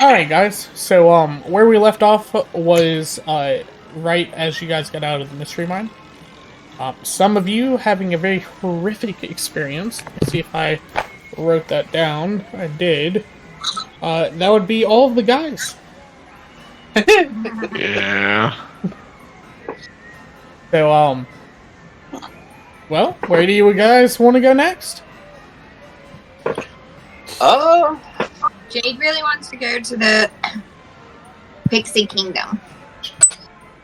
Alright, guys. So, where we left off was, right as you guys got out of the mystery mine. Some of you having a very horrific experience. Let's see if I wrote that down. I did. That would be all of the guys. Yeah. So, well, where do you guys want to go next? Jade really wants to go to the Pixie Kingdom.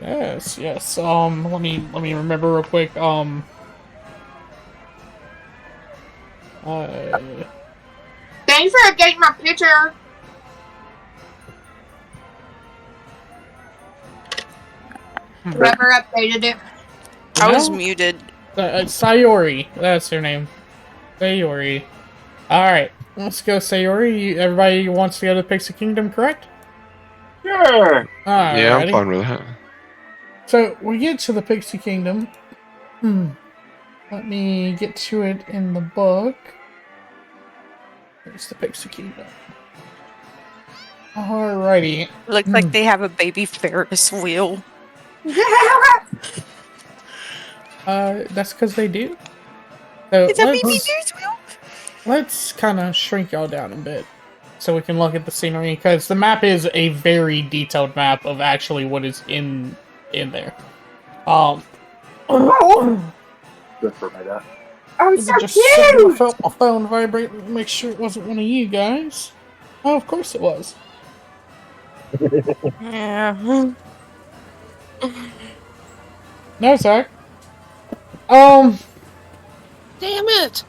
Yes, yes. Let me remember real quick. Thanks for updating my picture. Whoever updated it. I was muted. Sayori, that's her name. Sayori. Alright, let's go, Sayori. Everybody wants to go to the Pixie Kingdom, correct? Sure. Yeah, I'm fine with that. So, we get to the Pixie Kingdom. Let me get to it in the book. It's the Pixie Kingdom. Alrighty. Looks like they have a baby Ferris wheel. That's because they do. So It's a baby Ferris wheel? let's kind of shrink y'all down a bit so we can look at the scenery, because the map is a very detailed map of actually what is in there. Good for my dad. Oh, it's so I cute! felt my phone vibrate. Make sure it wasn't one of you guys. Oh, of course it was. Yeah. No, Zach. Damn it!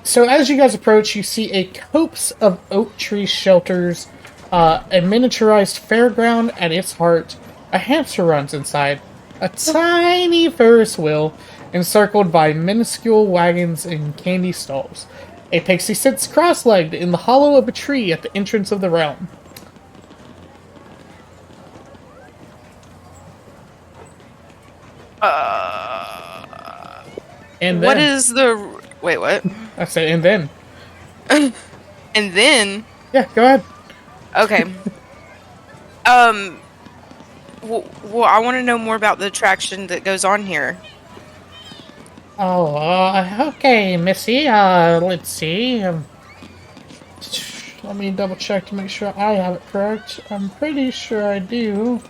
So as you guys approach, you see a copse of oak tree shelters, a miniaturized fairground at its heart, a hamster runs inside, a tiny Ferris wheel, encircled by minuscule wagons and candy stalls. A pixie sits cross-legged in the hollow of a tree at the entrance of the realm. And then, What is the... Wait, what? I said, and then. And then... Yeah, go ahead. Okay. Well, I want to know more about the attraction that goes on here. Oh, okay, Missy. Let's see. Let me double check to make sure I have it correct. I'm pretty sure I do.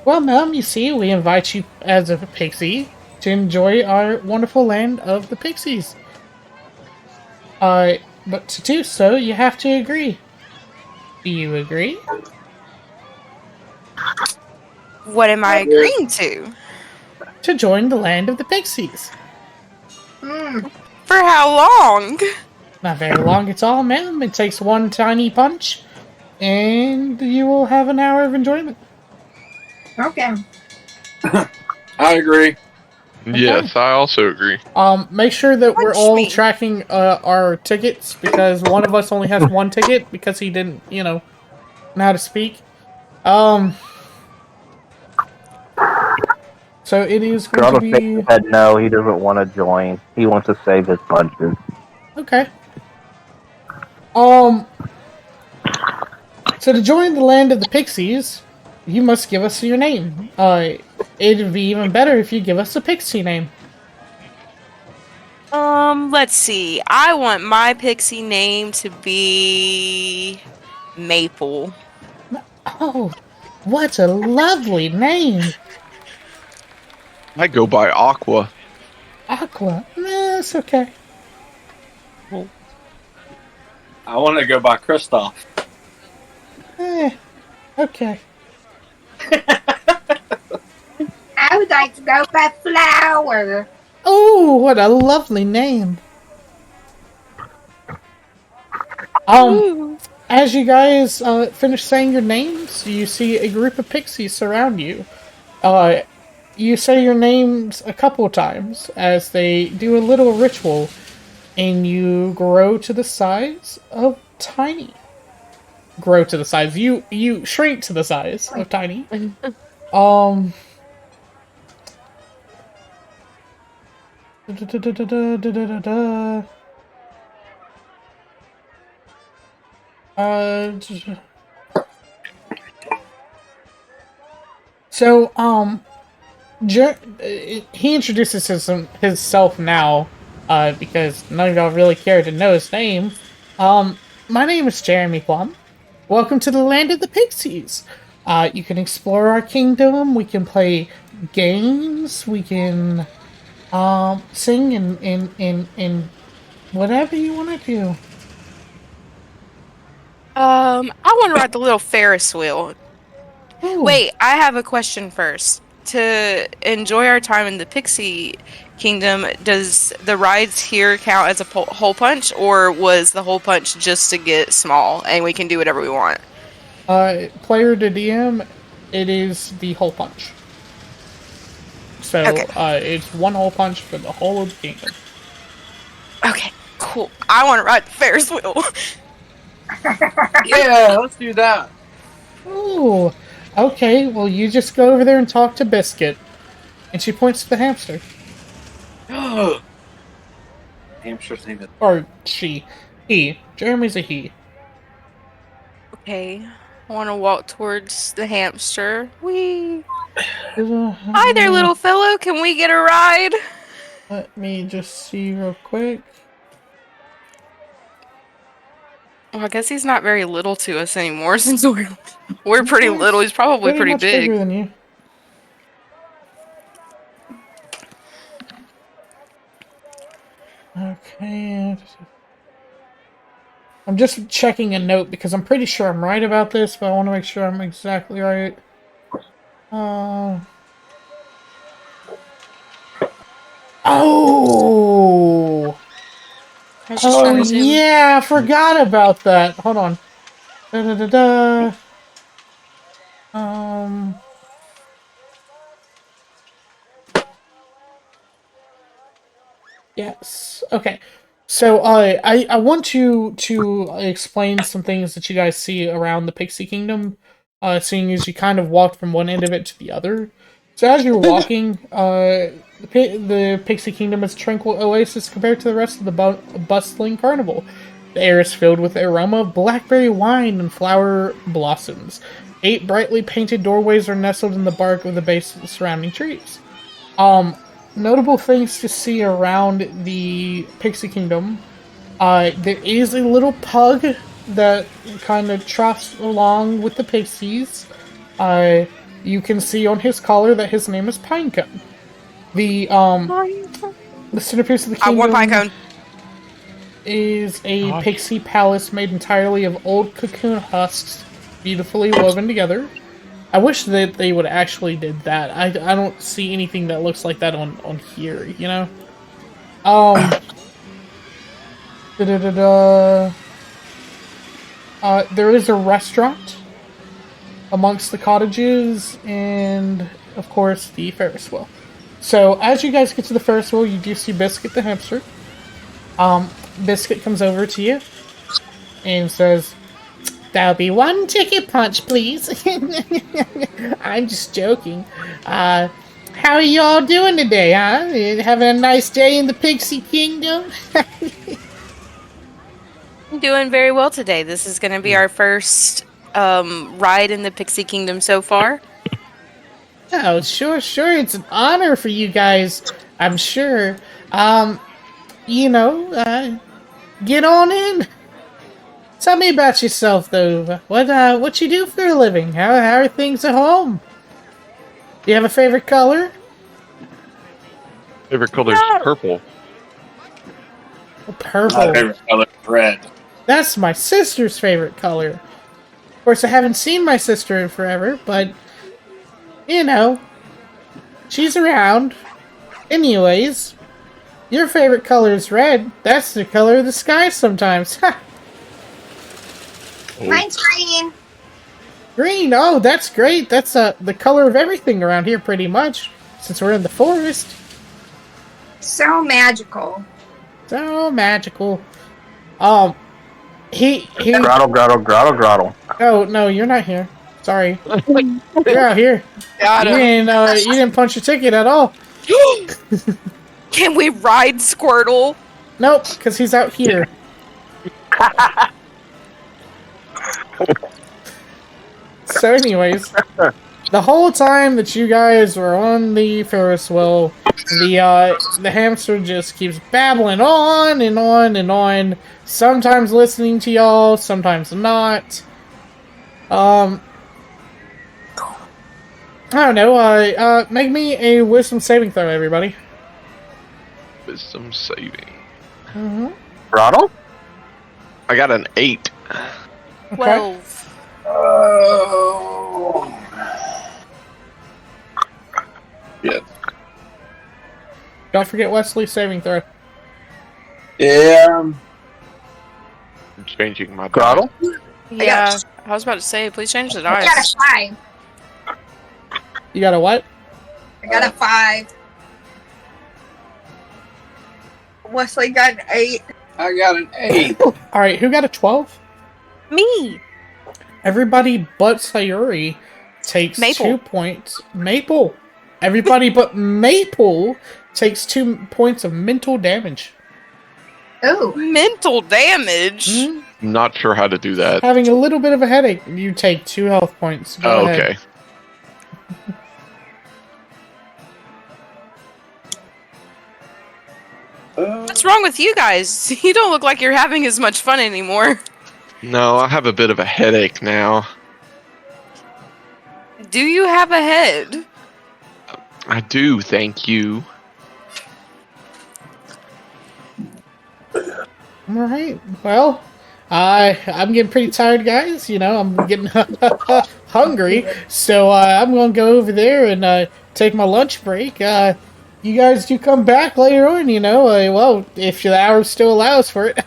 Well, ma'am, you see, we invite you as a pixie to enjoy our wonderful land of the pixies. But to do so, you have to agree. Do you agree? What am I agreeing to? To join the land of the pixies. For how long? Not very long at all, ma'am. It takes one tiny punch, and you will have an hour of enjoyment. Okay. I agree. Yes, I also agree. Make sure that we're Punch all me. tracking our tickets, because one of us only has one ticket because he didn't, know how to speak. So it is going to be said no, he doesn't want to join. He wants to save his punches. okay. So to join the land of the pixies, you must give us your name. It'd be even better if you give us a pixie name. Let's see. I want my pixie name to be Maple. Oh, what a lovely name. I go by Aqua. Aqua. Nah, it's okay. I want to go by Kristoff. Okay. I would like to go by Flower. Oh, what a lovely name. As you guys finish saying your names, you see a group of pixies surround you. You say your names a couple times as they do a little ritual, and you grow to the size of Tiny. Grow to the size. You shrink to the size of Tiny. So, he introduces himself now, because none of y'all really care to know his name. My name is Jeremy Plum. Welcome to the land of the Pixies. You can explore our kingdom, we can play games, we can, sing and whatever you want to do. I want to ride the little Ferris wheel. Ooh. Wait, I have a question first. To enjoy our time in the Pixie Kingdom, does the rides here count as a hole punch, or was the hole punch just to get small and we can do whatever we want? Player to DM, it is the hole punch. So, Okay. it's one hole punch for the whole of the kingdom. Okay, cool. I want to ride the Ferris wheel. Yeah, let's do that. Ooh, okay, well, you just go over there and talk to Biscuit. And she points to the hamster. Hamster's name is. Or she. He. Jeremy's a he. Okay, I want to walk towards the hamster. Whee! Hi there, little fellow. Can we get a ride? Let me just see real quick. Well, I guess he's not very little to us anymore since we're pretty He's little. He's probably Pretty pretty much bigger big. than you. Okay. I'm just checking a note because I'm pretty sure I'm right about this, but I want to make sure I'm exactly right. Oh! I was just trying to zoom. Yeah, I forgot about that. Hold on. Da-da-da-da. Yes. Okay. So I want to explain some things that you guys see around the Pixie Kingdom, seeing as you kind of walked from one end of it to the other. So as you're walking, the Pixie Kingdom is a tranquil oasis compared to the rest of the bustling carnival. The air is filled with the aroma of blackberry wine and flower blossoms. 8 brightly painted doorways are nestled in the bark of the base of the surrounding trees. Notable things to see around the Pixie Kingdom. There is a little pug that kind of trots along with the pixies. You can see on his collar that his name is Pinecone. The centerpiece of the kingdom I want Pinecone. is a pixie palace made entirely of old cocoon husks, beautifully woven together. I wish that they would actually did that. I don't see anything that looks like that on here, you know? There is a restaurant amongst the cottages and, of course, the Ferris wheel. So, as you guys get to the Ferris wheel, you do see Biscuit the hamster. Biscuit comes over to you and says, "That'll be 1 ticket punch, please." I'm just joking. How are you all doing today, huh? Having a nice day in the Pixie Kingdom? I'm doing very well today. This is going to be our first ride in the Pixie Kingdom so far. Oh, sure. It's an honor for you guys, I'm sure. Get on in. Tell me about yourself, though. What you do for a living? How are things at home? Do you have a favorite color? Favorite color's purple. Purple. My favorite color is red. That's my sister's favorite color. Of course, I haven't seen my sister in forever, but, she's around. Anyways, your favorite color is red. That's the color of the sky sometimes. Ha! Mine's green. Green, oh, that's great. That's the color of everything around here, pretty much, since we're in the forest. So magical. So magical. He. Grottle. Oh no, you're not here. Sorry, you're out here. Got You him. didn't punch your ticket at all. Can we ride Squirtle? Nope, because he's out here. So, anyways, the whole time that you guys were on the Ferris wheel, the hamster just keeps babbling on and on and on. Sometimes listening to y'all, sometimes not. I don't know. Make me a wisdom saving throw, everybody. Wisdom saving. Mm-hmm. Throttle? I got an 8. Okay. 12. Oh. Yeah. Don't forget Wesley's saving throw. Yeah. I'm changing my Throttle? Yeah, I was about to say, please change the I got dice. a 5. You got a what? I got a 5. Wesley got an 8. I got an 8. All right, who got a 12? Me. Everybody but Sayuri takes Maple. 2 points. Maple. Everybody but Maple takes 2 points of mental damage. Oh. Mental damage. Mhm. I'm not sure how to do that. Having a little bit of a headache, you take 2 health points. Go Oh, ahead. okay. What's wrong with you guys? You don't look like you're having as much fun anymore. No, I have a bit of a headache now. Do you have a head? I do, thank you. Alright, well, I'm getting pretty tired, guys. You know, I'm getting hungry. So I'm going to go over there and take my lunch break. You guys do come back later on, you know. Well, if the hour still allows for it.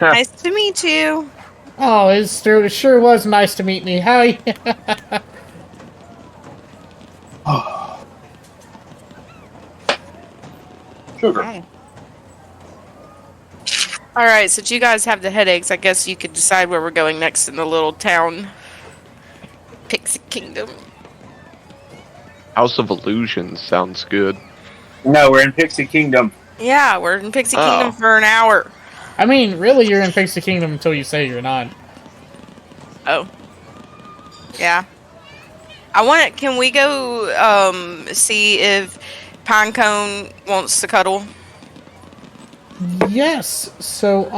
Nice to meet you. Oh, it sure was nice to meet me. How you? Sugar. Alright, since you guys have the headaches, I guess you could decide where we're going next in the little town. Pixie Kingdom. House of Illusions sounds good. No, we're in Pixie Kingdom. Yeah, we're in Pixie Oh. Kingdom for an hour. I mean, really, you're in Pixie Kingdom until you say you're not. Oh. Yeah. Can we go, see if Pinecone wants to cuddle? Yes. So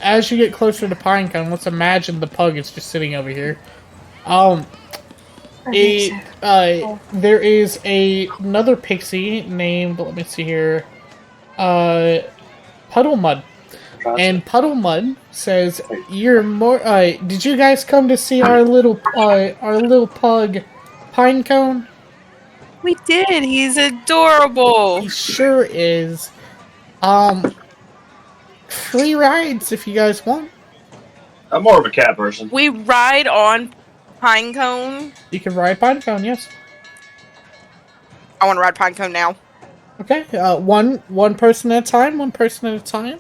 as you get closer to Pinecone, let's imagine the pug is just sitting over here. There is another pixie named, let me see here, Puddle Mud. And Puddle Mud says, "You're more. Did you guys come to see our little pug, Pinecone? We did. He's adorable. He sure is. Free rides if you guys want. I'm more of a cat person. We ride on Pinecone. You can ride Pinecone, yes. I want to ride Pinecone now. Okay. One person at a time. One person at a time.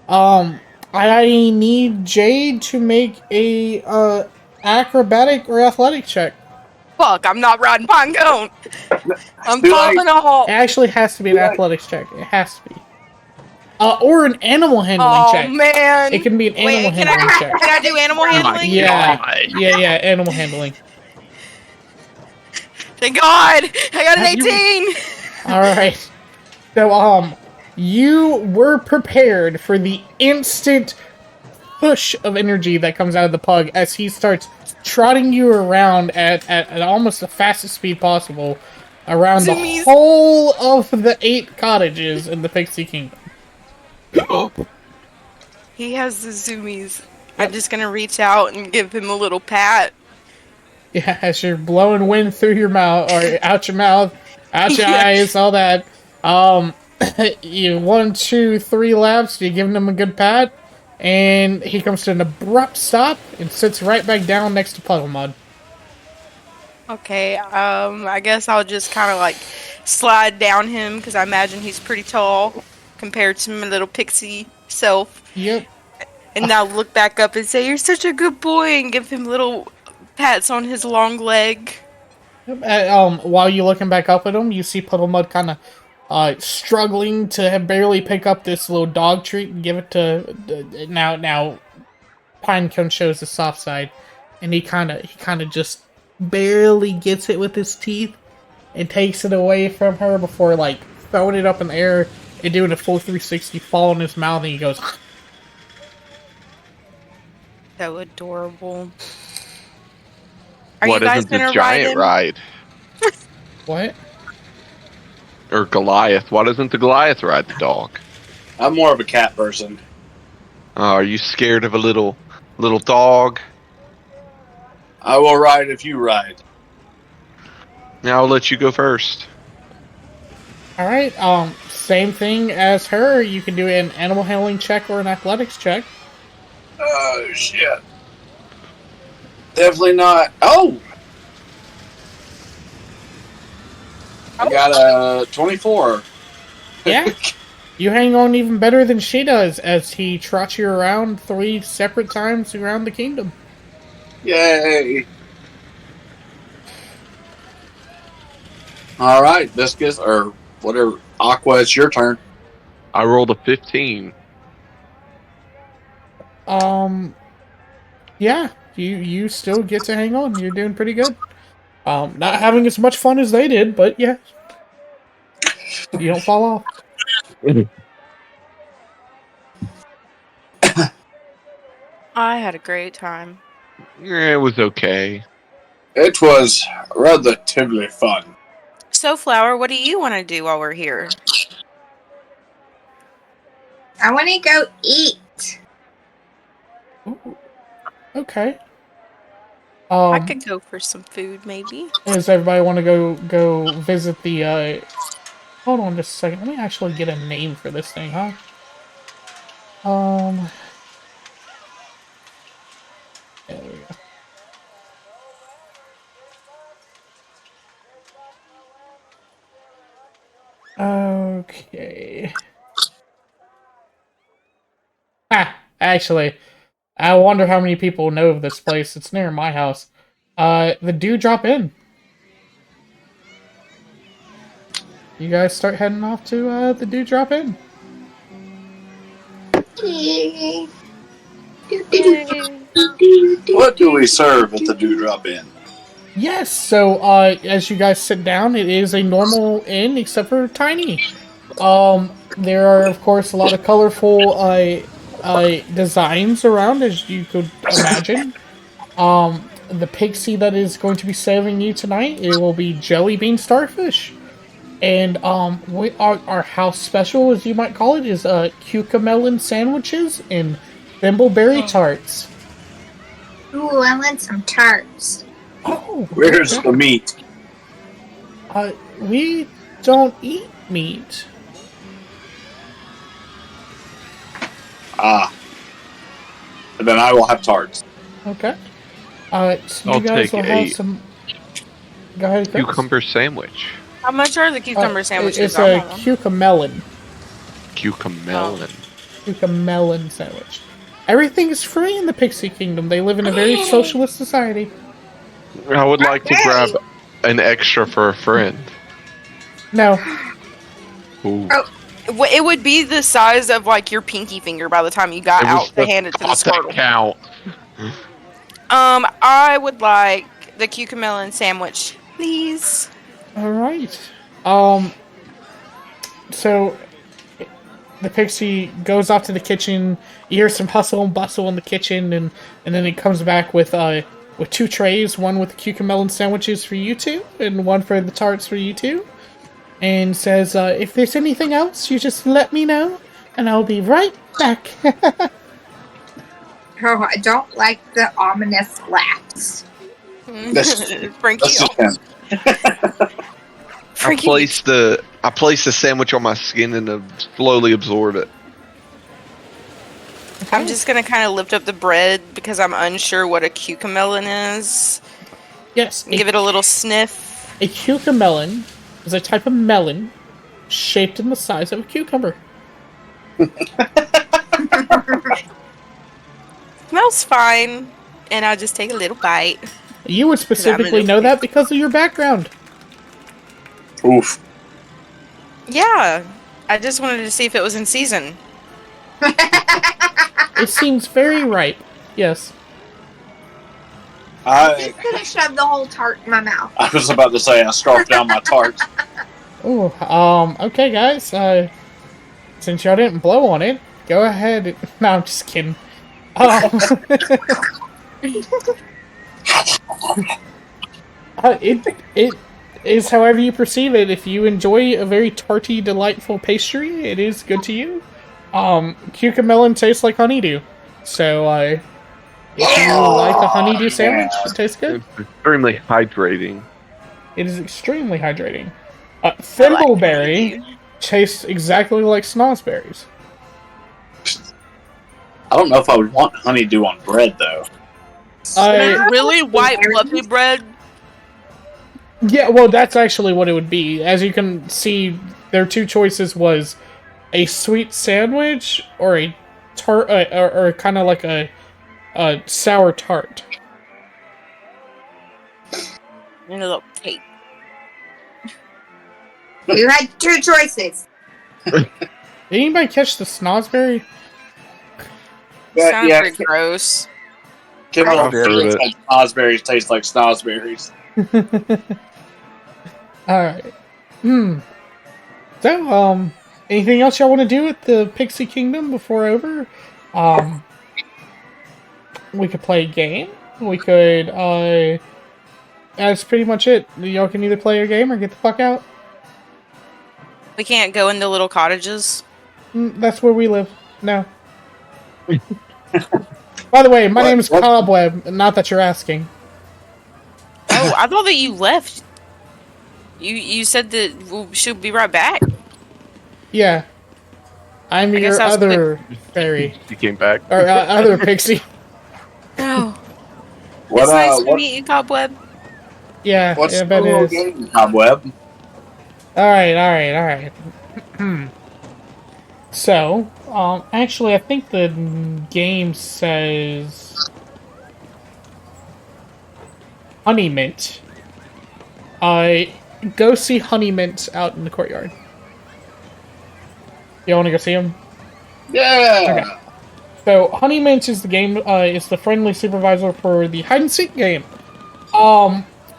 I need Jade to make a acrobatic or athletic check. Fuck, I'm not riding Pinecone. I'm Too falling late. It off. actually has to be an Right. athletics check. It has to be. Or an animal handling Oh check. man. It can be an animal Can handling I, check. can I do animal handling? Yeah. God. Yeah, animal handling. Thank God. I got an Have you- 18. Alright. So, you were prepared for the instant push of energy that comes out of the pug as he starts trotting you around at almost the fastest speed possible around the Zoomies. whole of the 8 cottages in the Pixie Kingdom. He has the zoomies. I'm just gonna reach out and give him a little pat. Yeah, as you're blowing wind through your mouth, or out your mouth, out your Yeah. eyes, all that. You 1, 2, 3 laps, you're giving him a good pat, and he comes to an abrupt stop and sits right back down next to Puddle Mud. Okay, I guess I'll just kind of like slide down him because I imagine he's pretty tall compared to my little pixie self. Yep. And I'll look back up and say, "You're such a good boy," and give him little pats on his long leg. While you're looking back up at him, you see Puddle Mud kind of struggling to barely pick up this little dog treat and give it to now. Pinecone shows the soft side, and he kind of just barely gets it with his teeth and takes it away from her before like throwing it up in the air and doing a full 360 fall in his mouth, and he goes. So adorable. Are What you guys isn't the gonna giant ride? What? Or Goliath? Why doesn't the Goliath ride the dog? I'm more of a cat person. Are you scared of a little dog? I will ride if you ride. Now I'll let you go first. All right. Same thing as her. You can do an animal handling check or an athletics check. Oh, shit. Definitely not. Oh! I got a 24. Yeah. You hang on even better than she does as he trots you around 3 separate times around the kingdom. Yay! All right, Viscous, or whatever. Aqua, it's your turn. I rolled a 15. Yeah, you still get to hang on. You're doing pretty good. Not having as much fun as they did, but yeah. You don't fall off. I had a great time. Yeah, it was okay. It was relatively fun. So, Flower, what do you want to do while we're here? I want to go eat. Ooh, okay. I could go for some food, maybe. Does everybody want to go visit the, hold on just a second. Let me actually get a name for this thing, huh? There we go. Okay. Actually, I wonder how many people know of this place. It's near my house. The Dewdrop Inn. You guys start heading off to, the Dewdrop Inn. What do we serve at the Dewdrop Inn? Yes, so, as you guys sit down, it is a normal inn, except for tiny. There are, of course, a lot of colorful, designs around, as you could imagine. The pixie that is going to be serving you tonight, it will be jelly bean starfish. And, our house special, as you might call it, is, cucamelon sandwiches and thimbleberry tarts. Ooh, I want some tarts. Oh, Where's okay. the meat? We don't eat meat. Ah. And then I will have tarts. Okay. So I'll you guys take will have a some. Go ahead, Chris. Cucumber sandwich. How much are the cucumber sandwiches? It's I a want them. cucamelon. Cucamelon. Cucamelon sandwich. Everything is free in the Pixie Kingdom. They live in a very socialist society. I would like to grab an extra for a friend. No. Ooh. Oh. It would be the size of like your pinky finger by the time you got It out was to hand it to the thought that Squirtle. count. I would like the cucamelon sandwich, please. All right. So the pixie goes off to the kitchen. You hear some hustle and bustle in the kitchen, and then it comes back with 2 trays, one with the cucamelon sandwiches for you two, and one for the tarts for you two, and says, "If there's anything else, you just let me know, and I'll be right back." Oh, I don't like the ominous laughs. Frankie. That's just him. I place the sandwich on my skin and slowly absorb it. I'm just gonna kind of lift up the bread because I'm unsure what a cucamelon is. Yes, Give it a little sniff. a cucamelon is a type of melon shaped in the size of a cucumber. Smells fine, and I'll just take a little bite. You would specifically know that because of your background. Oof. Yeah, I just wanted to see if it was in season. It seems very ripe. Yes. I'm just gonna shove the whole tart in my mouth. I was about to say I scarfed down my tart. Oh, okay, guys. Since y'all didn't blow on it, go ahead. No, I'm just kidding. It is however you perceive it. If you enjoy a very tarty, delightful pastry, it is good to you. Cucamelon tastes like honeydew. So, if you like a honeydew sandwich, it tastes good. It's extremely hydrating. It is extremely hydrating. Thimbleberry tastes exactly like snozberries. I don't know if I would want honeydew on bread, though. Really white fluffy bread? Yeah, well, that's actually what it would be. As you can see, their two choices was a sweet sandwich or a tart, or kind of like a sour tart. And a little cake. You had two choices. Did anybody catch the snozberry? Sounds pretty gross. Kimmel heard it. snozberries taste like snozberries. Alright. So, anything else y'all want to do with the Pixie Kingdom before over? We could play a game. We could, that's pretty much it. Y'all can either play a game or get the fuck out. We can't go into little cottages. That's where we live. No. By the way, my name is Cobweb, not that you're asking. Oh, I thought that you left. You said that we should be right back. Yeah. I'm I guess your I was other fairy. You came back. Or other pixie. Oh. What, It's nice to what, meet you, Cobweb. Yeah, what's I the bet it little is. game, Cobweb? Alright. So, actually, I think the game says Honey Mint. Go see Honey Mint out in the courtyard. You want to go see him? Yeah! Okay. So, Honey Mint is the game, is the friendly supervisor for the hide-and-seek game.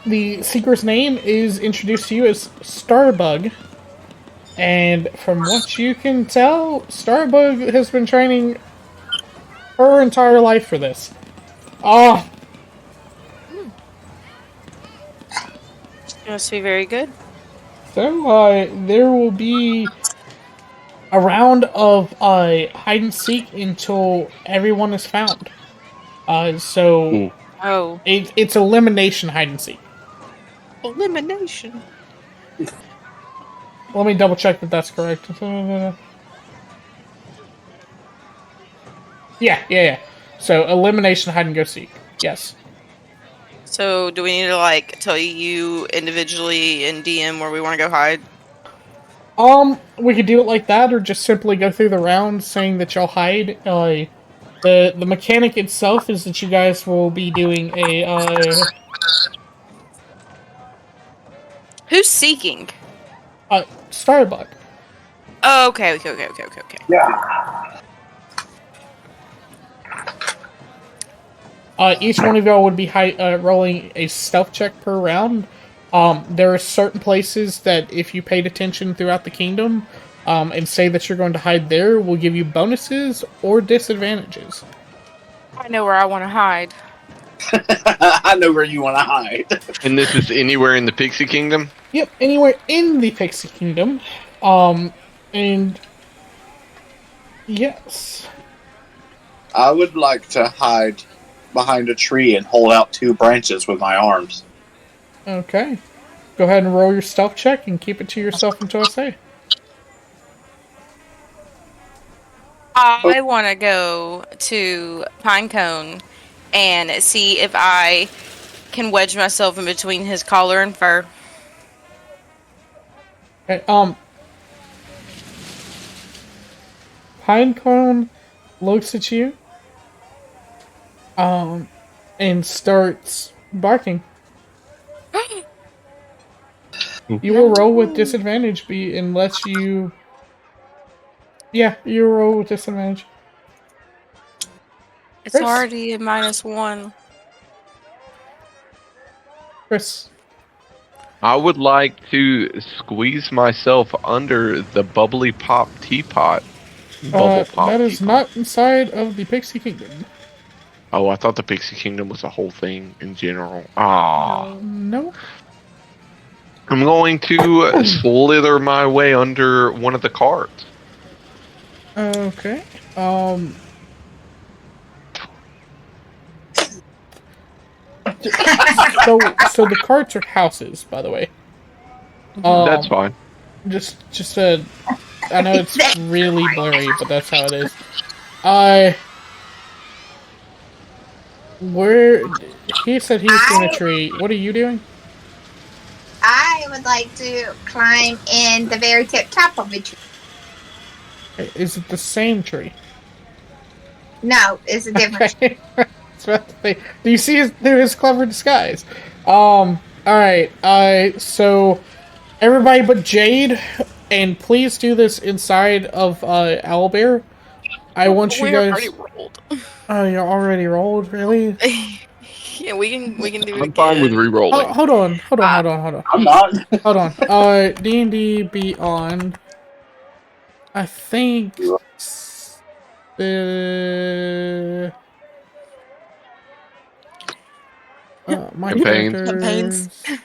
The seeker's name is introduced to you as Starbug. And from what you can tell, Starbug has been training her entire life for this. It must be very good. So, there will be a round of hide-and-seek until everyone is found. So, Oh. it's elimination hide-and-seek. Elimination. Let me double-check that that's correct. Yeah. So, elimination hide-and-go-seek. Yes. So, do we need to, like, tell you individually in DM where we want to go hide? We could do it like that, or just simply go through the round saying that y'all hide. The mechanic itself is that you guys will be doing a, Who's seeking? Starbug. Oh, okay. Yeah. Each one of y'all would be rolling a stealth check per round. There are certain places that if you paid attention throughout the kingdom, and say that you're going to hide there, will give you bonuses or disadvantages. I know where I want to hide. I know where you want to hide. And this is anywhere in the Pixie Kingdom? Yep, anywhere in the Pixie Kingdom. And yes. I would like to hide behind a tree and hold out two branches with my arms. Okay. Go ahead and roll your stealth check and keep it to yourself until I say. I want to go to Pinecone and see if I can wedge myself in between his collar and fur. Okay, Pinecone looks at you, and starts barking. You will roll with disadvantage, unless you. Yeah, you roll with disadvantage. It's Chris? already a -1. Chris. I would like to squeeze myself under the bubbly pop teapot. Bubble pop That is teapot. not inside of the Pixie Kingdom. Oh, I thought the Pixie Kingdom was a whole thing in general. Ah. No. I'm going to slither my way under one of the carts. Okay. So the carts are houses, by the way. That's fine. Just I know it's really blurry, but that's how it is. Where he said he was doing a tree. What are you doing? I would like to climb in the very tip top of the tree. Is it the same tree? No, it's a different tree. Do you see his clever disguise? Alright, so everybody but Jade, and please do this inside of Owlbear. I want you guys. Already rolled. Oh, you already rolled, really? Yeah, we can do it again. I'm fine with re-rolling. Oh, hold on. I'm not. Hold on. D&D Beyond. I think the my Campaigns. characters.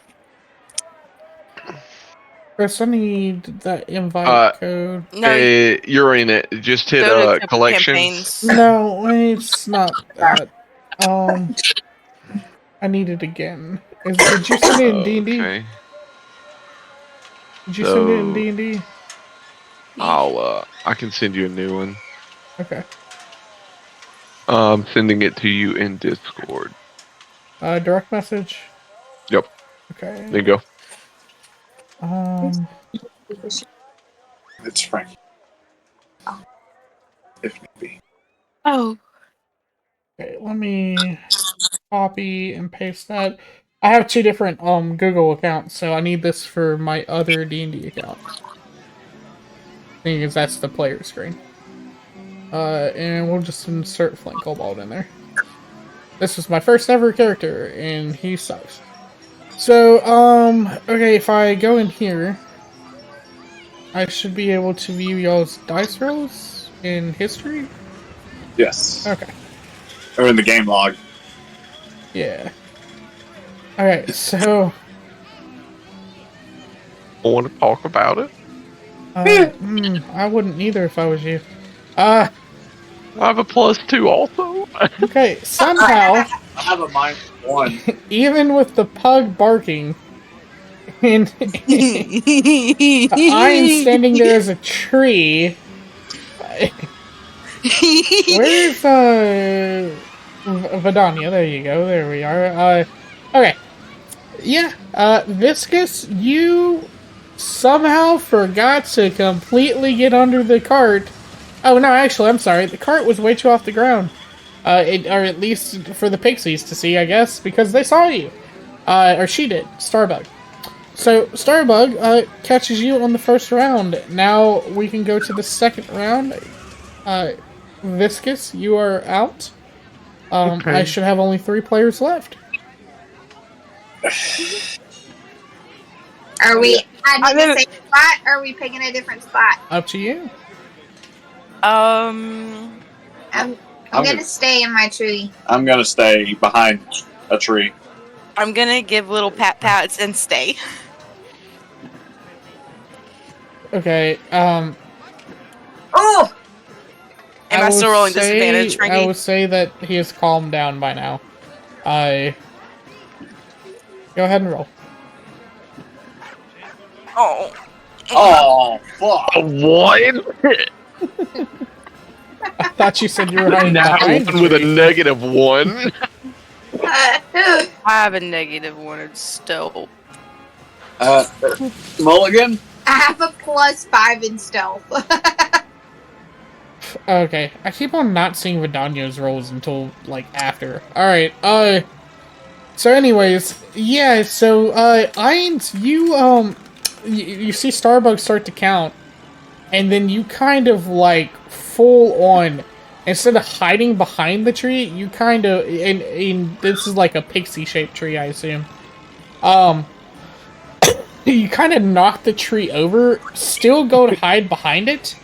Chris, I need that invite code. No, You're in it. Just hit go to collections. campaigns. No, it's not that. I need it again. Did you send it in D&D? Okay. Did you send it in D&D? I can send you a new one. Okay. I'm sending it to you in Discord. Direct message? Yep. Okay. There you go. It's Frank. If need be. Oh, Okay, let me copy and paste that. I have two different Google accounts, so I need this for my other D&D account. Because that's the player screen. And we'll just insert Flint Cobalt in there. This was my first ever character, and he sucks. So, okay, if I go in here, I should be able to view y'all's dice rolls in history? Yes. Okay. Or in the game log. Yeah. Alright, so... I want to talk about it. I wouldn't either if I was you. I have a +2 also. Okay, somehow, I have a -1. even with the pug barking, and I'm standing there as a tree. Where's Vidania? There you go. There we are. Okay. Yeah. Viscous, you somehow forgot to completely get under the cart. Oh no, actually, I'm sorry. The cart was way too off the ground. Or at least for the pixies to see, I guess, because they saw you. Or she did. Starbug. So, Starbug catches you on the first round. Now we can go to the second round. Viscous, you are out. Okay. I should have only 3 players left. Are we at the same spot, or are we picking a different spot? Up to you. I'm gonna stay in my tree. I'm gonna stay behind a tree. I'm gonna give little pats and stay. Okay, Oh! Am I still rolling disadvantage, I Frankie? would say that he has calmed down by now. Go ahead and roll. Oh. Oh, fuck. What? I thought you said you were hiding Now behind the with a tree. -1. I have a -1. It's still. Mulligan? I have a +5 in stealth. Okay, I keep on not seeing Vidania's rolls until, like, after. Alright, so anyways, yeah, so, Ainz, you, you see Starbucks start to count, and then you kind of like full on, instead of hiding behind the tree, you kind of, and this is like a pixie shaped tree, I assume. You kind of knock the tree over, still go to hide behind it,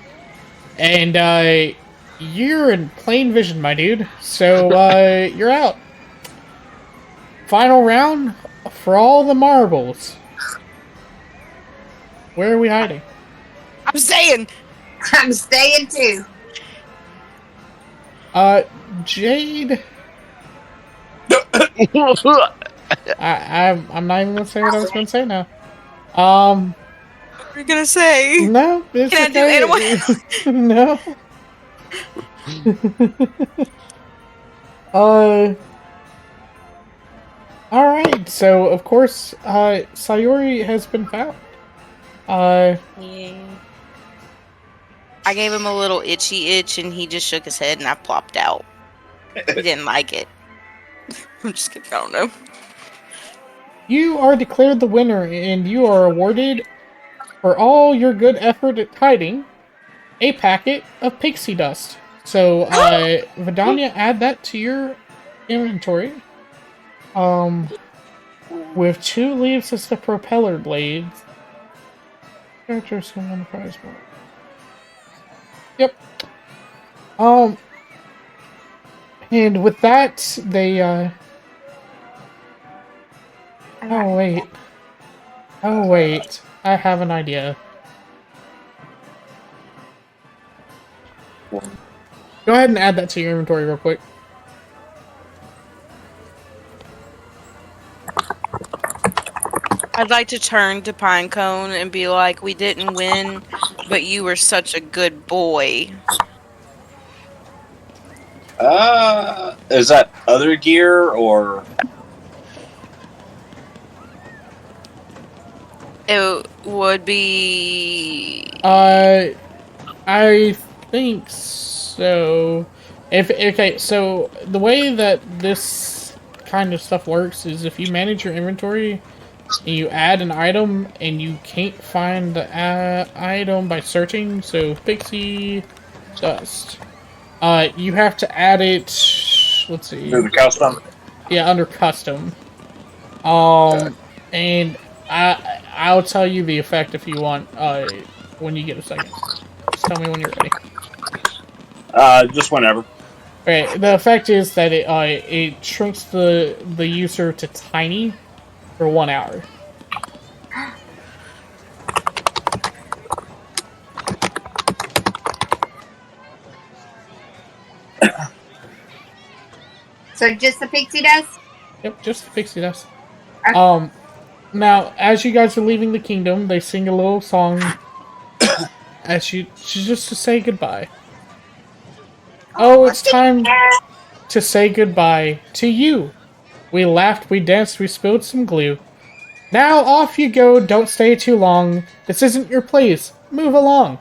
and you're in plain vision, my dude. So you're out. Final round for all the marbles. Where are we hiding? I'm staying. I'm staying too. Jade. I'm not even gonna say what I was gonna say now. What are you gonna say? No, it's Can I do no. All right. So of course, Sayori has been found. Yeah. I gave him a little itchy itch, and he just shook his head, and I plopped out. He didn't like it. I'm just kidding. I don't know. You are declared the winner, and you are awarded, for all your good effort at hiding, a packet of pixie dust. So, Vidania, add that to your inventory. With 2 leaves as the propeller blades. Characters who won the prize board. Yep. And with that, they, Oh, wait. Oh, wait. I have an idea. Go ahead and add that to your inventory real quick. I'd like to turn to Pinecone and be like, we didn't win, but you were such a good boy. Is that other gear or? It would be... I think so. Okay, so the way that this kind of stuff works is if you manage your inventory and you add an item and you can't find the item by searching, so pixie dust, you have to add it. Let's see. Under the custom. Yeah, under custom. And I'll tell you the effect if you want. When you get a second, just tell me when you're ready. Just whenever. Okay, the effect is that it shrinks the user to tiny for 1 hour. So just the pixie dust? Yep, just the pixie dust. Okay. Now, as you guys are leaving the kingdom, they sing a little song as you just to say goodbye. Oh, it's time to say goodbye to you. We laughed, we danced, we spilled some glue. Now off you go, don't stay too long. This isn't your place, move along.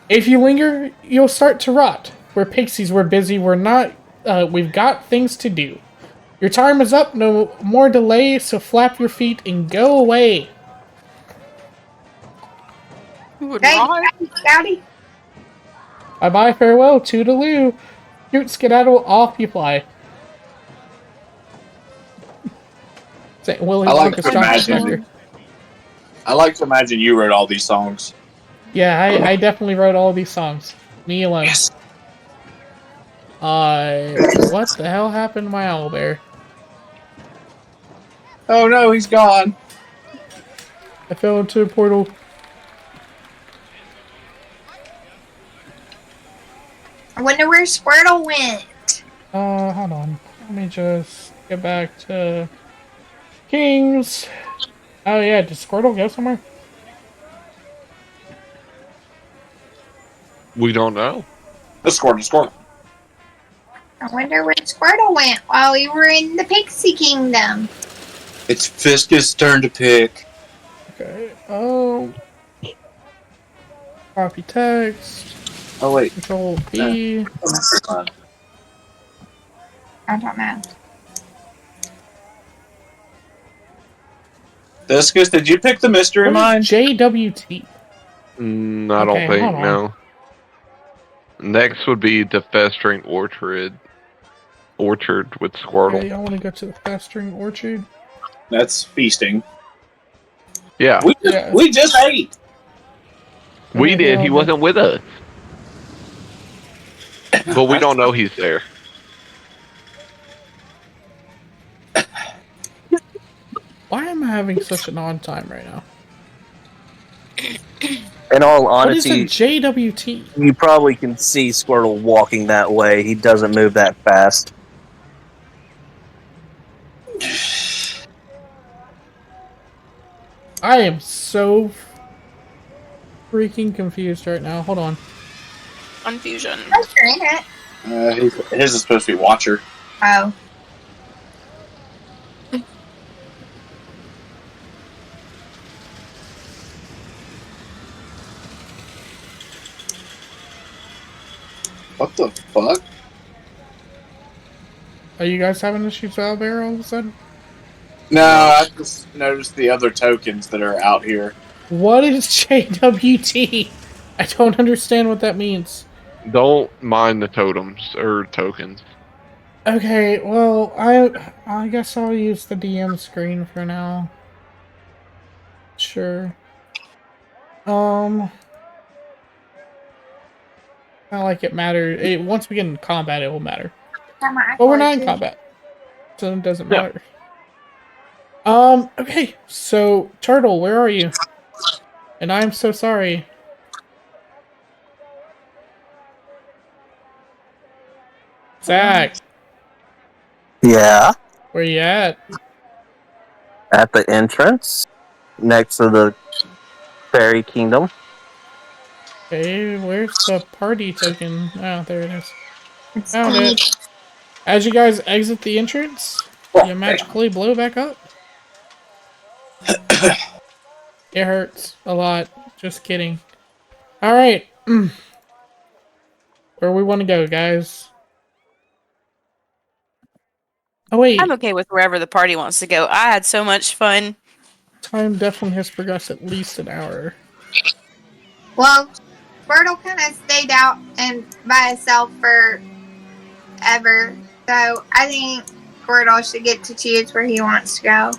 If you linger, you'll start to rot. We're pixies, we're busy, we're not, we've got things to do. Your time is up, no more delay, so flap your feet and go away. Hey, Scouty. Bye-bye, farewell, toodaloo. Shoot, skedaddle, off you fly. Say, Willy I like Wonka's to chocolate imagine. factory. I like to imagine you wrote all these songs. Yeah, I definitely wrote all these songs. Me alone. Yes. What the hell happened to my owlbear? Oh no, he's gone. I fell into a portal. I wonder where Squirtle went. Hold on. Let me just get back to Kings. Oh yeah, did Squirtle go somewhere? We don't know. Let's score. I wonder where Squirtle went while we were in the Pixie Kingdom. It's Fisk's turn to pick. Okay. Copy text. Oh wait. Control B. I don't know. Discus, did you pick the mystery What mine? is JWT? I don't Okay, think, hold on. no. Next would be the festering orchard with Squirtle. Okay, I want to go to the festering orchard. That's feasting. Yeah, Yeah. We just ate. we Okay, did. well, He wasn't with us. But we don't know he's there. Why am I having such an odd time right now? In all What is a honesty, JWT? you probably can see Squirtle walking that way. He doesn't move that fast. I am so freaking confused right now. Hold on. Confusion. That's in it. His is supposed to be Watcher. Oh. What the fuck? Are you guys having issues out there all of a sudden? No, I just noticed the other tokens that are out here. What is JWT? I don't understand what that means. Don't mind the totems or tokens. Okay, well, I guess I'll use the DM screen for now. Sure. Not like it matters. Once we get in combat, it will matter. But we're not in combat, so it doesn't Yeah. matter. Okay, so Turtle, where are you? And I'm so sorry. Zach, Yeah, where you at? at the entrance, next to the fairy kingdom. Okay, where's the party token? Oh, there it is. It's Found it. As you guys exit the entrance, you magically blow back up. It hurts a lot. Just kidding. Alright. Where we want to go, guys? Oh, wait. I'm okay with wherever the party wants to go. I had so much fun. Time definitely has progressed at least an hour. Well, Squirtle kind of stayed out and by himself for ever. So I think Squirtle should get to choose where he wants to go.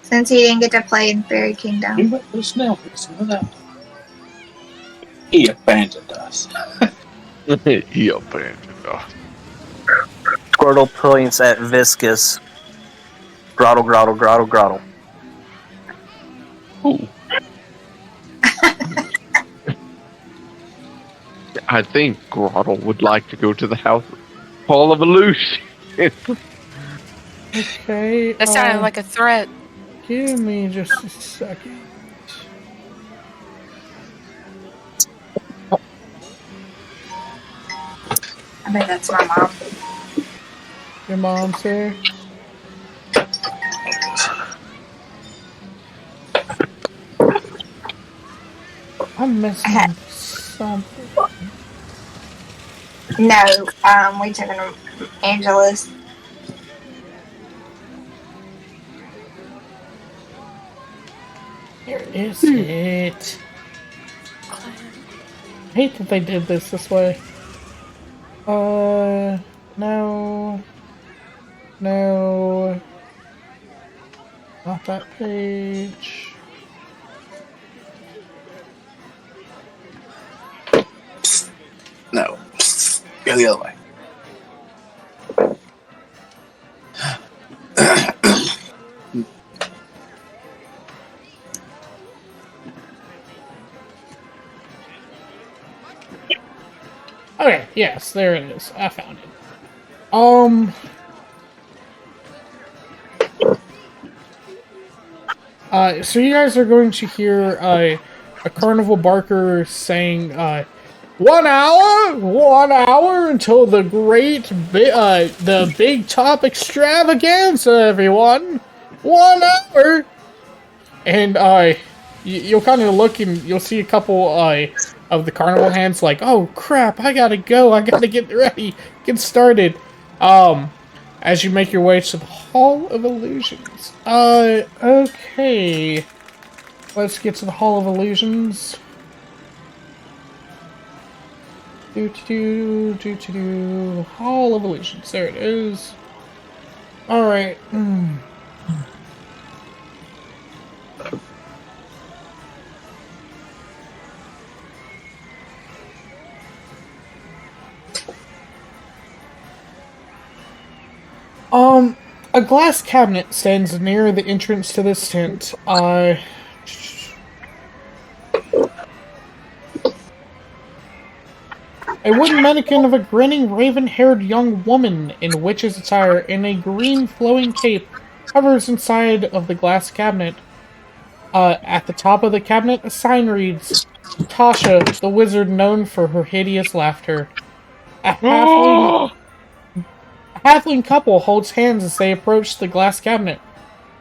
Since he didn't get to play in Fairy Kingdom. You went to the snail fix, you know that. He abandoned us. He abandoned us. Squirtle points at Viscous. Grottle, grottle, grottle, grottle. Ooh. I think Grottle would like to go to the house Hall of Illusion. Okay. That sounded like a threat. Give me just a second. I bet that's my mom. Your mom's here. I'm missing something. No, we took an Angela's. Here is it. I hate that they did this way. No. No. Not that page. No. Go the other way. Okay, yes, there it is. I found it. So you guys are going to hear a carnival barker saying, 1 hour until the the big top extravaganza, everyone. 1 hour. And you'll kind of look and you'll see a couple of the carnival hands like, oh crap, I gotta go, I gotta get ready, get started. as you make your way to the Hall of Illusions. Okay. Let's get to the Hall of Illusions. Hall of Illusions. There it is. Alright. A glass cabinet stands near the entrance to this tent. A wooden mannequin of a grinning, raven-haired young woman in witch's attire in a green flowing cape hovers inside of the glass cabinet. At the top of the cabinet, a sign reads, Tasha, the wizard known for her hideous laughter. A halfling couple holds hands as they approach the glass cabinet.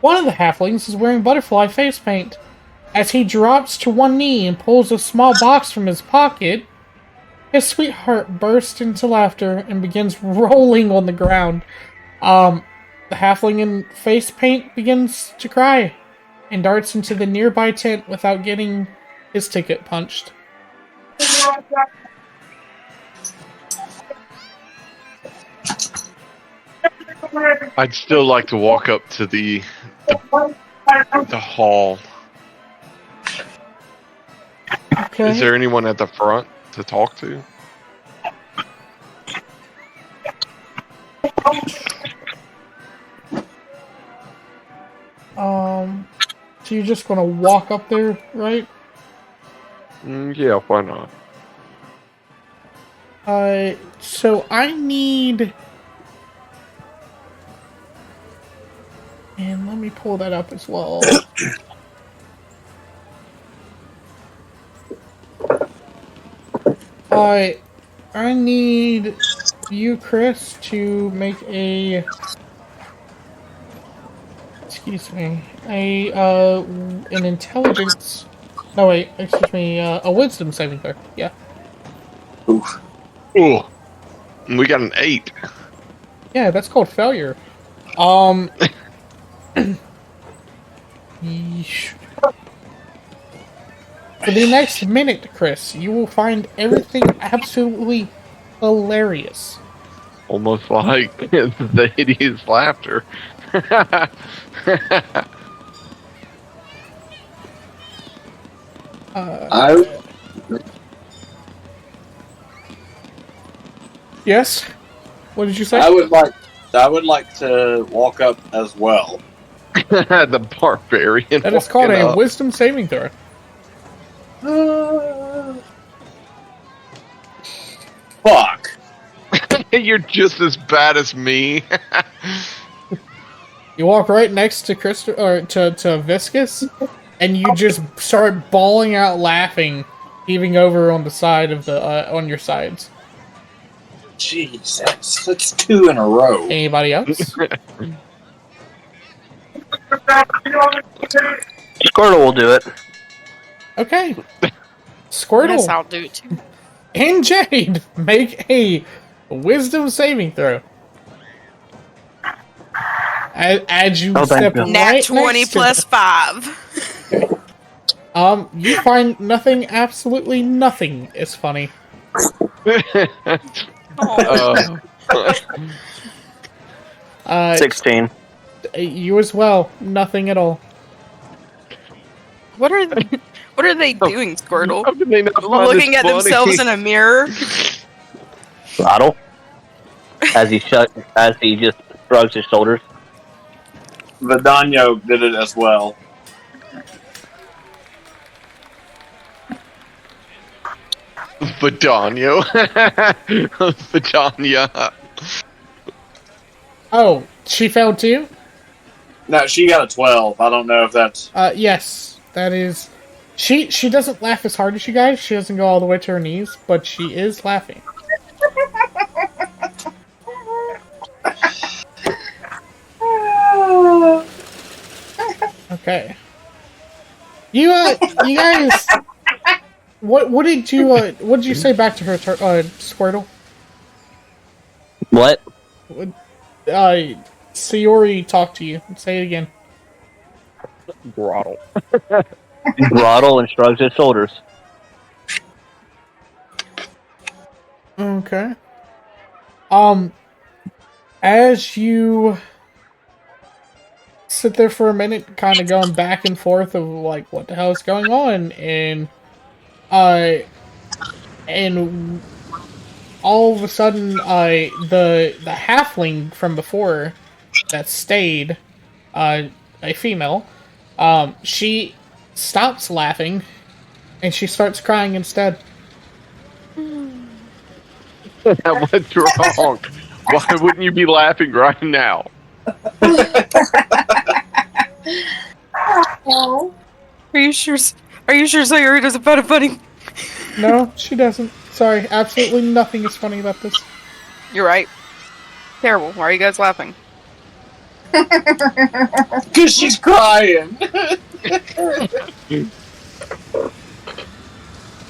One of the halflings is wearing butterfly face paint. As he drops to one knee and pulls a small box from his pocket, his sweetheart bursts into laughter and begins rolling on the ground. The halfling in face paint begins to cry and darts into the nearby tent without getting his ticket punched. I'd still like to walk up to the hall. Okay. Is there anyone at the front to talk to? So you're just gonna walk up there, right? Yeah, why not? So I need... And let me pull that up as well. I need you, Chris, to make a... Excuse me. An intelligence... No, wait, excuse me, a wisdom saving throw. Yeah. Oof. Ooh. We got an 8. Yeah, that's called failure. Yeesh. For the next minute, Chris, you will find everything absolutely hilarious. Almost like the hideous laughter. Yes? What did you say? I would like to walk up as well. The barbarian. That is called walking a up. wisdom saving throw. Fuck. You're just as bad as me. You walk right next to Chris or to Viscus, and you just start bawling out laughing, heaving over on the side of the on your sides. Jesus, that's 2 in a row. Anybody else? Squirtle will do it. Okay. Yes, Squirtle I'll do it too. and Jade make a wisdom saving throw. As you Oh, thank step you. right Nat next 20 to plus 5. you find nothing, absolutely nothing is funny. Oh. 16. You as well, nothing at all. What are they doing, Squirtle? How can they not find Looking this at funny? themselves in a mirror? Bottle. As he just shrugs his shoulders. Vidano did it as well. Vidano. Vidania. Oh, she failed too? No, she got a 12. I don't know if that's... Yes, that is... She doesn't laugh as hard as you guys. She doesn't go all the way to her knees, but she is laughing. Okay. You guys... What did you say back to her, Squirtle? What? Sayori talk to you. Say it again. Grottle. Groddle and shrugs his shoulders. Okay. As you sit there for a minute, kind of going back and forth of like what the hell is going on, uh, and all of a sudden, the halfling from before that stayed, a female, she stops laughing and she starts crying instead. What's wrong? Why wouldn't you be laughing right now? Oh. Are you sure? Are you sure Sayori doesn't find it funny? No, she doesn't. Sorry, absolutely nothing is funny about this. You're right. Terrible. Why are you guys laughing? Because she's crying.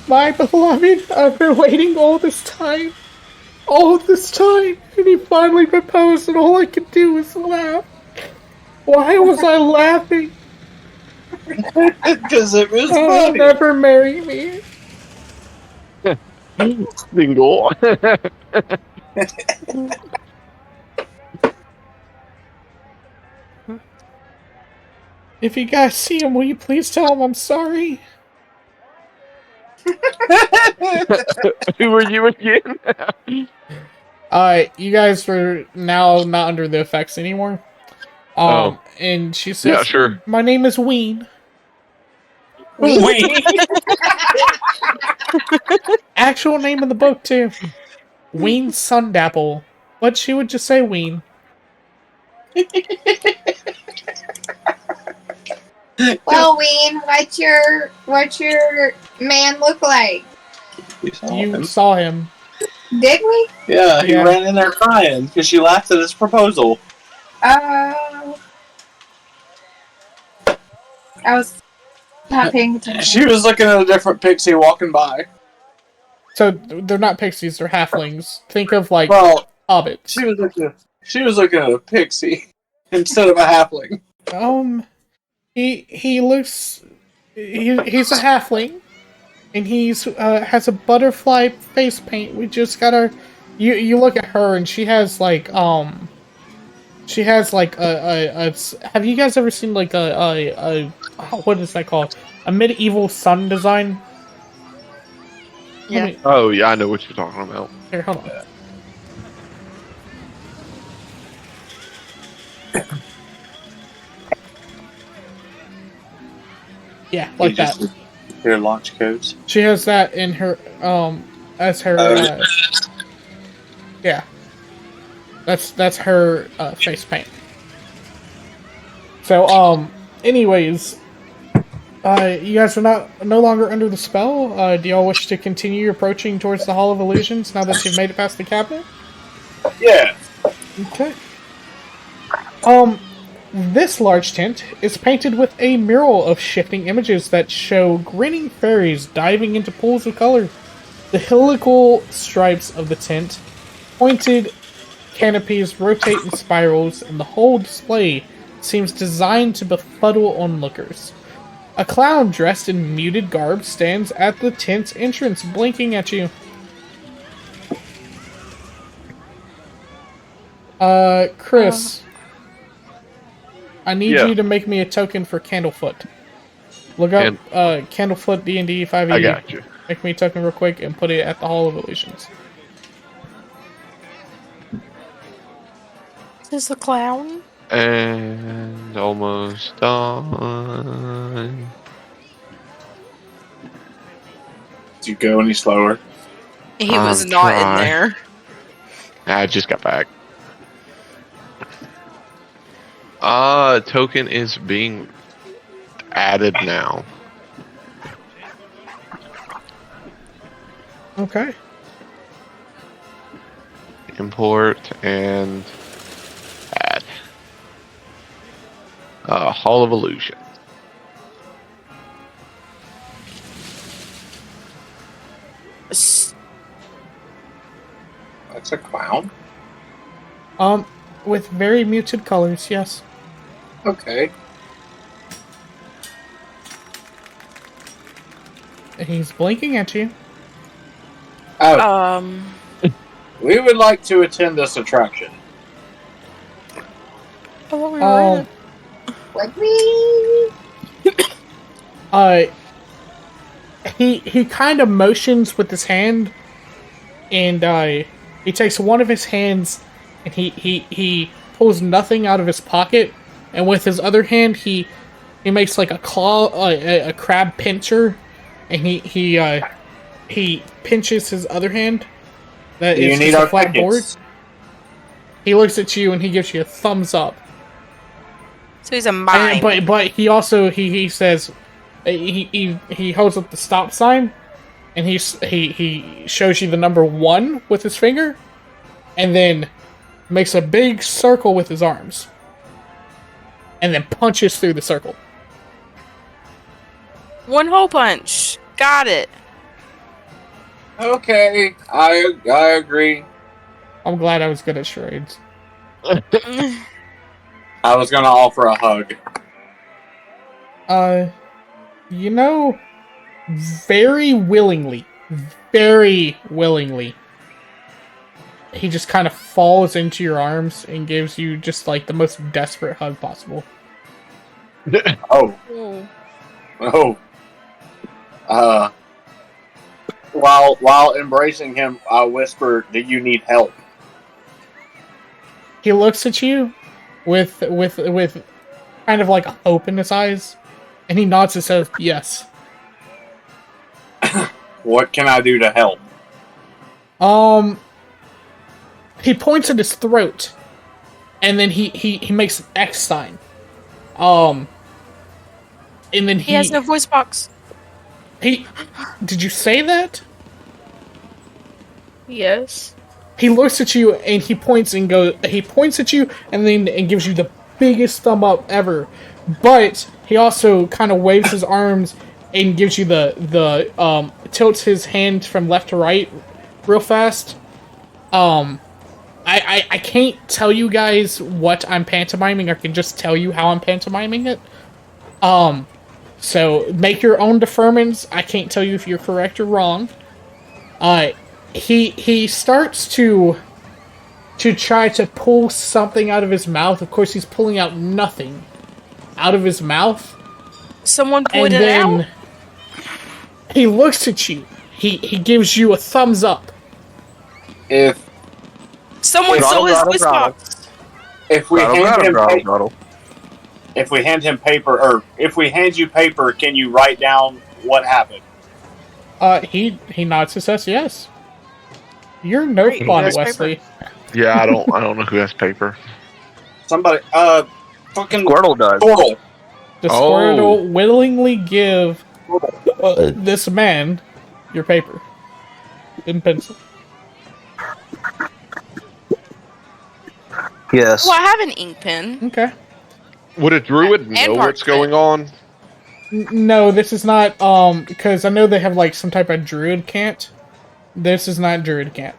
My beloved, I've been waiting all this time. All of this time, and he finally proposed, and all I could do was laugh. Why was I laughing? Because it was Oh, funny. never marry me. Single. If you guys see him, will you please tell him I'm sorry? Who are you again? You guys are now not under the effects anymore. Oh. And she says, Yeah, sure. My name is Ween. We. Actual name in the book, too. Ween Sundapple. But she would just say Ween. Well, Ween, what's your man look like? You saw him. Did we? Yeah, he Yeah. ran in there crying because she laughed at his proposal. I was not paying attention. She was looking at a different pixie walking by. So they're not pixies, they're halflings. Think of like Well, hobbits. she was looking at a pixie instead of a halfling. He looks he's a halfling, and he's has a butterfly face paint. We just got her. You look at her, and she has like a have you guys ever seen like a what is that called? A medieval sun design? Yeah. Oh, yeah, I know what you're talking about. Here, hold on. Yeah, like that. Your launch codes. She has that in her as her yeah. That's her face paint. So anyways, you guys are no longer under the spell. Do y'all wish to continue approaching towards the Hall of Illusions now that you've made it past the cabinet? Yeah. Okay. This large tent is painted with a mural of shifting images that show grinning fairies diving into pools of color. The helical stripes of the tent, pointed canopies rotate in spirals, and the whole display seems designed to befuddle onlookers. A clown dressed in muted garb stands at the tent's entrance, blinking at you. Chris, I need Yeah. you to make me a token for Candlefoot. Look up Candlefoot D&D 5e. I got you. Make me a token real quick and put it at the Hall of Illusions. Is this a clown? And almost done. Did you go any slower? He was I'm not trying. in there. I just got back. Token is being added now. Okay. Import and add. Hall of Illusion. That's a clown. with very muted colors, yes. Okay. He's blinking at you. Oh, we would like to attend this attraction. I thought we were in it. Would we? He kind of motions with his hand, and he takes one of his hands, and he pulls nothing out of his pocket, and with his other hand he makes like a claw, a crab pincher, and he pinches his other hand. That Do you is need just our a flat board. tickets? He looks at you and he gives you a thumbs up. So he's a mime. But he also he says he holds up the stop sign, and he shows you the number 1 with his finger, and then makes a big circle with his arms, and then punches through the circle. 1 hole punch. Got it. Okay, I agree. I'm glad I was good at charades. I was gonna offer a hug. You know, very willingly, he just kind of falls into your arms and gives you just like the most desperate hug possible. Oh. Oh. Oh. While embracing him, I whisper, "Do you need help?" He looks at you with kind of like a hope in his eyes, and he nods and says, "Yes." What can I do to help? He points at his throat, and then he makes an X sign. And then He has no voice box. Did you say that? Yes. He looks at you and he points at you and gives you the biggest thumb up ever. But he also kind of waves his arms and gives you the tilts his hand from left to right real fast. I can't tell you guys what I'm pantomiming. I can just tell you how I'm pantomiming it. So make your own deferments. I can't tell you if you're correct or wrong. He starts to try to pull something out of his mouth. Of course, he's pulling out nothing out of his mouth. Someone And pointed it out. then he looks at you. He gives you a thumbs up. If Someone stole his voice box. if we hand him Grottle. if we hand him paper, or if we hand you paper, can you write down what happened? He nods his head yes. You're no Great, fun, there's Wesley. Yeah, I don't know who has paper. Somebody, fucking Squirtle does. Squirtle. The Oh. Squirtle willingly give this man your paper in pencil. Yes. Well, I have an ink pen. Okay. Would a druid And know what's parchment. going on? No, this is not, because I know they have, like, some type of druid cant. This is not druid cant.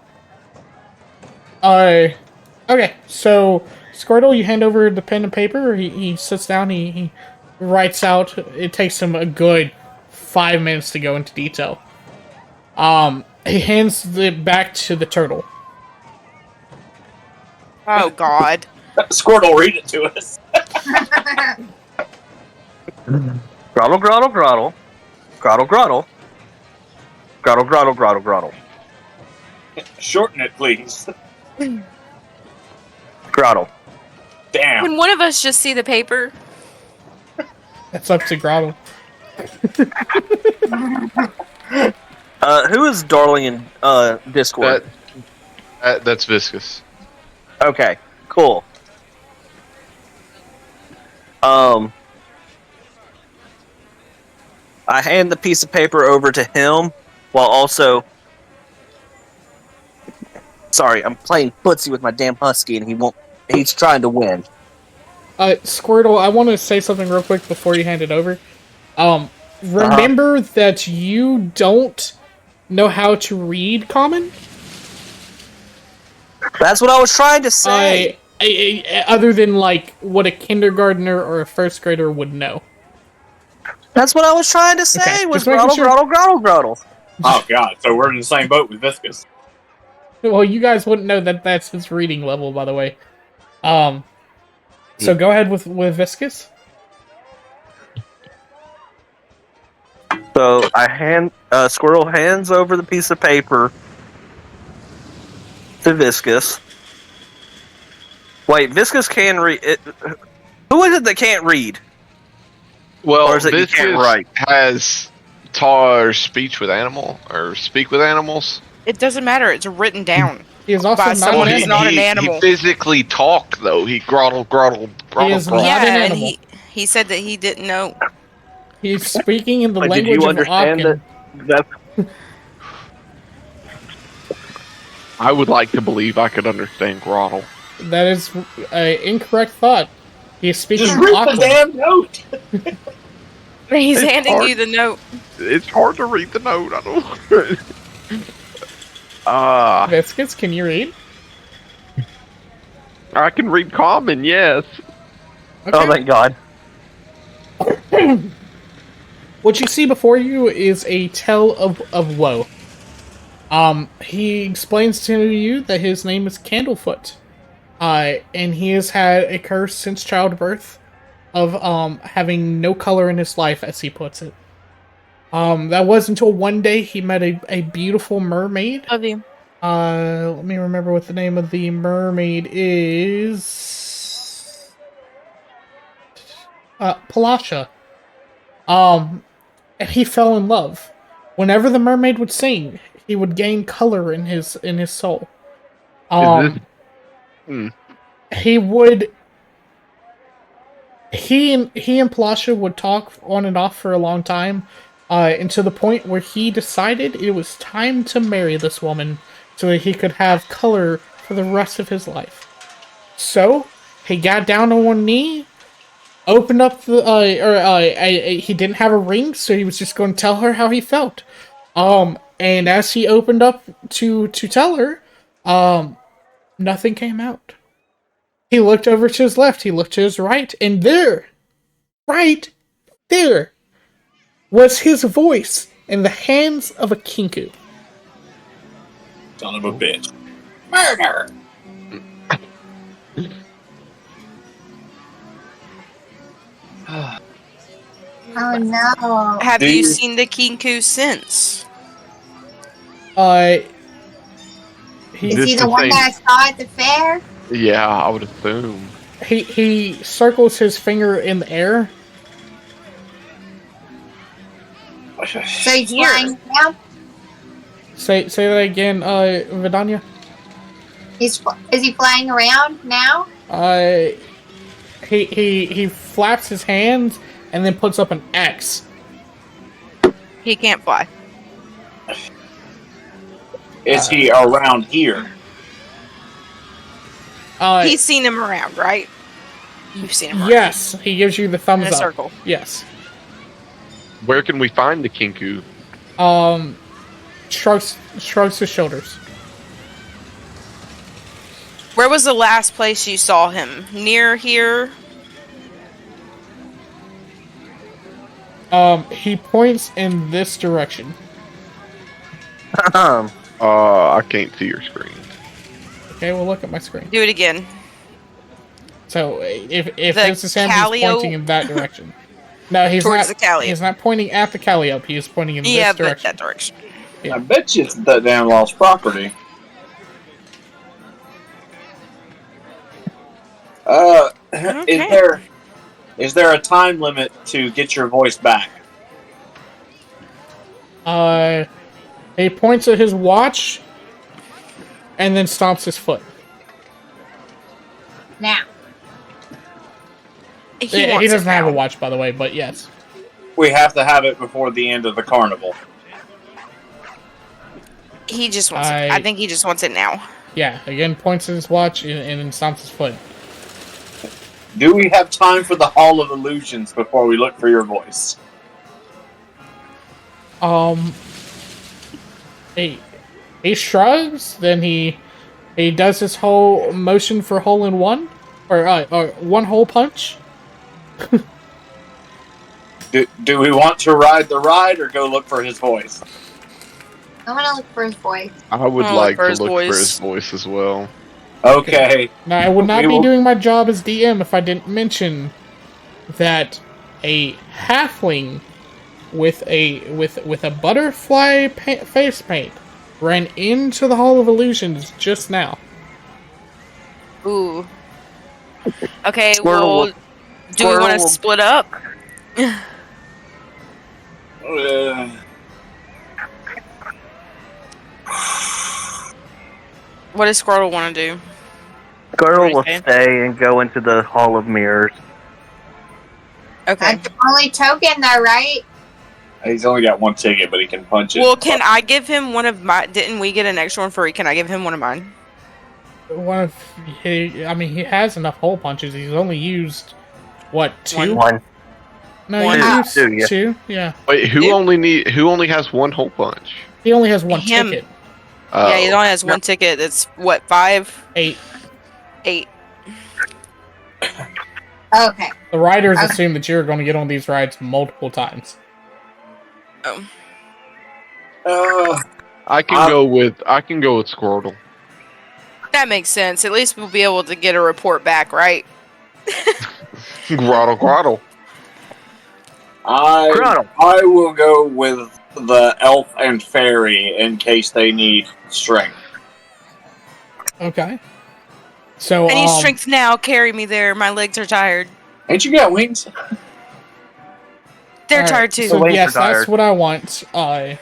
Okay, so, Squirtle, you hand over the pen and paper, he sits down, he writes out, it takes him a good 5 minutes to go into detail. He hands it back to the turtle. Oh God. Squirtle, read it to us. Grottle, grottle, grottle. Grottle, grottle. Grottle, grottle, grottle, grottle. Shorten it, please. Grottle. Damn. Can one of us just see the paper? That's up to Grottle. Who is Darling in Discord? That's viscous. Okay, cool. I hand the piece of paper over to him while also... Sorry, I'm playing footsie with my damn husky and he's trying to win. Squirtle, I want to say something real quick before you hand it over. Remember that you don't know how to read common? That's what I was trying to say. Other than like what a kindergartner or a first grader would know. That's what I was trying to say. Okay, Was just making grottle, sure. grottle, grottle, grottle. Oh god, so we're in the same boat with Viscous. Well, you guys wouldn't know that that's his reading level, by the way. So go ahead with Viscous. So Squirrel hands over the piece of paper to Viscous. Wait, Viscous can read it. Who is it that can't read? Well, Or is it you can't Viscous write? has taught speech with animal or speak with animals. It doesn't matter. It's written down. He is also By not someone an who's animal. not an animal. He physically talk though. He grottle, grottle, grottle, is grottle. not Yeah, an and animal. he said that he didn't know. He's speaking in the But did language you of understand Aachen. that? I would like to believe I could understand grottle. That is an incorrect thought. He is speaking Just read the Auckland. damn note! He's It's handing hard. you the note. It's hard to read the note. I don't. Viscous, can you read? I can read common. Yes. Okay. Oh, thank God. What you see before you is a tale of woe. He explains to you that his name is Candlefoot. And he has had a curse since childbirth of having no color in his life, as he puts it. That was until one day he met a beautiful mermaid. Love you. Let me remember what the name of the mermaid is. Palasha. And he fell in love. Whenever the mermaid would sing, he would gain color in his soul. He would. He and Palasha would talk on and off for a long time, and to the point where he decided it was time to marry this woman, so that he could have color for the rest of his life. So he got down on one knee, opened up the. He didn't have a ring, so he was just going to tell her how he felt. And as he opened up to tell her, nothing came out. He looked over to his left, he looked to his right, and there, right there, was his voice in the hands of a kinku. Son of a bitch. Murder! Oh no. Have Do you you- seen the Kinku since? Is This he is the one insane. that I saw at the fair? Yeah, I would assume. He circles his finger in the air. So he's Here. flying around? Say that again, Vidania. Is he flying around now? He flaps his hands and then puts up an X. He can't fly. Is he around here? He's seen him around, right? You've seen him around. Yes, he gives you the thumbs In a up. circle. Yes. Where can we find the kinku? Shrugs his shoulders. Where was the last place you saw him? Near here? He points in this direction. I can't see your screen. Okay, we'll look at my screen. Do it again. So if The this is him, he's Calio- pointing in that direction. No, he's Towards not. the Calio. He's not pointing at the Calliope. He's pointing in Yeah, this but direction. that direction. Yeah. I bet you it's that damn lost property. Okay. Is there a time limit to get your voice back? He points at his watch, and then stomps his foot. Now. He He wants doesn't it have a now. watch, by the way, but yes. We have to have it before the end of the carnival. He just wants it. I think he just wants it now. Yeah, again, points at his watch and then stomps his foot. Do we have time for the Hall of Illusions before we look for your voice? He shrugs, then he He does his whole motion for hole in one, or one hole punch. Do we want to ride the ride or go look for his voice? I want to look for his voice. I would I'll like look for to his look for voice. his voice as well. Okay. Now, I would not We be will- doing my job as DM if I didn't mention that a halfling with a butterfly face paint ran into the Hall of Illusions just now. Ooh. Okay, Squirtle well, will- do we want Squirtle to will- split up? What does Squirtle want to do? Squirtle will Okay. stay and go into the Hall of Mirrors. Okay. That's the only token, though, right? He's only got one ticket, but he can punch it. Well, can I give him one of my? Didn't we get an extra one for? Can I give him one of mine? He has enough hole punches. He's only used what, 2? One. No, One. he used Two, yeah. 2. Yeah, Wait, who Yep. only has one hole punch? he only has one Him. ticket. Yeah, he Oh. only has one ticket. That's what 5, 8. 8. Okay. The riders Okay. assume that you're going to get on these rides multiple times. Oh, I can go with Squirtle. that makes sense. At least we'll be able to get a report back, right? Grottle, grottle. Grottle. I will go with the elf and fairy in case they need strength. Okay. So I need strength now. Carry me there. My legs are tired. Ain't you got wings? They're alright, tired too. So Wings yes, are tired. that's what I want. Go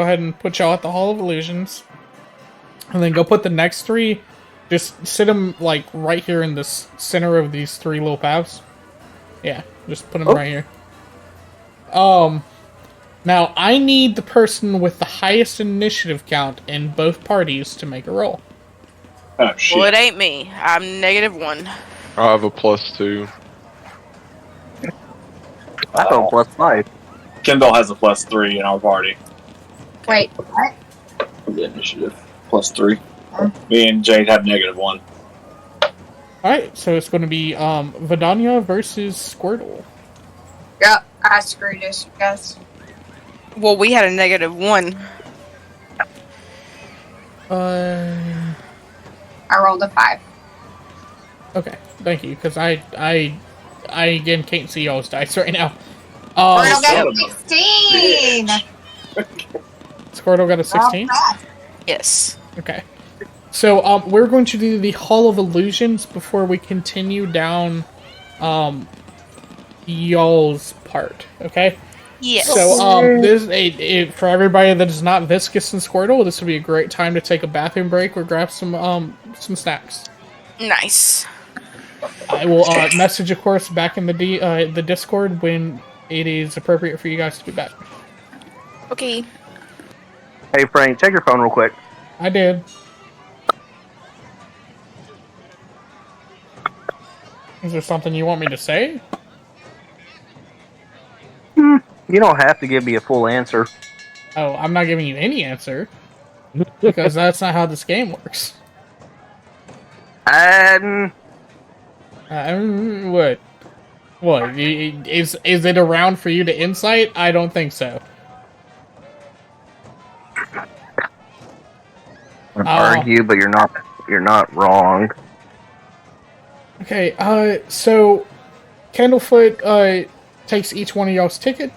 ahead and put y'all at the Hall of Illusions, and then go put the next 3. Just sit them like right here in the center of these 3 little paths. Yeah, just put them Oh. right here. Now I need the person with the highest initiative count in both parties to make a roll. Oh shit! Well, it ain't me. I'm -1. I have a +2. I go +5. Kendall has a +3 in our party Wait, what? for the initiative. +3. Me and Jade have -1. Alright, so it's going to be Vidania versus Squirtle. Yep, I screwed this, guys. Well, we had a -1. I rolled a 5. Okay, thank you, because I again can't see y'all's dice right now. Squirtle got son a of a 16! Squirtle got a 16? Yes. Okay. So, we're going to do the Hall of Illusions before we continue down, y'all's part, okay? Yes. So, for everybody that is not Viscous and Squirtle, this would be a great time to take a bathroom break or grab some snacks. Nice. I will, message, of course, back in the Discord when it is appropriate for you guys to be back. Okay. Hey, Frank, check your phone real quick. I did. Is there something you want me to say? You don't have to give me a full answer. Oh, I'm not giving you any answer. Because that's not how this game works. And What? What? Is it around for you to insight? I don't think so. argue, but you're not wrong. Okay, so Candlefoot takes each one of y'all's ticket,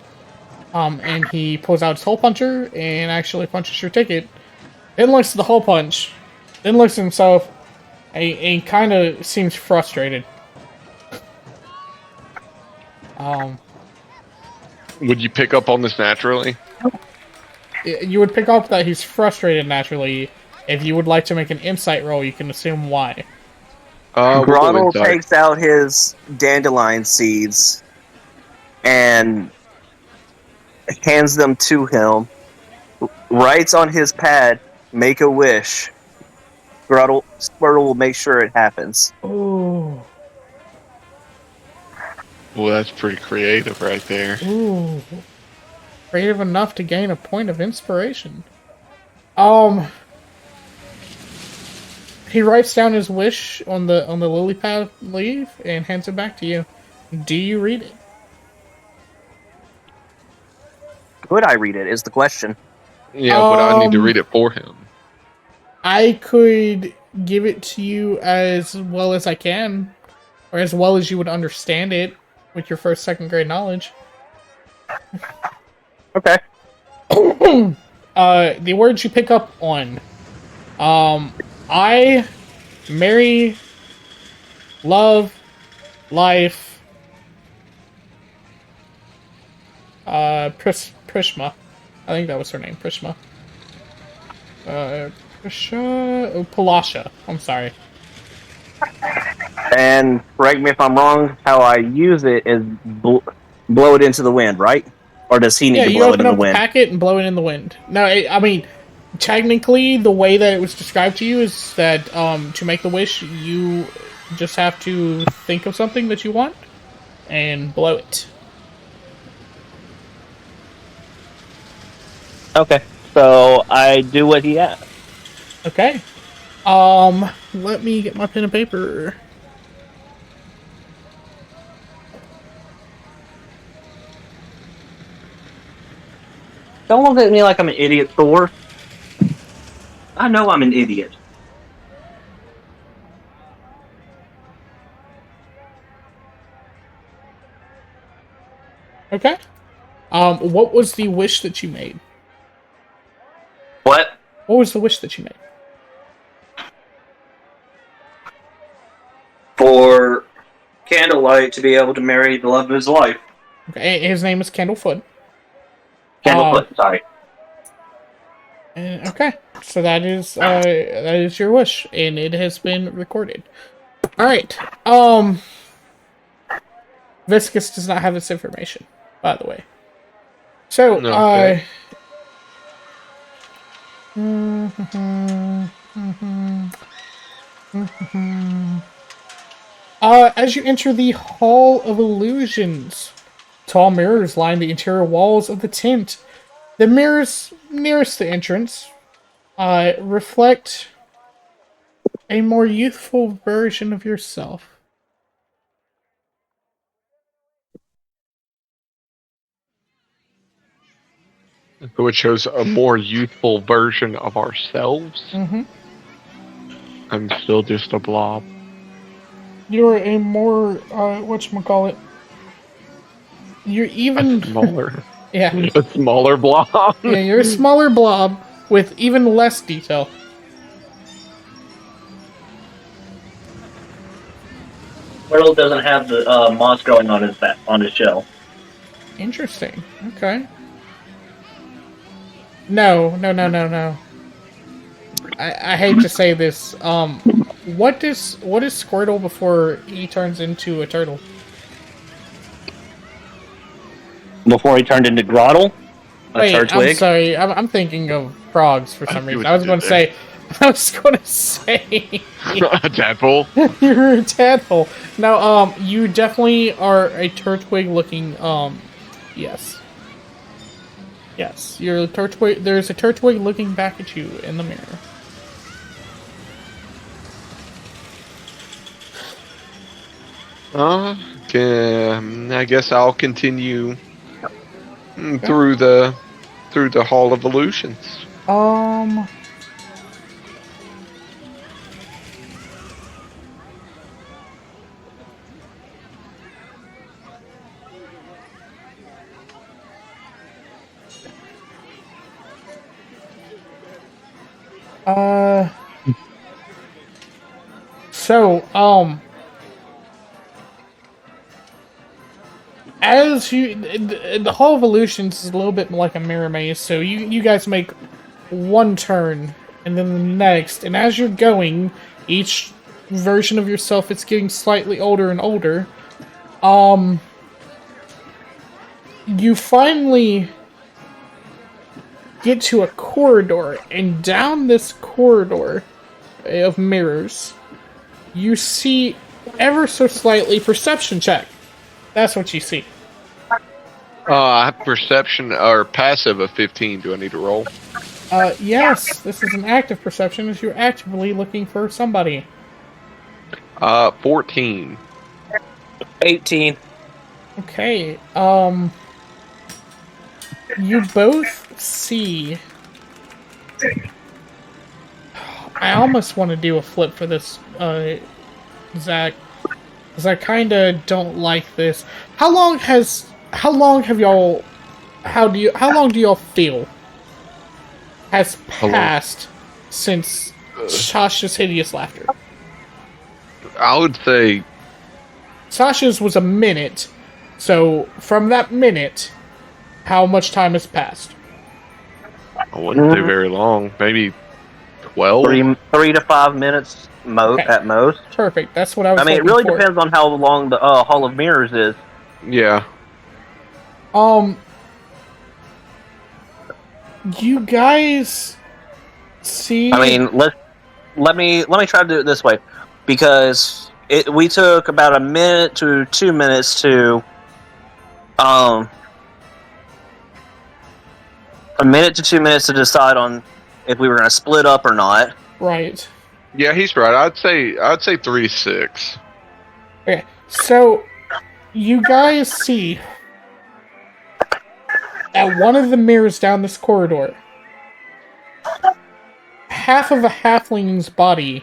and he pulls out his hole puncher and actually punches your ticket. Then looks at the hole punch, then looks at himself, and kind of seems frustrated. Would you pick up on this naturally? You would pick up that he's frustrated naturally. If you would like to make an insight roll, you can assume why. We'll go Grottle inside. takes out his dandelion seeds and hands them to him. Writes on his pad, "Make a wish." Squirtle will make sure it happens. Ooh. Well, that's pretty creative right there. Ooh. Creative enough to gain a point of inspiration. He writes down his wish on the lily pad leaf and hands it back to you. Do you read it? Could I read it? Is the question. Yeah, but I need to read it for him. I could give it to you as well as I can, or as well as you would understand it with your first, second grade knowledge. Okay. The words you pick up on. I marry, love, life, Prishma. I think that was her name, Prishma. Palasha. I'm sorry. And correct me if I'm wrong, how I use it is blow it into the wind, right? Or does he need to you blow it open in the up the wind? packet and blow it in the wind. No, I mean, technically, the way that it was described to you is that to make the wish, you just have to think of something that you want and blow it. Okay. So I do what he asked. Okay. Let me get my pen and paper. Don't look at me like I'm an idiot, Thor. I know I'm an idiot. Okay. What was the wish that you made? What? What was the wish that you made? For Candlelight to be able to marry the love of his life. Okay, his name is Candlefoot. Candlefoot, sorry. Okay, so that is your wish, and it has been recorded. All right. Viscus does not have this information, by the way. So, Okay. As you enter the Hall of Illusions, tall mirrors line the interior walls of the tent. The mirrors nearest the entrance reflect a more youthful version of yourself. So it shows a more youthful version of ourselves. Mm-hmm. I'm still just a blob. You're a more, whatchamacallit? You're even... Smaller. Yeah. A smaller blob. Yeah, you're a smaller blob with even less detail. Whirl doesn't have the moss growing on his back, on his shell. Interesting. Okay. No. I hate to say this. What is Squirtle before he turns into a turtle? Before he turned into Grottle? Wait, Turtwig? I'm sorry. I'm thinking of frogs for some see reason. what I was you going did to say... I was going to say... A tadpole. You're a tadpole. No, you definitely are a Turtwig looking, yes. Yes, you're a Turtwig. There's a Turtwig looking back at you in the mirror. Okay, I guess I'll continue through the Hall of Illusions. As you, the Hall of Illusions is a little bit like a mirror maze, so you guys make one turn, and then the next, and as you're going, each version of yourself is getting slightly older and older. You finally get to a corridor, and down this corridor of mirrors, you see ever so slightly perception check. That's what you see. I have perception or passive of 15. Do I need to roll? Yes, this is an active perception as you're actively looking for somebody. 14. 18. Okay, you both see... I almost want to do a flip for this, Zach, because I kind of don't like this. How long have y'all, how long do y'all feel has passed since Sasha's hideous laughter? I would say Sasha's was a minute, so from that minute, how much time has passed? I wouldn't say very long. Maybe 12. 3 to 5 minutes at most. Perfect. That's what I was. I mean, it really depends on how long the Hall of Mirrors is. Yeah. You guys see? I mean, let me try to do it this way, because we took about a minute to 2 minutes to a minute to 2 minutes to decide on if we were going to split up or not. Right. Yeah, he's right. I'd say 3 to 6. Okay. So you guys see at one of the mirrors down this corridor, half of a halfling's body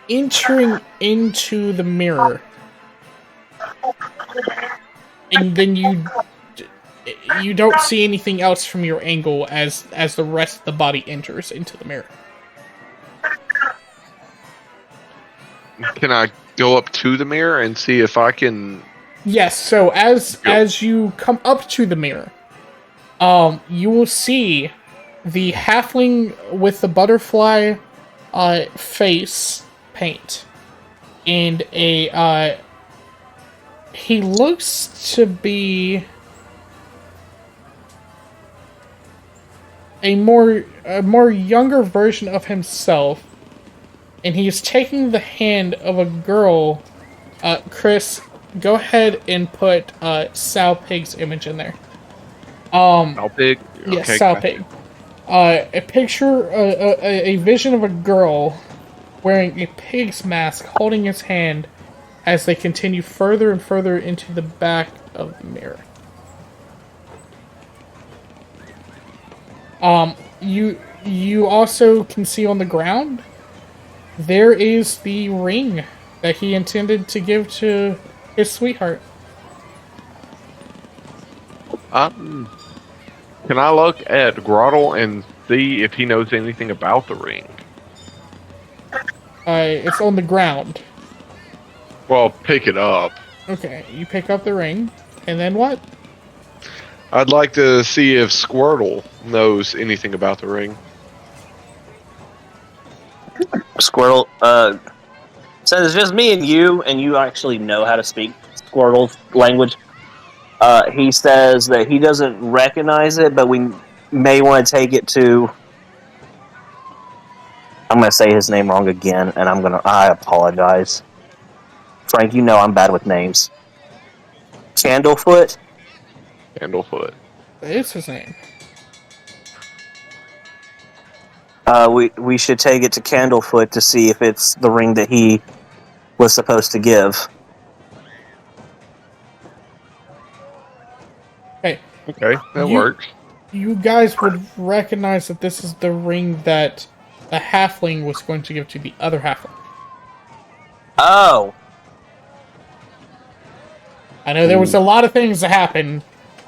entering into the mirror, and then you don't see anything else from your angle as the rest of the body enters into the mirror. Can I go up to the mirror and see if I can? Yes. So as you come up to the mirror, you will see the halfling with the butterfly face paint, and he looks to be a more younger version of himself, and he is taking the hand of a girl. Chris, go ahead and put Sal Pig's image in there. Sal Pig? Yes, Okay, Sal gotcha. Pig. A picture, a vision of a girl wearing a pig's mask, holding his hand as they continue further and further into the back of the mirror. You also can see on the ground, there is the ring that he intended to give to his sweetheart. Can I look at Grottle and see if he knows anything about the ring? It's on the ground. Well, pick it up. Okay, you pick up the ring, and then what? I'd like to see if Squirtle knows anything about the ring. Squirtle, since it's just me and you actually know how to speak Squirtle's language, he says that he doesn't recognize it, but we may want to take it to... I'm going to say his name wrong again, and I apologize. Frank, you know I'm bad with names. Candlefoot? Candlefoot. That is his name. We should take it to Candlefoot to see if it's the ring that he was supposed to give. Hey, Okay, that works. you guys would recognize that this is the ring that the halfling was going to give to the other halfling. Oh! I know there was a lot of things that happened.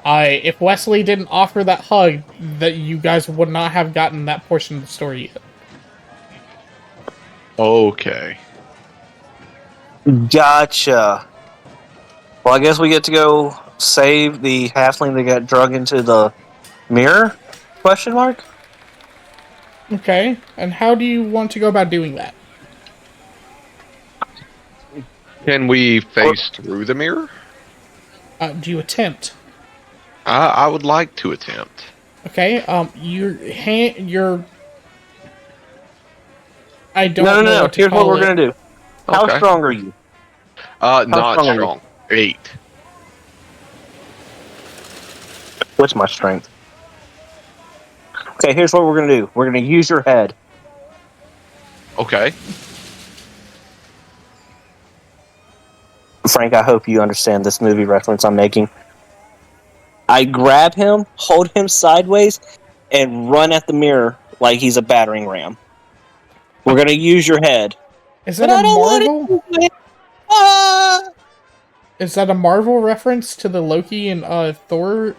If Wesley didn't offer that hug, that you guys would not have gotten that portion of the story yet. Okay. Gotcha. Well, I guess we get to go save the halfling that got drug into the mirror? Question mark? Okay, and how do you want to go about doing that? Can we face through the mirror? Do you attempt? I would like to attempt. Okay, your I don't know. No. What to Here's what call we're it. gonna do. How Okay. strong are you? Not strong are you? strong. 8. What's my strength? Okay, here's what we're gonna do. We're gonna use your head. Okay. Frank, I hope you understand this movie reference I'm making. I grab him, hold him sideways, and run at the mirror like he's a battering ram. We're gonna use your head. Is that But a I don't want Marvel? it. Ah! Is that a Marvel reference to the Loki and Thor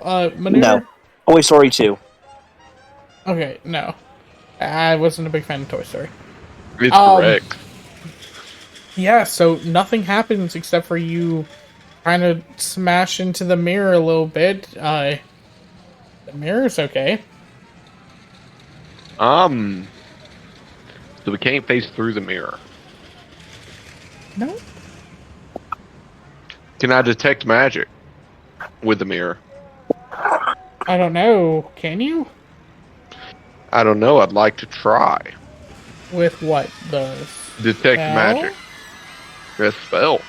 maneuver? No. Toy Story 2. Okay, no. I wasn't a big fan of Toy Story. It's correct. Yeah, so nothing happens except for you kind of smash into the mirror a little bit. The mirror's okay. So we can't face through the mirror. No? Can I detect magic with the mirror? I don't know. Can you? I don't know. I'd like to try. With what? The Detect spell? magic. A spell.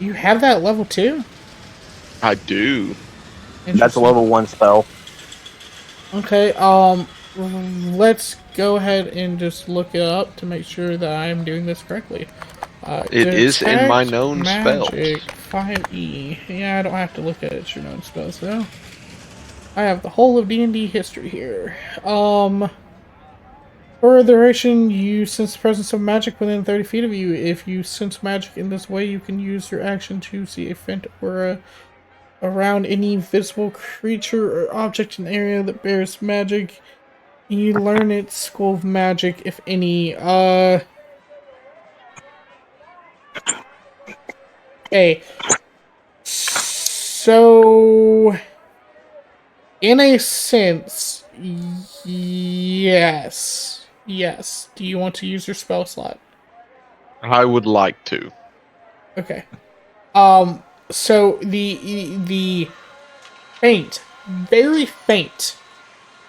You have that level 2? I do. That's a level 1 spell. Okay, let's go ahead and just look it up to make sure that I am doing this correctly. It is in my Detect known magic, spells. 5e. Yeah, I don't have to look at it, your known spells, though. I have the whole of D&D history here. For the duration, you sense the presence of magic within 30 feet of you. If you sense magic in this way, you can use your action to see a faint aura around any visible creature or object in the area that bears magic. You learn its school of magic, if any. Okay. So, in a sense, yes. Yes. Do you want to use your spell slot? I would like to. Okay. So the faint, very faint,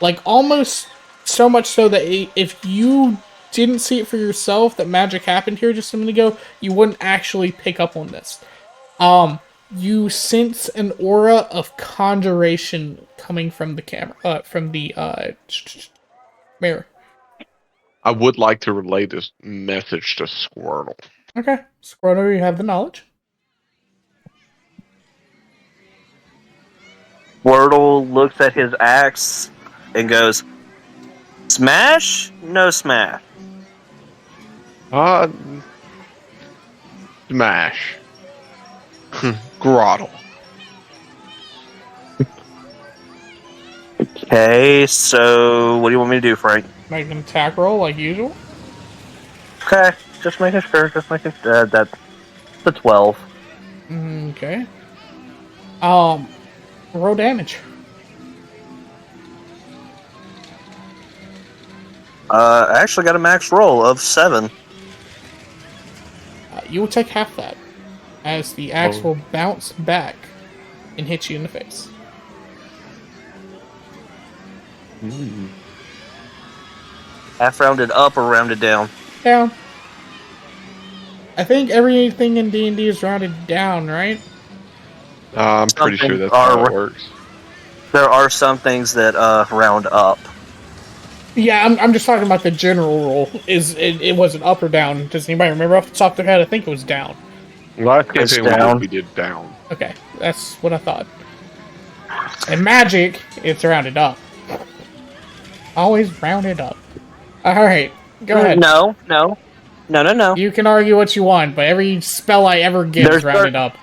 like almost so much so that if you didn't see it for yourself that magic happened here just a minute ago, you wouldn't actually pick up on this. You sense an aura of conjuration coming from the camera, from the mirror. I would like to relay this message to Squirtle. Okay, Squirtle, you have the knowledge. Wordle looks at his axe and goes, "Smash? No smash." Smash. Grottle. Okay, so what do you want me to do, Frank? Make an attack roll like usual. Okay, just making sure. That's the 12. Okay. Roll damage. I actually got a max roll of 7. You will take half that, as the axe will bounce back and hit you in the face. Half rounded up or rounded down? Down. I think everything in D&D is rounded down, right? I'm pretty sure Something that's how it works. There are some things that round up. Yeah, I'm just talking about the general rule. It wasn't up or down? Does anybody remember off the top of their head? I think it was down. Last It's campaign down. we did down. Okay, that's what I thought. In magic, it's rounded up. Always rounded up. Alright, go ahead. No. You can argue what you want, but every spell I ever get is There's rounded up.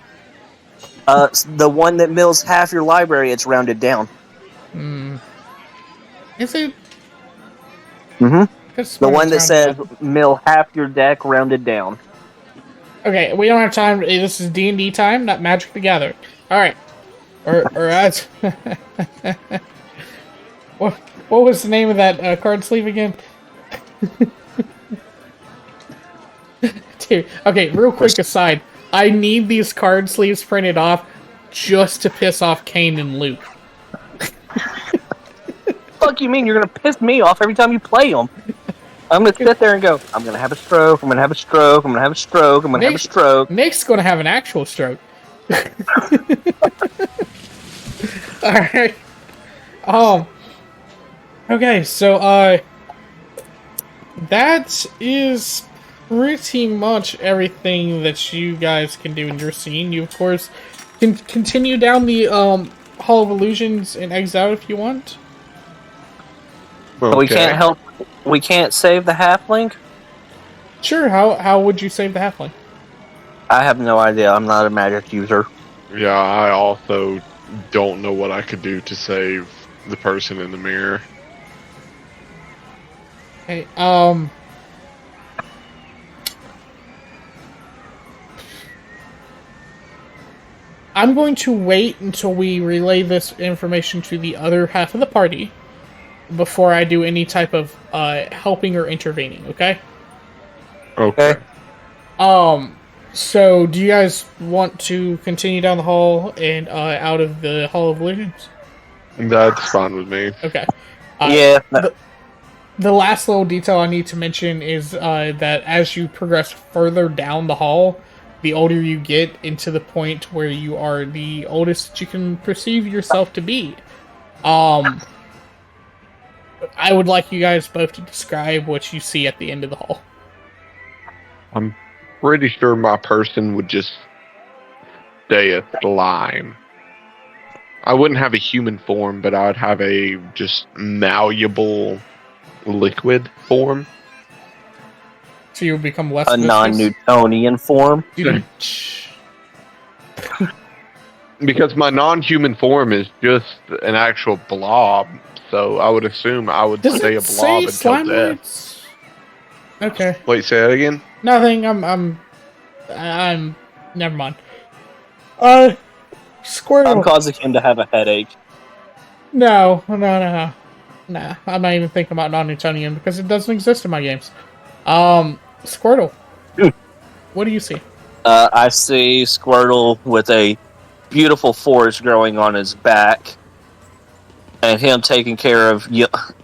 The one that mills half your library, it's rounded down. Is it? Mm-hmm. The one that says mill half your deck, rounded down. Okay, we don't have time. This is D&D time, not Magic the Gathering. All right, or as what was the name of that card sleeve again? Dude, okay, real quick aside, I need these card sleeves printed off just to piss off Kane and Luke. Fuck you mean? You're gonna piss me off every time you play them. I'm gonna sit there and go, I'm gonna have a stroke, I'm gonna have a stroke, I'm gonna have a stroke, I'm gonna have a stroke. Nick's gonna have an actual stroke. Alright. Okay, so, that is pretty much everything that you guys can do in your scene. You, of course, can continue down the, Hall of Illusions and exile if you want. Okay. We can't help. We can't save the halfling. Sure, how would you save the halfling? I have no idea. I'm not a magic user. Yeah, I also don't know what I could do to save the person in the mirror. Okay, I'm going to wait until we relay this information to the other half of the party before I do any type of helping or intervening, okay? Okay. So do you guys want to continue down the hall and out of the Hall of Illusions? That's fine with me. Okay. Yeah. The last little detail I need to mention is that as you progress further down the hall, the older you get into the point where you are the oldest that you can perceive yourself to be. I would like you guys both to describe what you see at the end of the hall. I'm pretty sure my person would just stay a slime. I wouldn't have a human form, but I would have a just malleable liquid form. So you become less A viscous? non-Newtonian form. Because my non-human form is just an actual blob, so I would assume I would Does stay it a say blob until slime death. words? Okay. Wait, say that again? Nothing. I'm. Never mind. I'm Squirtle. causing him to have a headache. No. Nah. I'm not even thinking about non-Newtonian because it doesn't exist in my games. Squirtle. What do you see? I see Squirtle with a beautiful forest growing on his back, and him taking care of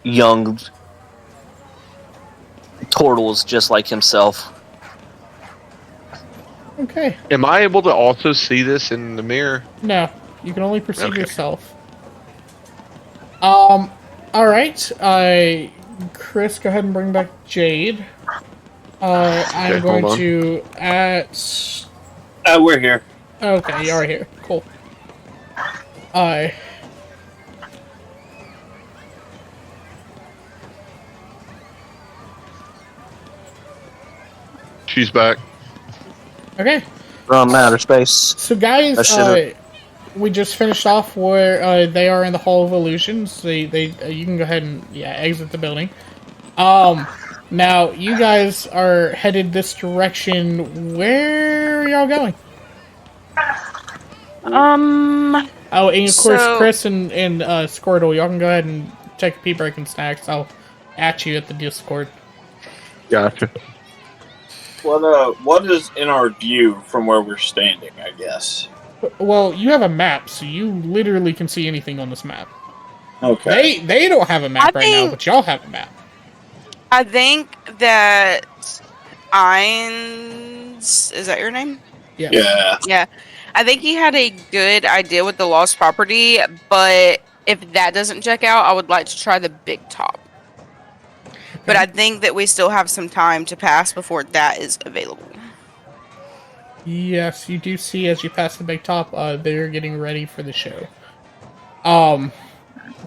young turtles just like himself. Okay. Am I able to also see this in the mirror? No, you can only perceive Okay. yourself. All right. Chris, go ahead and bring back Jade. I'm Okay, going hold on. to at. We're here. Okay, you are here. Cool. She's back. Okay. From outer space. So, guys, I should've- we just finished off where they are in the Hall of Illusions. You can go ahead and exit the building. Now you guys are headed this direction. Where are y'all going? Oh, and of course, So- Chris and Squirtle, y'all can go ahead and take a pee break and snacks. I'll at you at the Discord. Gotcha. What is in our view from where we're standing, I guess? Well, you have a map, so you literally can see anything on this map. Okay. They don't have a map right now, think- but y'all have a map. I think that Ainz, is that your name? Yeah. Yeah. I think he had a good idea with the lost property, but if that doesn't check out, I would like to try the big top. But I think that we still have some time to pass before that is available. Yes, you do see as you pass the big top, they're getting ready for the show.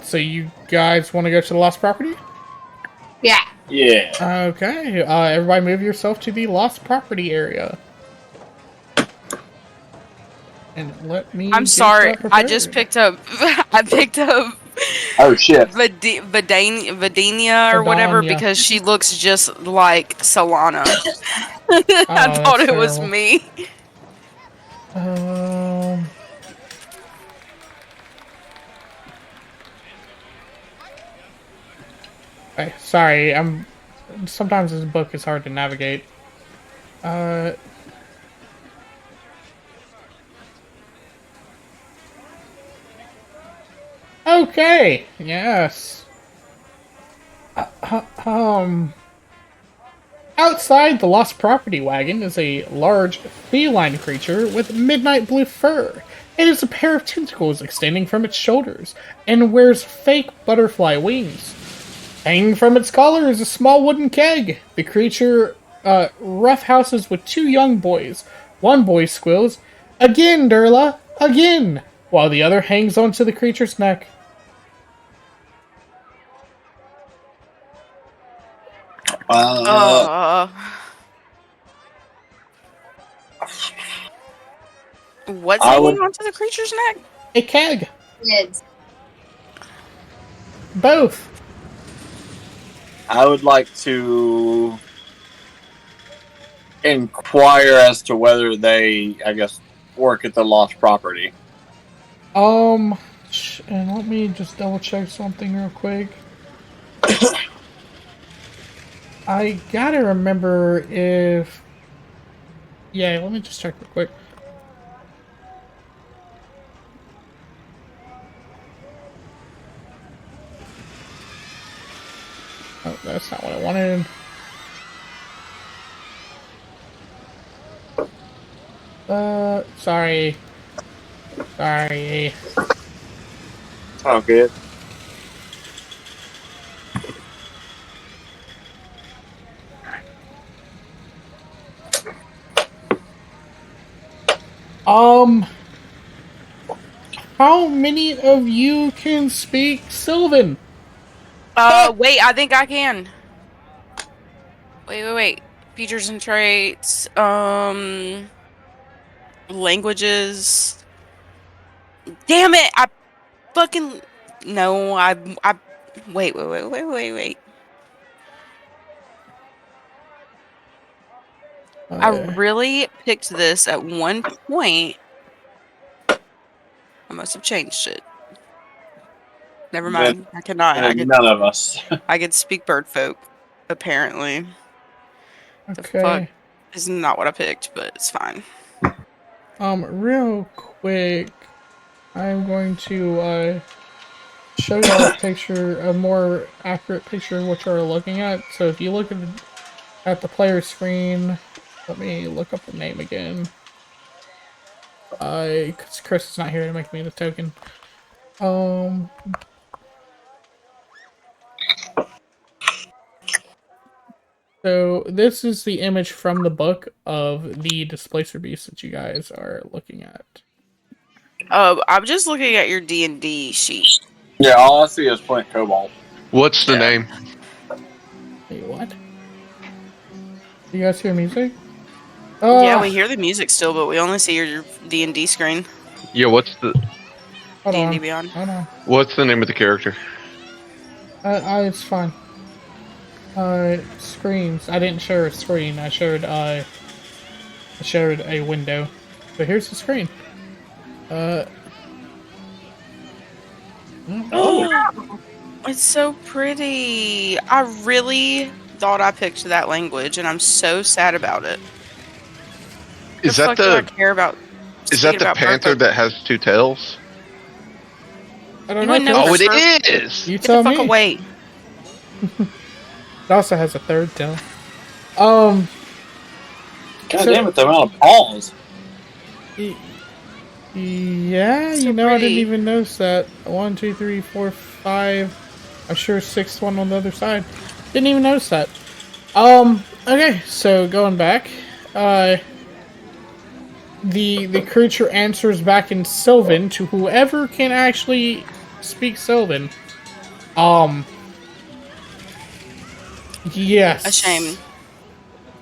So you guys want to go to the lost property? Yeah. Yeah. Okay, everybody move yourself to the lost property area. And let me... I'm get sorry, that I just prepared. picked up I picked up Oh shit. Vidania or whatever Vidania. because she looks just like Solana. I Oh, thought that's it was terrible. me. Okay, sorry, sometimes this book is hard to navigate. Okay, yes. Outside Outside the lost property wagon is a large feline creature with midnight blue fur. It has a pair of tentacles extending from its shoulders and wears fake butterfly wings. Hanging from its collar is a small wooden keg. The creature roughhouses with two young boys. One boy squeals, "Again, Durla! Again!" while the other hangs onto the creature's neck. Uh, what's I hanging would- onto the creature's neck? A keg. Kids. Both. I would like to inquire as to whether they, I guess, work at the lost property. And let me just double check something real quick. I gotta remember if... Yeah, let me just check real quick. Oh, that's not what I wanted. Sorry. Sorry. Oh, good. How many of you can speak Sylvan? Wait, I think I can. Wait. Features and traits, languages. Damn it! I fucking no. Wait. I really picked this at one point. I must have changed it. Never mind. I cannot. None of us. I could speak bird folk, apparently. The fuck Okay. is not what I picked, but it's fine. Real quick, I'm going to show you a picture, a more accurate picture of what you're looking at. So if you look at the player screen, let me look up the name again. Because Chris is not here to make me the token. So this is the image from the book of the displacer beast that you guys are looking at. I'm just looking at your D&D sheet. Yeah, all I see is Flint Cobalt. What's the name? Wait, what? You guys hear music? Yeah, we hear the music still, but we only see your D&D screen. Yeah, what's the D&D Beyond. Hold on. what's the name of the character? It's fine. Screens. I didn't share a screen. I shared a window. So here's the screen. It's so pretty. I really thought I picked that language, and I'm so sad about it. Is fuck that do I the care about? is that speaking the about panther bird folk? that has two tails? I don't You know. wouldn't know Oh, Bird it folk. is. You Get tell the fuck me. away. It also has a third tail. God So- damn it, the amount of paws. Yeah, So you know, I didn't pretty. even notice that. 1, 2, 3, 4, 5. I'm sure 6th one on the other side. Didn't even notice that. Okay, so going back, the creature answers back in Sylvan to whoever can actually speak Sylvan. Yes. A shame.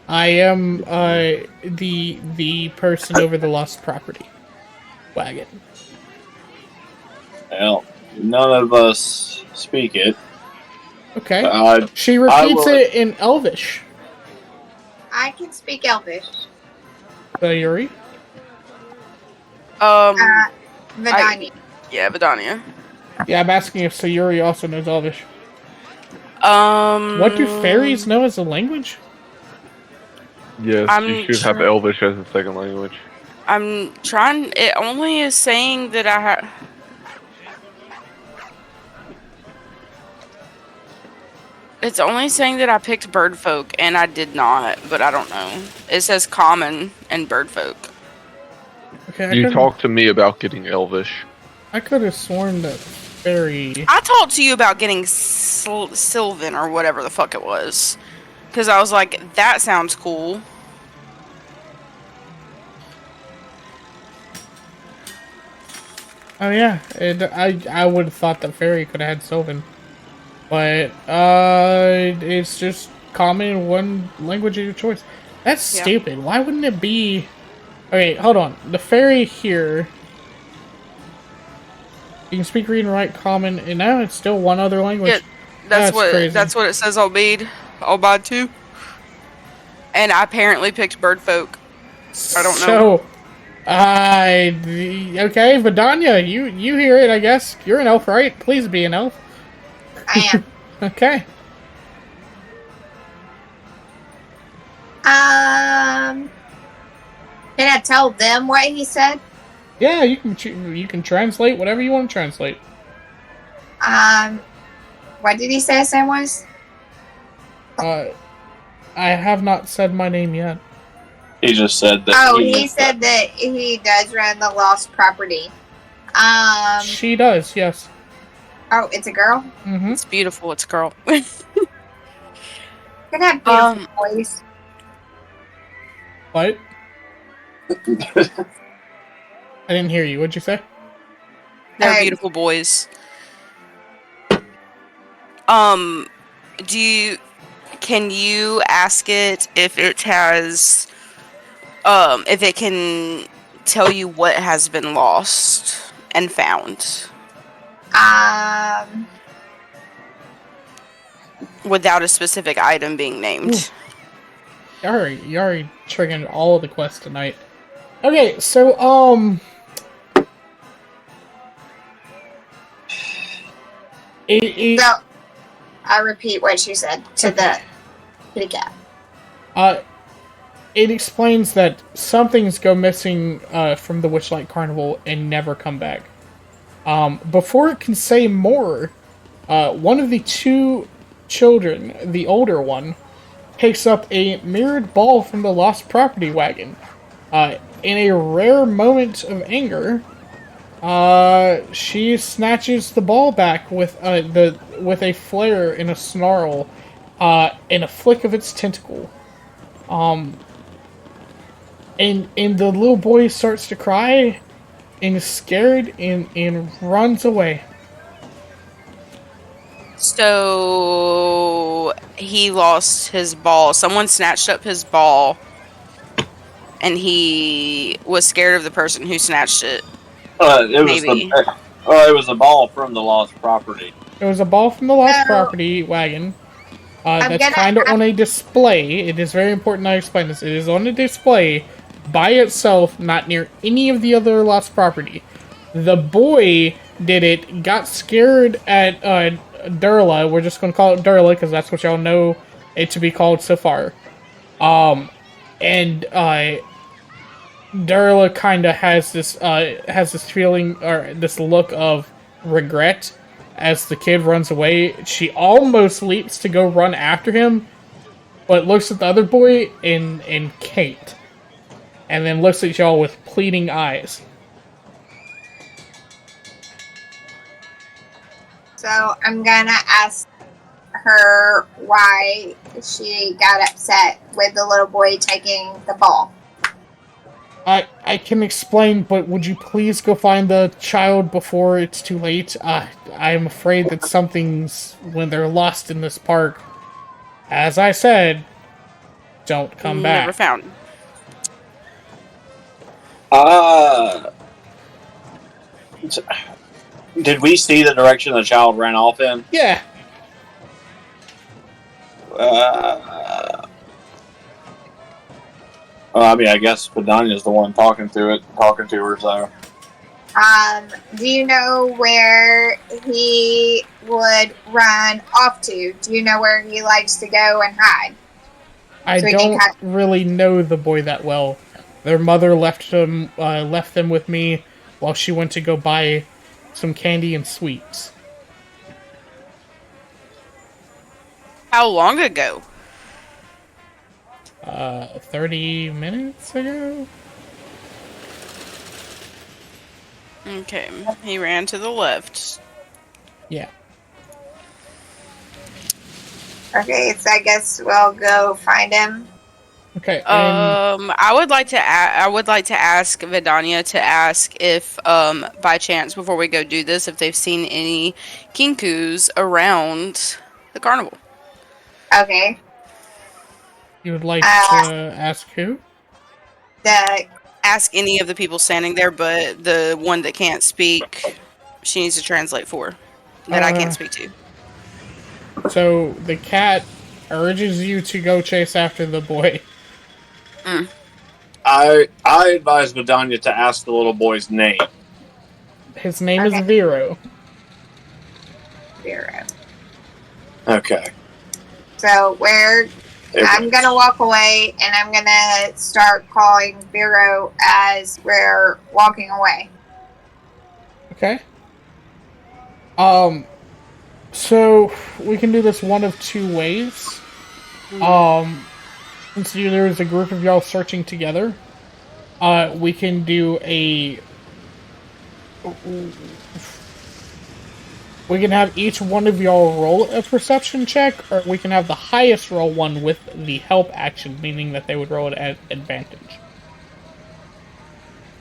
I am the person over the lost property wagon. Well, none of us speak it. Okay. She I repeats will- it in Elvish. I can speak Elvish. Yuri. Vidani. Yeah, Vidania. Yeah, I'm asking if Sayuri also knows Elvish. What do fairies know as a language? Yes, I'm you should have sure- Elvish as a second language. I'm trying. It only is saying that I have. It's only saying that I picked bird folk, and I did not, but I don't know. It says common and bird folk. Okay, You talked to me about getting elvish. I could have sworn that fairy. I talked to you about getting Sylvan or whatever the fuck it was. Because I was like, that sounds cool. Oh yeah, I would have thought that fairy could have had Sylvan, but it's just common in one language of your choice. That's Yeah. stupid. Why wouldn't it be? Okay, hold on. The fairy here, you can speak, read, and write common, and now it's still one other language. Yeah, that's crazy. that's what it says. I'll bide too. And I apparently picked bird folk. I don't know. So, okay, Vidania, you hear it? I guess you're an elf, right? Please be an elf. I am. Okay. Can I tell them what he said? Yeah, you can translate whatever you want to translate. What did he say his name was? I have not said my name yet. He just said that. Oh, he said that he does run the lost property. She does, yes. Oh, it's a girl? Mm-hmm. It's beautiful. It's a girl. Can have beautiful voice. What? I didn't hear you. What'd you say? They're beautiful boys. Can you ask it if it has, if it can tell you what has been lost and found? Without a specific item being named. You already triggered all of the quests tonight. Okay, so, So, I repeat what you said to the cat. It explains that some things go missing from the Witchlight Carnival and never come back. Before it can say more, one of the two children, the older one, picks up a mirrored ball from the lost property wagon. In a rare moment of anger, she snatches the ball back with a flare and a snarl, and a flick of its tentacle. And the little boy starts to cry and is scared and runs away. So he lost his ball. Someone snatched up his ball, and he was scared of the person who snatched it. It was a ball from the lost property. It was a ball from the lost property wagon. That's kind of on a display. It is very important I explain this. It is on a display by itself, not near any of the other lost property. The boy did it, got scared at Durla. We're just going to call it Durla because that's what y'all know it to be called so far. And Durla kind of has this feeling or this look of regret as the kid runs away. She almost leaps to go run after him, but looks at the other boy and can't. And then looks at y'all with pleading eyes. So I'm gonna ask her why she got upset with the little boy taking the ball. I can explain, but would you please go find the child before it's too late? I'm afraid that something's when they're lost in this park. As I said, don't come back. Never found. Did we see the direction the child ran off in? Yeah. I mean, I guess Vidania's the one talking to her, so. Do you know where he would run off to? Do you know where he likes to go and hide? I don't really know the boy that well. Their mother left them with me while she went to go buy some candy and sweets. How long ago? 30 minutes ago? Okay, he ran to the left. Yeah. Okay, so I guess we'll go find him. Okay, and I would like to ask Vidania to ask if by chance before we go do this if they've seen any kinkus around the carnival. Okay. you would like to ask who? The Ask any of the people standing there, but the one that can't speak, she needs to translate for. That I can't speak to. So the cat urges you to go chase after the boy. I advise Vidania to ask the little boy's name. His name is Okay. Vero. Bureau. Okay. So I'm gonna walk away and I'm gonna start calling Bureau as we're walking away. Okay. So we can do this one of two ways. Since there's a group of y'all searching together, we can do we can have each one of y'all roll a perception check, or we can have the highest roll one with the help action, meaning that they would roll it at advantage.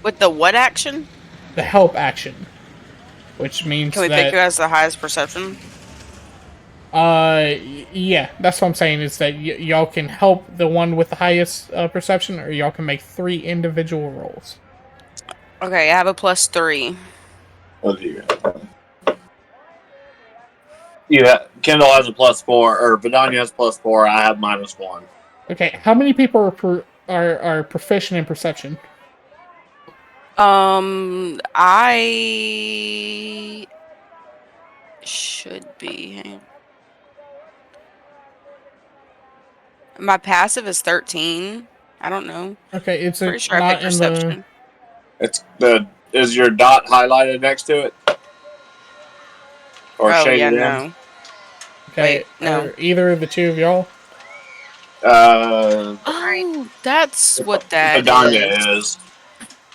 With the what action? The help action, which means Can we pick who has the highest perception? Yeah, that's what I'm saying, is that y'all can help the one with the highest perception, or y'all can make 3 individual rolls. Okay, I have a +3. What do you have? Kendall has a +4, or Vidania has +4. I have -1. Okay, how many people are proficient in perception? I should be. Hang on. My passive is 13. I don't know. Okay, it's Pretty sure I not picked in perception. Is your dot highlighted next to it? Or Oh shaded yeah, in? no. Okay, Wait, no. are either of the two of y'all? Oh, that's what that is. Vidania is.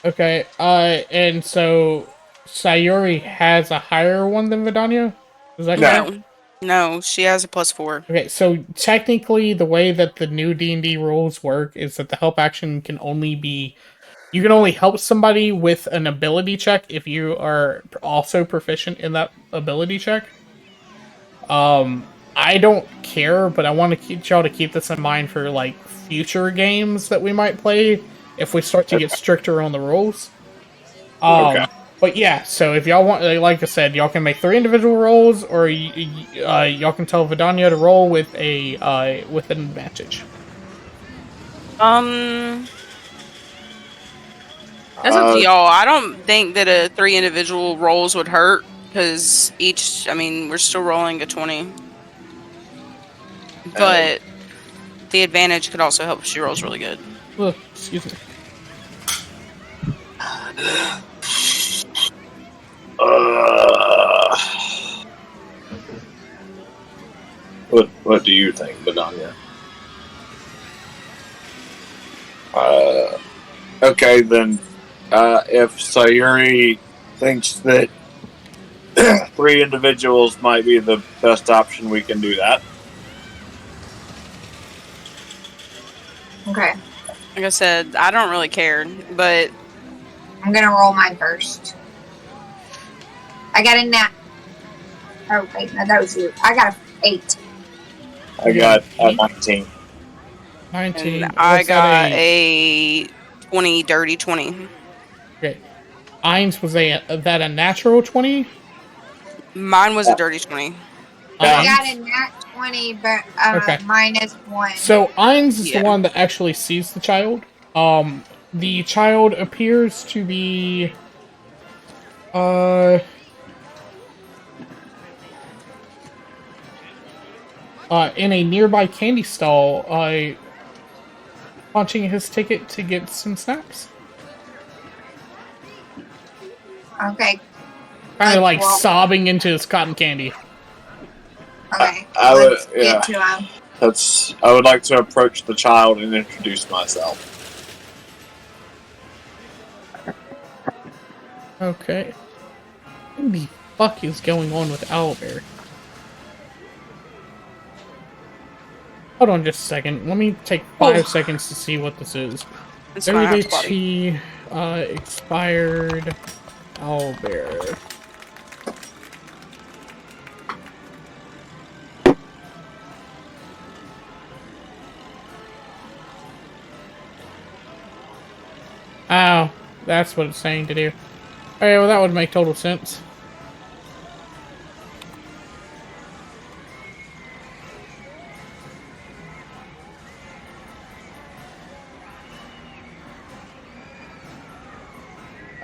Okay, and so Sayuri has a higher one than Vidania? Is that correct? No, she has a +4. Okay, so technically the way that the new D&D rules work is that the help action can only be... You can only help somebody with an ability check if you are also proficient in that ability check. I don't care, but I want to keep y'all to keep this in mind for like future games that we might play if we start to get stricter on the rules. Okay. But yeah, so if y'all want, like I said, y'all can make 3 individual rolls, or y'all can tell Vidania to roll with with an advantage. That's up to y'all. I don't think that 3 individual rolls would hurt, because we're still rolling a 20. But the advantage could also help if she rolls really good. Ugh, excuse me. What do you think, Vidania? Okay, then if Sayuri thinks that 3 individuals might be the best option, we can do that. Okay. Like I said, I don't really care, but I'm gonna roll mine first. I got a nat. Oh wait, no, that was you. I got a 8. I got a 19. 19. and I What's that, got a 20, dirty 20. Okay. Ain's was that a natural 20? Mine was a dirty 20. I Ain's? got a nat 20, but Okay. -1. So Ain's is Yeah. the one that actually sees the child. The child appears to be in a nearby candy stall, punching his ticket to get some snacks. Okay. Kind of like Well- sobbing into his cotton candy. Okay. I would, Let's yeah. get to him. I would like to approach the child and introduce myself. Okay. What the fuck is going on with Owlbear? Hold on just a second. Let me take 5 seconds to see what this is. It's fine, I have to body. WDT, expired Owlbear. Oh, that's what it's saying to do. Okay, well that would make total sense.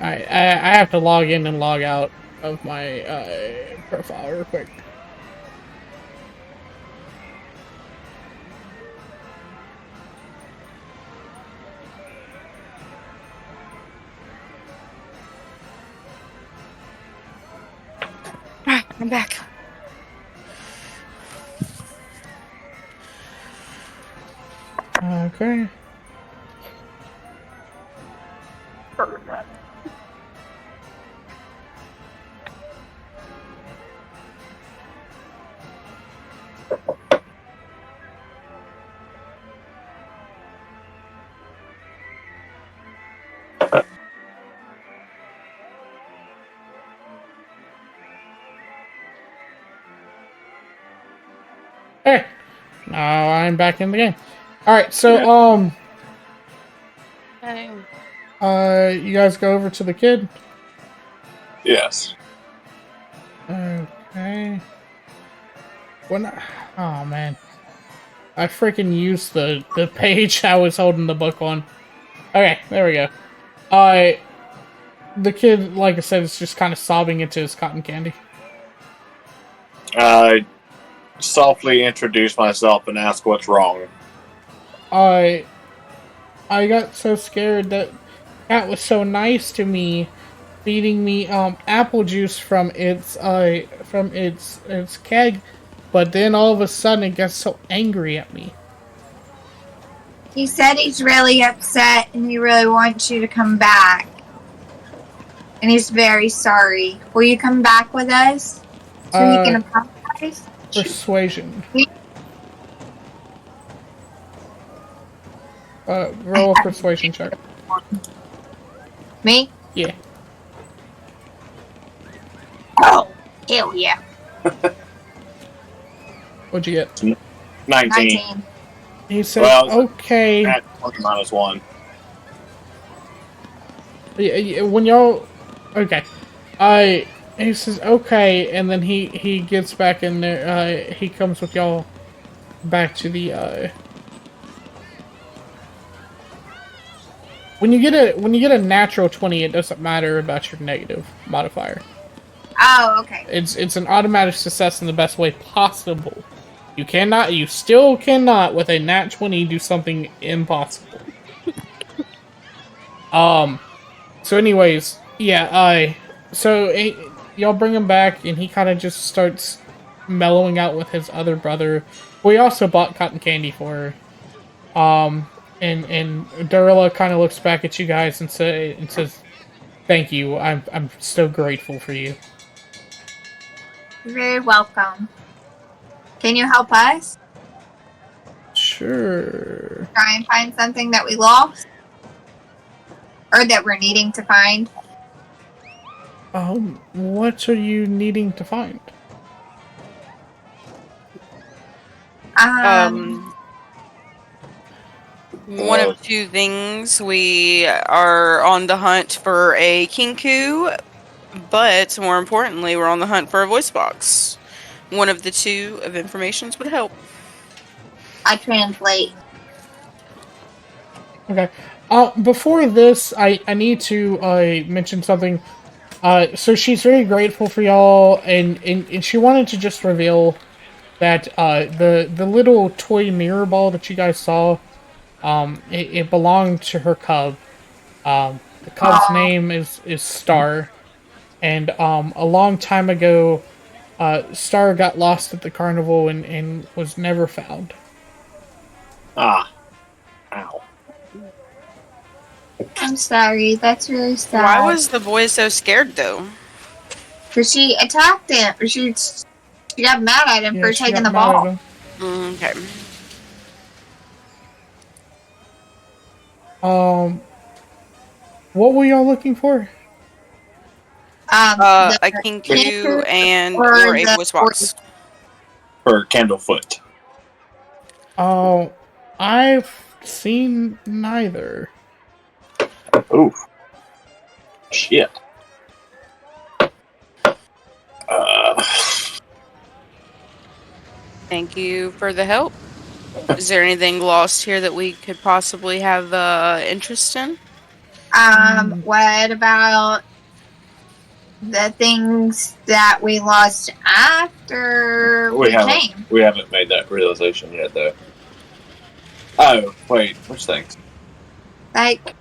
Alright, I have to log in and log out of my profile real quick. I'm back. Okay. Hey, now I'm back in the game. All right, so you guys go over to the kid. Yes. Okay. Oh man, I freaking used the page I was holding the book on. Okay, there we go. The kid, like I said, is just kind of sobbing into his cotton candy. I softly introduce myself and ask what's wrong. I got so scared that cat was so nice to me, feeding me apple juice from its keg, but then all of a sudden it got so angry at me. He said he's really upset and he really wants you to come back. And he's very sorry. Will you come back with us so he can apologize? Persuasion. Roll a persuasion check. Me? Yeah. Oh, hell yeah. What'd you get? 19. He said, Well, okay. At 20 minus 1. When y'all... Okay. He says, okay, and then he gets back in there, he comes with y'all back to the, When you get a natural 20, it doesn't matter about your negative modifier. Oh, okay. It's an automatic success in the best way possible. You still cannot, with a nat 20, do something impossible. So anyways, yeah, y'all bring him back, and he kind of just starts mellowing out with his other brother. We also bought cotton candy for her. And Durilla kind of looks back at you guys and says, "Thank you. I'm so grateful for you." You're very welcome. Can you help us? Sure. Try and find something that we lost? Or that we're needing to find? What are you needing to find? One of two things. We are on the hunt for a kinku, but more importantly, we're on the hunt for a voice box. One of the two of informations would help. I translate. Okay. Before this, I need to mention something. So she's very grateful for y'all, and she wanted to just reveal that the little toy mirror ball that you guys saw, it belonged to her cub. The cub's name is Star, and a long time ago, Star got lost at the carnival and was never found. Ah. Ow. I'm sorry. That's really sad. Why was the boy so scared though? Because she attacked him. She got mad at him Yeah, for she taking got the mad at ball. him. Okay. What were y'all looking for? The A kinku miniature and or or a the voice box. For Candlefoot. Oh, I've seen neither. Oof. Shit. Thank you for the help. Is there anything lost here that we could possibly have interest in? What about the things that we lost after we came? We haven't made that realization yet, though. Oh, wait. Which things? Like,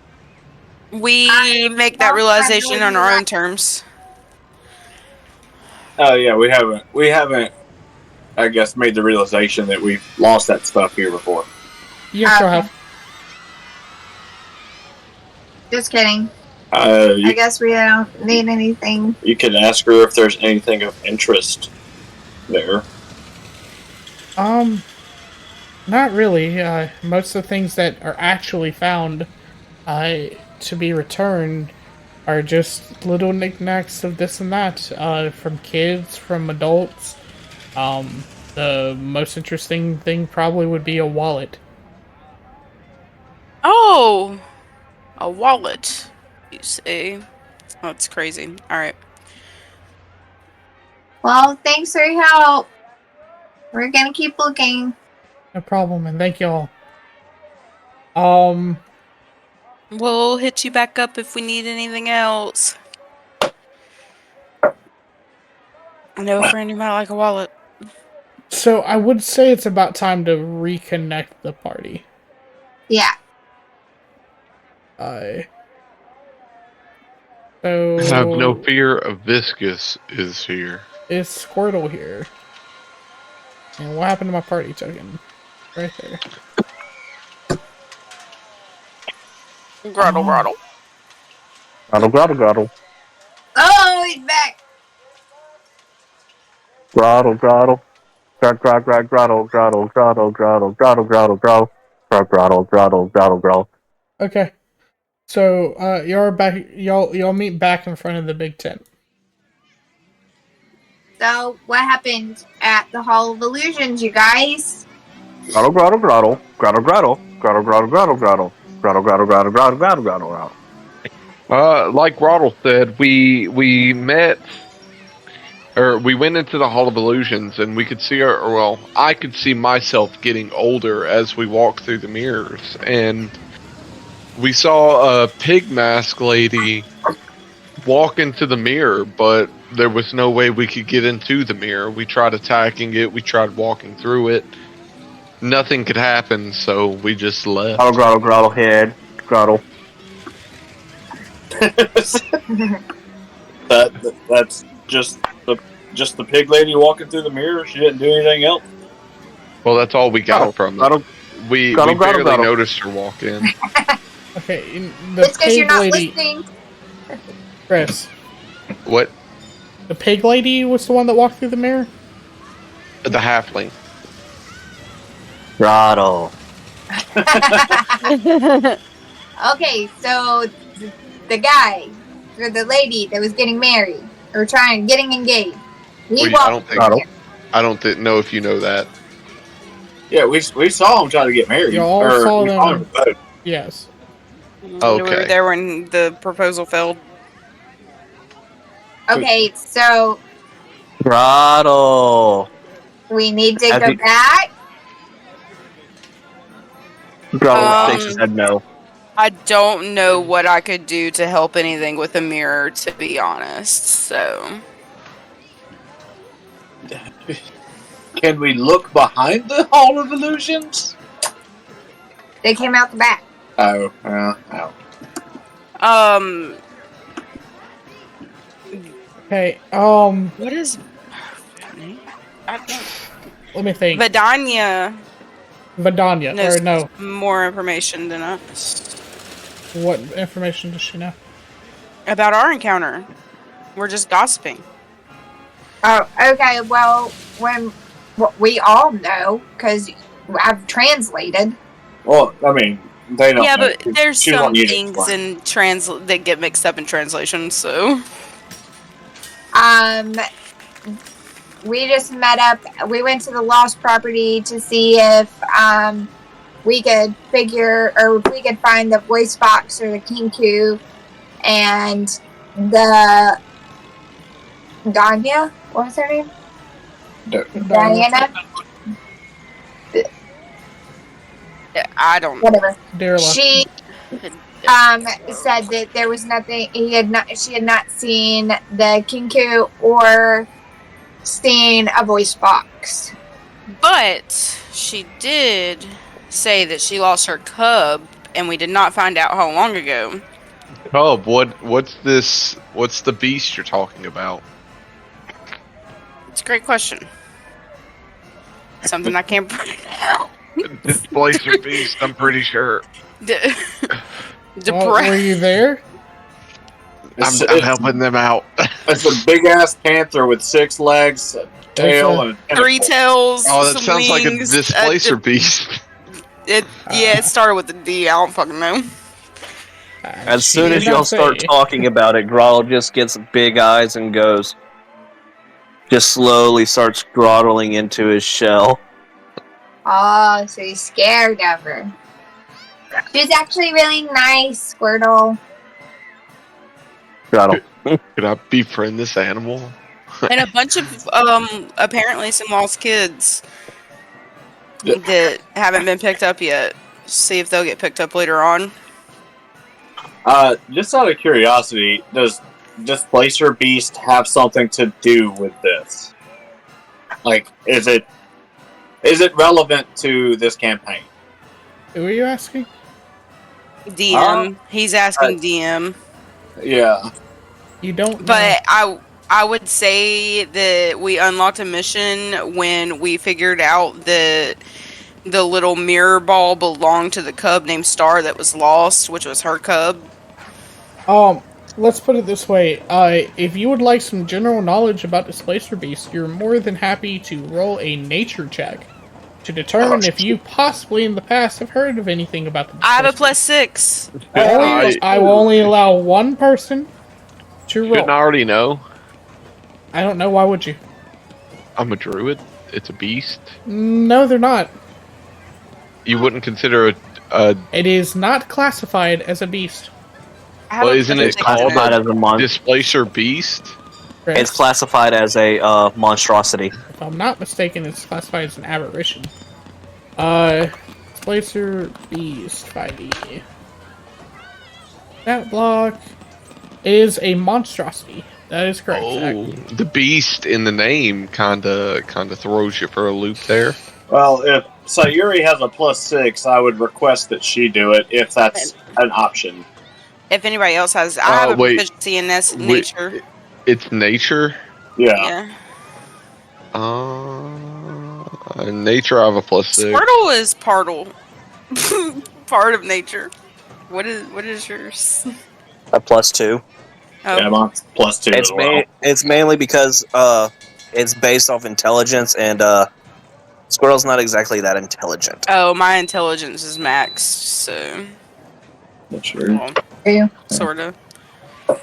We make that realization on our own terms. Oh, yeah, we haven't, I guess, made the realization that we've lost that stuff here before. Yes, y'all have. Just kidding. I I guess we don't need anything. You can ask her if there's anything of interest there. Not really. Most of the things that are actually found to be returned are just little knickknacks of this and that, from kids, from adults. The most interesting thing probably would be a wallet. Oh, a wallet. You say? That's crazy. All right. Well, thanks for your help. We're gonna keep looking. No problem, and thank y'all. We'll hit you back up if we need anything else. I know a friend who might like a wallet. So I would say it's about time to reconnect the party. Yeah. So Have no fear, a Viscous is here. is Squirtle here? And what happened to my party token? Right there. Grottle, grottle. Grottle, grottle, grottle. Oh, he's back. Grottle, grottle. Grottle, grottle, grottle, grottle, grottle, grottle, grottle, grottle, grottle, grottle, grottle, grottle. Okay. So you're back. Y'all meet back in front of the big tent. So, what happened at the Hall of Illusions, you guys? Grottle, grottle, grottle, grottle, grottle, grottle, grottle, grottle, grottle, grottle, grottle, grottle, grottle, grottle, grottle, grottle. Like Roddle said, we met, or we went into the Hall of Illusions, and we could see I could see myself getting older as we walked through the mirrors, and we saw a pig mask lady walk into the mirror, but there was no way we could get into the mirror. We tried attacking it, we tried walking through it. Nothing could happen, so we just left. Grottle, grottle, grottle, head, grottle. That's just the pig lady walking through the mirror. She didn't do anything else. Well, that's all we got from it. We barely noticed her walk in. Okay, the It's because you're pig not lady. listening. Chris, What? the pig lady was the one that walked through the mirror. The halfling. Grottle. Okay, so the guy or the lady that was getting married or getting engaged, he walked. I don't know if you know that. Yeah, we saw him try to get married. You all saw them. Yes. Okay. We were there when the proposal failed. Okay, so Grottle. we need to go back. Grottle shakes his head no. I don't know what I could do to help anything with a mirror, to be honest. So, Can we look behind the Hall of Illusions? They came out the back. Oh. Okay. What is? Let me think. Vidania Vidania, knows or no? more information than us What information does she know? about our encounter. We're just gossiping. Oh, okay. Well, we all know because I've translated. Well, I mean, they don't. Yeah, know. but there's She was some on unit things one. in that get mixed up in translation. So We just met up. We went to the lost property to see if we could figure or if we could find the voice box or the kinku and the Danya. What was her name? Diana. I don't. Whatever. Darla. She said that there was nothing. She had not seen the kinku or seen a voice box. But she did say that she lost her cub, and we did not find out how long ago. Cub, what's this? What's the beast you're talking about? It's a great question. Something I can't pronounce. Displacer beast, I'm pretty sure. Well, were you there? I'm helping them out. It's a big ass panther with 6 legs, a tail, and a 3 tails. Oh, that some sounds like a wings, displacer beast. It started with a D. I don't fucking know. As soon as y'all start talking about it, Growl just gets big eyes and goes, just slowly starts grottling into his shell. Oh, so you're scared of her. She's actually really nice, Squirtle. Grottle. Could I befriend this animal? And a bunch of apparently some lost kids that haven't been picked up yet. See if they'll get picked up later on. Just out of curiosity, does Displacer Beast have something to do with this? Like, is it relevant to this campaign? Who are you asking? DM. He's asking DM. Yeah. You don't know. But I would say that we unlocked a mission when we figured out that the little mirror ball belonged to the cub named Star that was lost, which was her cub. Let's put it this way. If you would like some general knowledge about Displacer Beast, you're more than happy to roll a nature check to determine if you possibly in the past have heard of anything about the I have a Displacer Beast. +6. I will only allow one person to roll. Shouldn't I already know? I don't know. Why would you? I'm a druid. It's a beast. No, they're not. You wouldn't consider a It is not classified as a beast. well, isn't it called Classified as a displacer beast? Correct? It's classified as a monstrosity. If I'm not mistaken, it's classified as an aberration. Displacer Beast 5e. That block is a monstrosity. That is correct. Oh, the beast in the name kinda throws you for a loop there. Well, if Sayuri has a +6, I would request that she do it if that's an option. If anybody else has, I have a wait. proficiency in this nature. It's nature. Yeah. Nature. I have a +6. Squirtle is part of nature. What is yours? A +2. Oh. Yeah, mine's +2 as well. It's mainly because it's based off intelligence, and Squirrel's not exactly that intelligent. Oh, my intelligence is maxed, so Sure. well, Yeah. sort of. All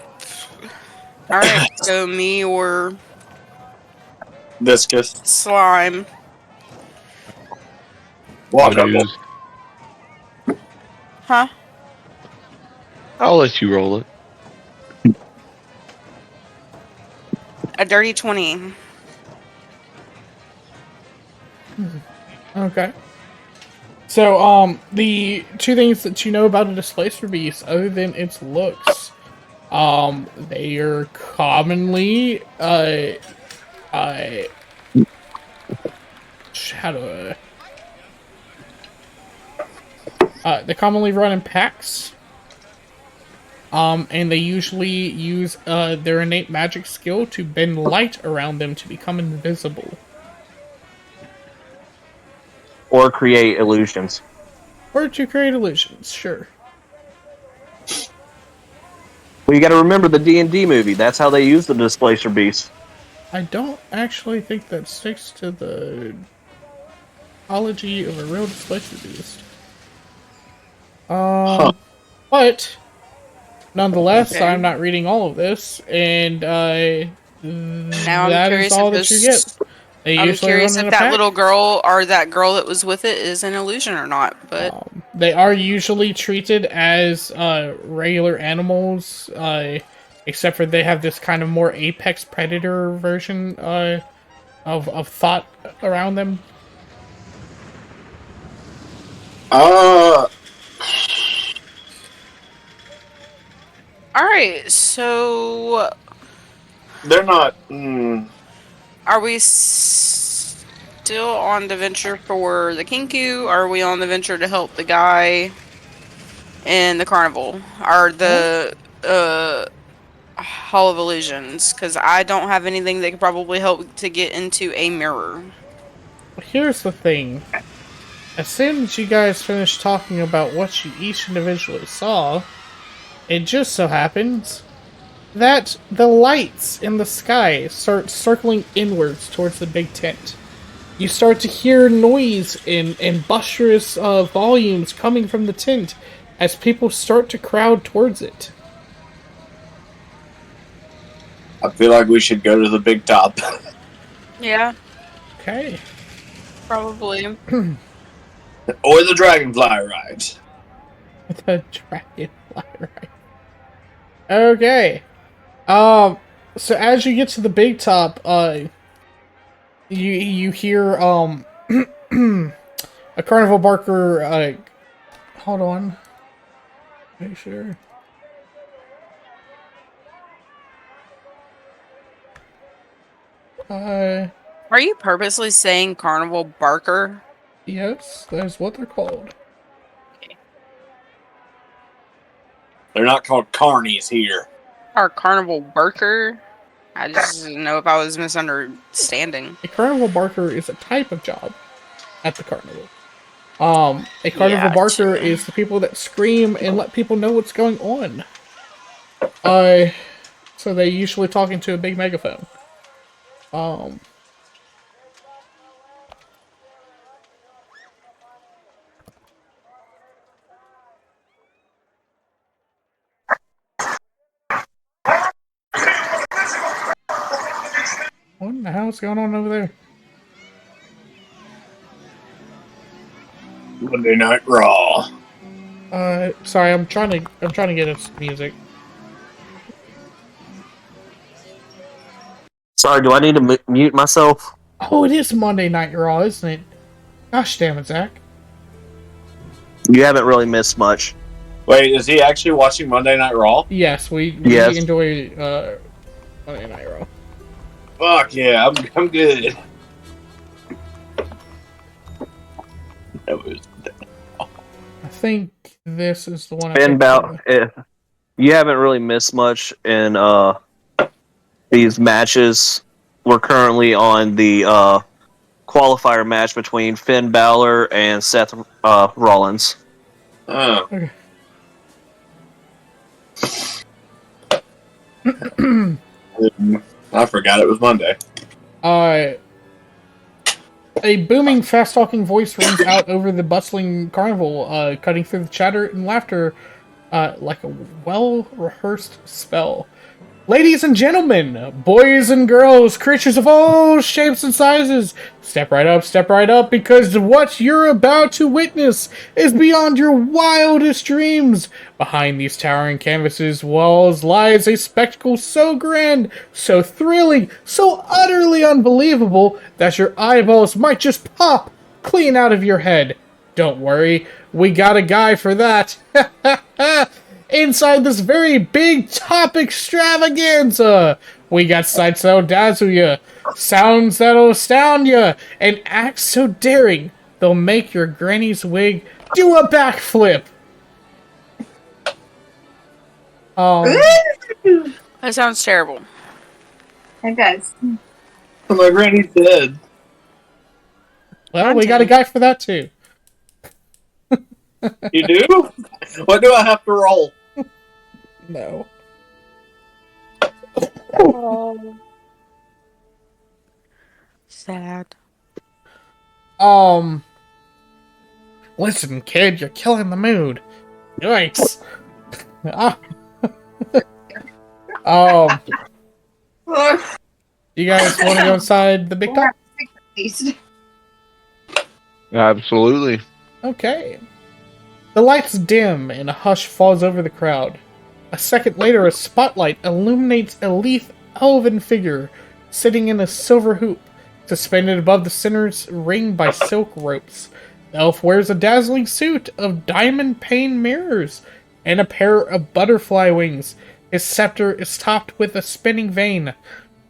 right, so me or Viscous. slime. Walkable. Huh? I'll let you roll it. A dirty 20. Okay. So, the two things that you know about a Displacer Beast, other than its looks, they are commonly, they commonly run in packs. And they usually use their innate magic skill to bend light around them to become invisible. Or create illusions. Or to create illusions, sure. Well, you got to remember the D&D movie. That's how they use the Displacer Beast. I don't actually think that sticks to the ology of a real displacer beast. But nonetheless, Okay. I'm not reading all of this, and Now I'm that curious is all if that you this. get. They I'm usually curious run in if a that pack. little girl or that girl that was with it is an illusion or not. But They are usually treated as regular animals, except for they have this kind of more apex predator version of thought around them. Uh, all right, so they're not. are we still on the venture for the Kinku? Are we on the venture to help the guy in the carnival? Are the Hall of Illusions? Because I don't have anything that could probably help to get into a mirror. Here's the thing. As soon as you guys finish talking about what you each individually saw, it just so happens that the lights in the sky start circling inwards towards the big tent. You start to hear noise in boisterous volumes coming from the tent as people start to crowd towards it. I feel like we should go to the big top. Yeah, Okay. probably. Or the dragonfly ride. The dragonfly ride. Okay. So as you get to the big top, you hear a carnival barker. Hold on. Make sure. Are you purposely saying Carnival Barker? Yes, that's what they're called. They're not called carnies here. Or Carnival Barker? I just didn't know if I was misunderstanding. A carnival barker is a type of job at the carnival. A carnival Yeah, barker sure. is the people that scream and let people know what's going on. So they usually talk into a big megaphone. What in the hell's going on over there? Monday Night Raw. Sorry, I'm trying to get us music. Sorry, do I need to mute myself? Oh, it is Monday Night Raw, isn't it? Gosh damn it, Zach. You haven't really missed much. Wait, is he actually watching Monday Night Raw? Yes, we Yes. enjoy Monday Night Raw. Fuck yeah, I'm good. That was I think this is the one. Finn Balor, you haven't really missed much in these matches. We're currently on the qualifier match between Finn Balor and Seth Rollins. oh. Okay. I forgot it was Monday. A booming, fast-talking voice rings out over the bustling carnival, cutting through the chatter and laughter like a well-rehearsed spell. Ladies and gentlemen, boys and girls, creatures of all shapes and sizes, step right up, because what you're about to witness is beyond your wildest dreams. Behind these towering canvases walls lies a spectacle so grand, so thrilling, so utterly unbelievable that your eyeballs might just pop clean out of your head. Don't worry, we got a guy for that. Inside this very big top extravaganza, we got sights that'll dazzle ya, sounds that'll astound ya, and acts so daring they'll make your granny's wig do a backflip. Ooh, That sounds terrible. it does. My granny's dead. Well, we got a guy for that too. You do? What do I have to roll? No. Sad. Listen, kid, you're killing the mood. Yikes. Ah. You guys want to go inside the big top? Absolutely. Okay. The lights dim and a hush falls over the crowd. A second later, a spotlight illuminates a leaf elven figure sitting in a silver hoop, suspended above the center's ring by silk ropes. The elf wears a dazzling suit of diamond pane mirrors and a pair of butterfly wings. His scepter is topped with a spinning vane.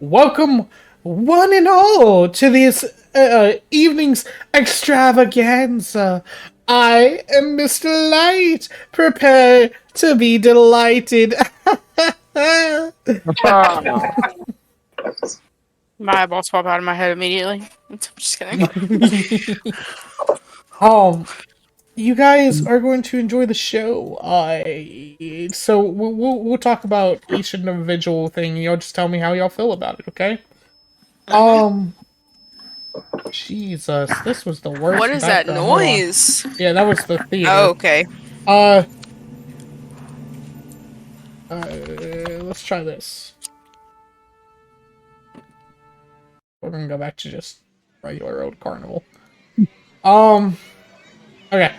Welcome, one and all, to this evening's extravaganza. I am Mr. Light. Prepare to be delighted. My eyeballs pop out of my head immediately. I'm just kidding. You guys are going to enjoy the show. So we'll talk about each individual thing. Y'all just tell me how y'all feel about it, okay? Jesus, this was the worst. What is that background. Hold on. noise? Yeah, that was the theater. Oh, okay. Let's try this. We're gonna go back to just regular old carnival. Okay.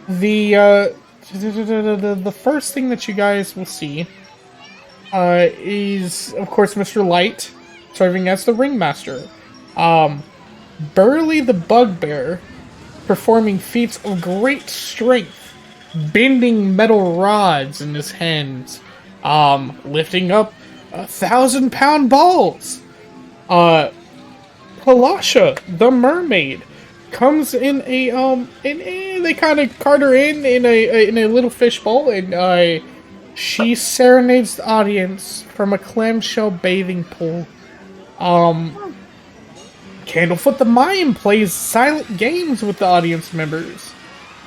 The first thing that you guys will see is, of course, Mr. Light serving as the ringmaster. Burley the Bugbear performing feats of great strength, bending metal rods in his hands, lifting up 1,000-pound balls. Palasha the Mermaid comes in they kind of cart her in a little fishbowl, and she serenades the audience from a clamshell bathing pool. Candlefoot the Mime plays silent games with the audience members.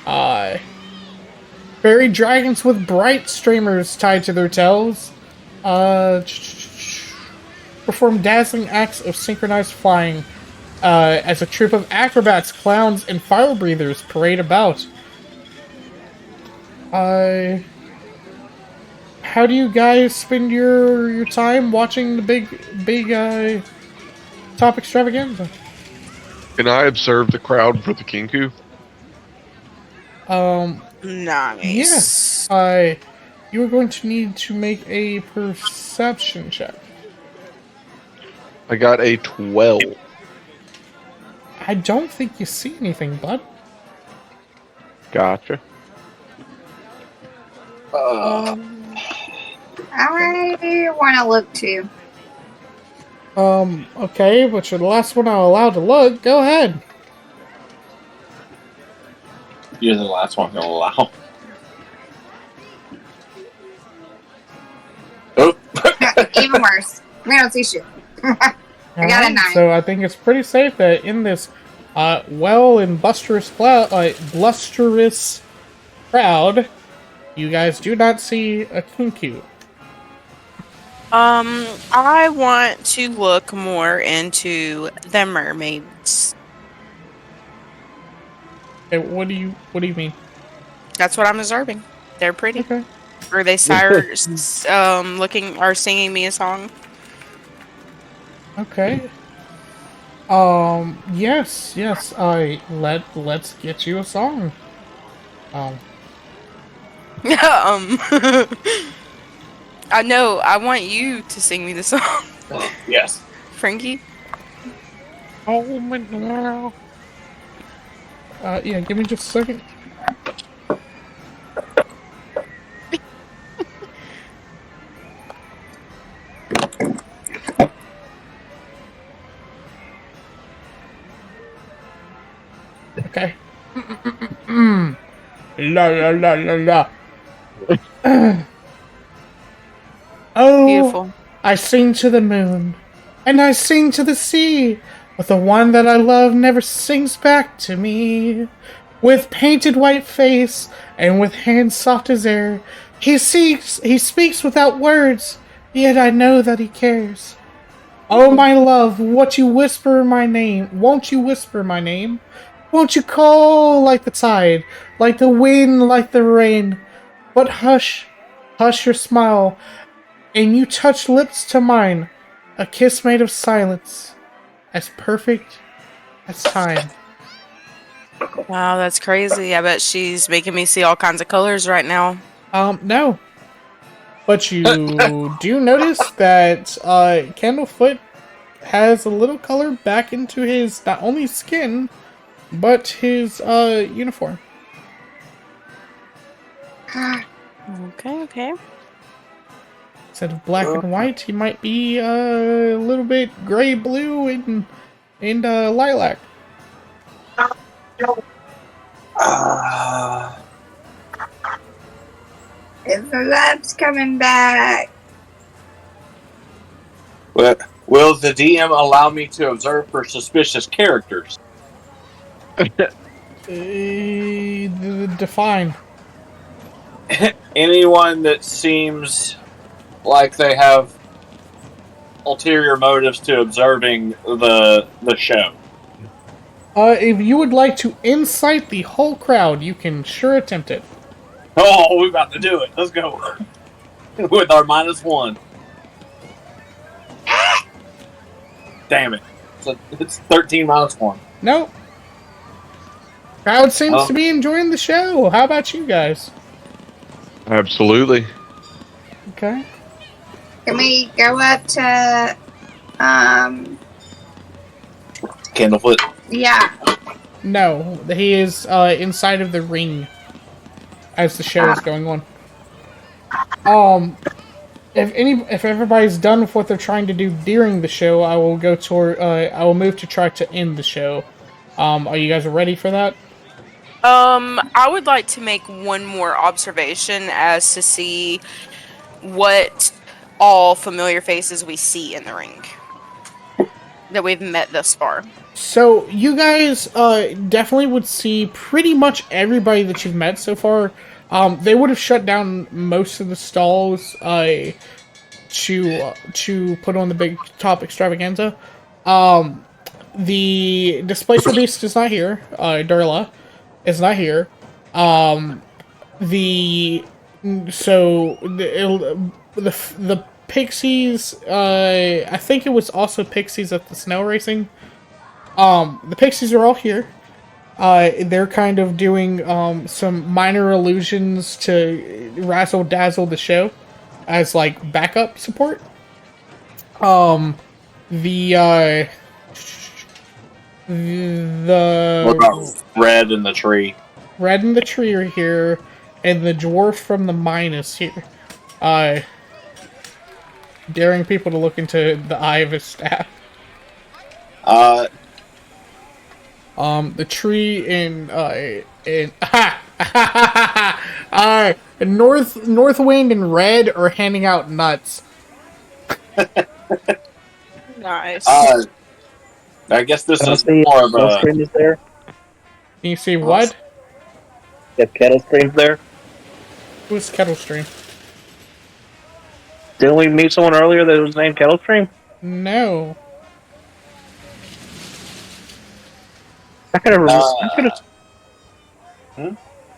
Fairy dragons with bright streamers tied to their tails perform dazzling acts of synchronized flying as a troupe of acrobats, clowns, and fire breathers parade about. How do you guys spend your time watching the big top extravaganza? Can I observe the crowd for the kinku? Nice. Yes. You are going to need to make a perception check. I got a 12. I don't think you see anything, bud. Gotcha. I want to look too. Okay, but you're the last one I'm allowed to look. Go ahead. You're the last one to allow. Oh. Even worse. We don't see shit. I got a 9. So I think it's pretty safe that in this well and blusterous crowd, you guys do not see a kinku. I want to look more into the mermaids. Okay, what do you mean? That's what I'm observing. They're pretty. Okay. Are they looking or singing me a song? Okay. Yes. Let's get you a song. I know. I want you to sing me the song. Yes. Frankie? Oh my god. Yeah, give me just a second. La la la la la. Oh, Beautiful. I sing to the moon, and I sing to the sea, but the one that I love never sings back to me. With painted white face, and with hands soft as air, he speaks without words, yet I know that he cares. Oh, my love, won't you whisper my name? Won't you whisper my name? Won't you call like the tide, like the wind, like the rain? But hush, hush your smile, and you touch lips to mine, a kiss made of silence, as perfect as time. Wow, that's crazy. I bet she's making me see all kinds of colors right now. No. But you do notice that Candlefoot has a little color back into his not only skin, but his uniform. Okay. Instead of black and white, he might be a little bit gray, blue, and lilac. If the love's coming back. Will the DM allow me to observe for suspicious characters? Define. Anyone that seems like they have ulterior motives to observing the show. If you would like to incite the whole crowd, you can sure attempt it. Oh, we're about to do it. Let's go. With our -1. Damn it. So it's 13 -1. Nope. Crowd seems to be enjoying the show. How about you guys? Absolutely. Okay. Can we go up to, Candlefoot. yeah. No, he is inside of the ring as the show is going on. If everybody's done with what they're trying to do during the show, I will move to try to end the show. Are you guys ready for that? I would like to make one more observation as to see what all familiar faces we see in the ring that we've met thus far. So you guys definitely would see pretty much everybody that you've met so far. They would have shut down most of the stalls to put on the big top extravaganza. The Displacer Beast is not here. Durla is not here. The Pixies. I think it was also Pixies at the snow racing. The Pixies are all here. They're kind of doing some minor illusions to razzle dazzle the show as like backup support. The What about Red in the Tree? Red and the Tree are here, and the Dwarf from the Mine is here. Daring people to look into the eye of his staff. The tree in Northwind and Red are handing out nuts. Nice. I guess this is See, more of kettle a. stream is there. Can you see what? If kettle stream's there. Who's Kettle Stream? Didn't we meet someone earlier that was named Kettle Stream? No. I could have.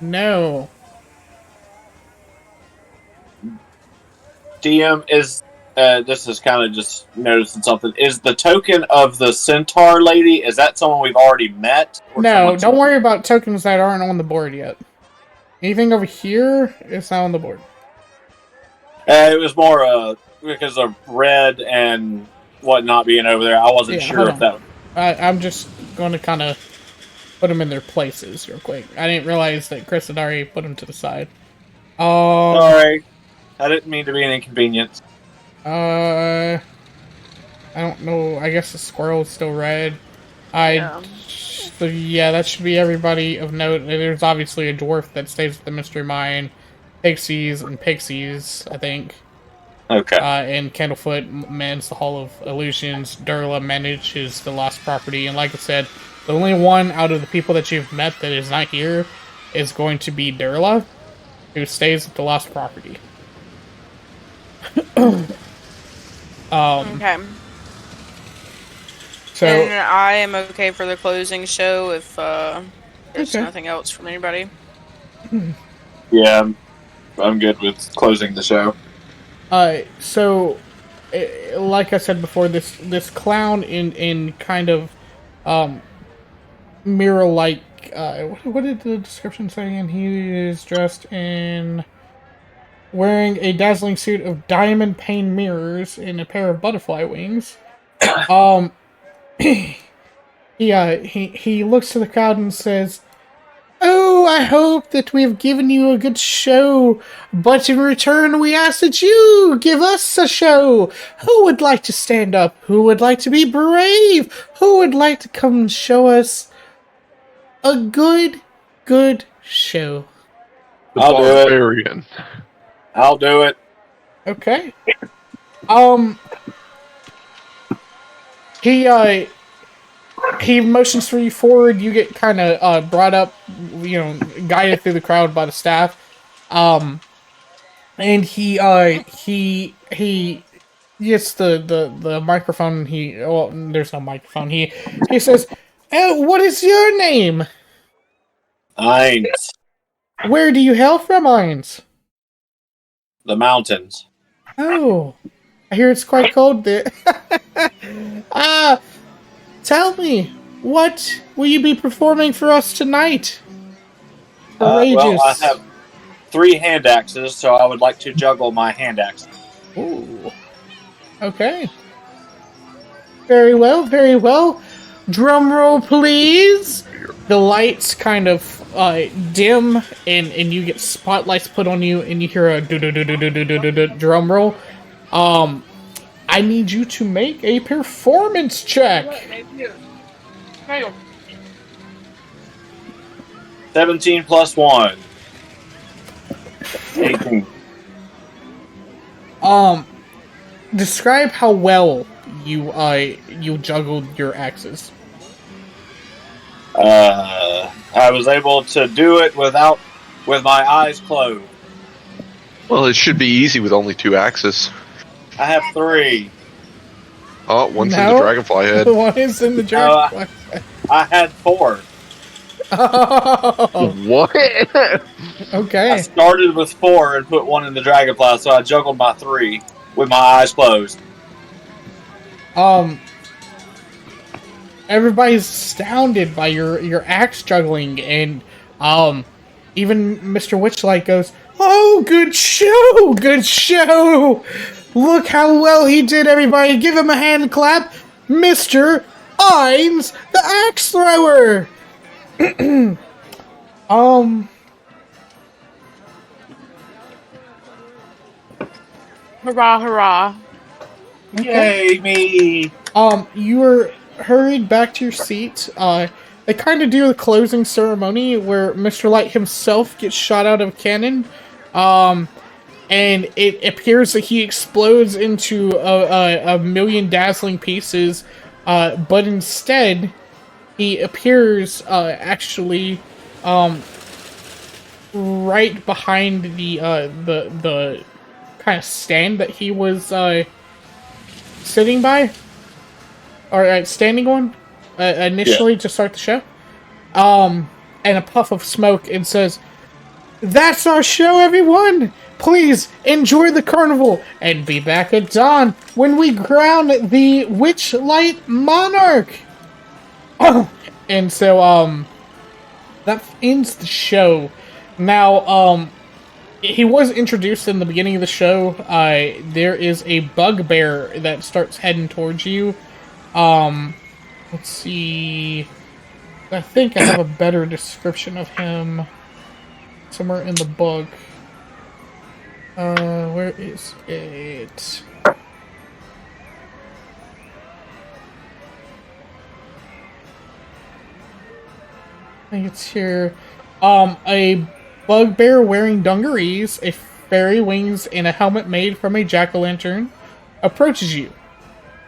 No. DM is. This is kind of just noticing something. Is the token of the centaur lady? Is that someone we've already met? No, don't worry about tokens that aren't on the board yet. Anything over here is not on the board. It was more because of Red and whatnot being over there. I wasn't sure if that. I'm just going to kind of put them in their places real quick. I didn't realize that Chris had already put them to the side. Sorry, I didn't mean to be an inconvenience. I don't know. I guess the squirrel's still red. So yeah, that should be everybody of note. There's obviously a dwarf that stays at the Mystery Mine, pixies, I think. Okay. And Candlefoot mans the Hall of Illusions. Durla manages the Lost Property. And like I said, the only one out of the people that you've met that is not here is going to be Durla, who stays at the Lost Property. Okay. So And I am okay for the closing show if there's Okay. nothing else from anybody. Yeah, I'm good with closing the show. So, like I said before, this clown in kind of mirror-like. What did the description say again? He is dressed in wearing a dazzling suit of diamond pane mirrors and a pair of butterfly wings. He looks to the crowd and says, "Oh, I hope that we've given you a good show, but in return we ask that you give us a show. Who would like to stand up? Who would like to be brave? Who would like to come and show us a good show?" The I'll do it. barbarian. I'll do it. Okay. He motions for you forward. You get kind of brought up, guided through the crowd by the staff. And he gets the microphone. There's no microphone. He says, "What is your name? Eins. Where do you hail from, Eins?" The mountains. "Oh, I hear it's quite cold there." Tell me, what will you be performing for us tonight? Courageous. Well, I have 3 hand axes, so I would like to juggle my hand axe. Ooh. Okay. Very well, very well. Drum roll, please. The lights kind of dim, and you get spotlights put on you, and you hear a drum roll. I need you to make a performance check. 17 plus 1. 18. Describe how well you juggled your axes. I was able to do it with my eyes closed. Well, it should be easy with only 2 axes. I have 3. Oh, one's in No. the dragonfly head. One is in the dragonfly. I had 4. Oh, What? I okay. started with 4 and put 1 in the dragonfly, so I juggled my 3 with my eyes closed. Everybody's astounded by your axe juggling, and even Mr. Witchlight goes, "Oh, good show, good show! Look how well he did, everybody! Give him a hand clap, Mr. Eins, the axe thrower." Hurrah, hurrah. Yay, me! You were hurried back to your seat. They kind of do the closing ceremony where Mr. Light himself gets shot out of a cannon. And it appears that he explodes into a million dazzling pieces. But instead, he appears actually right behind the kind of stand that he was sitting by, or standing on initially to start the show. And a puff of smoke, and says, "That's our show, everyone! Please enjoy the carnival and be back at dawn when we crown the Witchlight Monarch." And so that ends the show. Now he was introduced in the beginning of the show. There is a bugbear that starts heading towards you. Let's see. I think I have a better description of him somewhere in the book. Where is it? think it's here. A bugbear wearing dungarees, a fairy wings, and a helmet made from a jack-o'-lantern approaches you.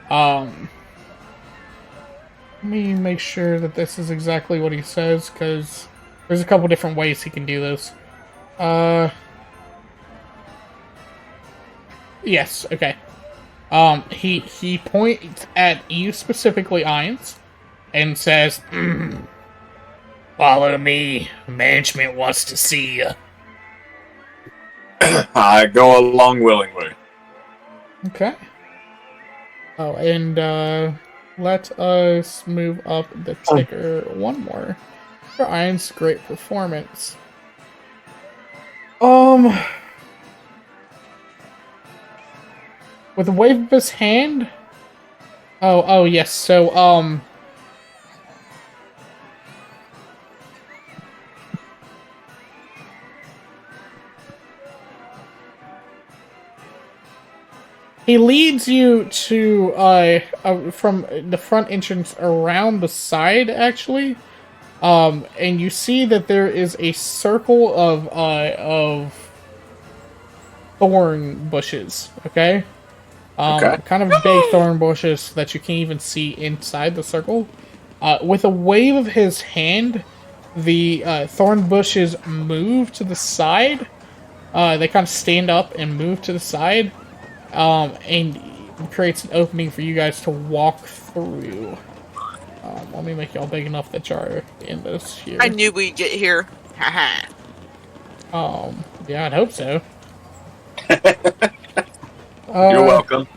Let me make sure that this is exactly what he says, because there's a couple different ways he can do this. Yes, okay. He points at you specifically, Ainz, and says, "Follow me. Management wants to see you." I go along willingly. Okay. Oh, and let us move up the ticker one more for Ainz's great performance. With a wave of his hand. Oh yes. So he leads you to from the front entrance around the side, actually, and you see that there is a circle of thorn bushes. Okay, Okay. kind of big thorn bushes that you can't even see inside the circle. With a wave of his hand, the thorn bushes move to the side. They kind of stand up and move to the side. And creates an opening for you guys to walk through. Let me make y'all big enough that y'all are in this here. I knew we'd get here. Haha. Yeah, I'd hope so. You're welcome.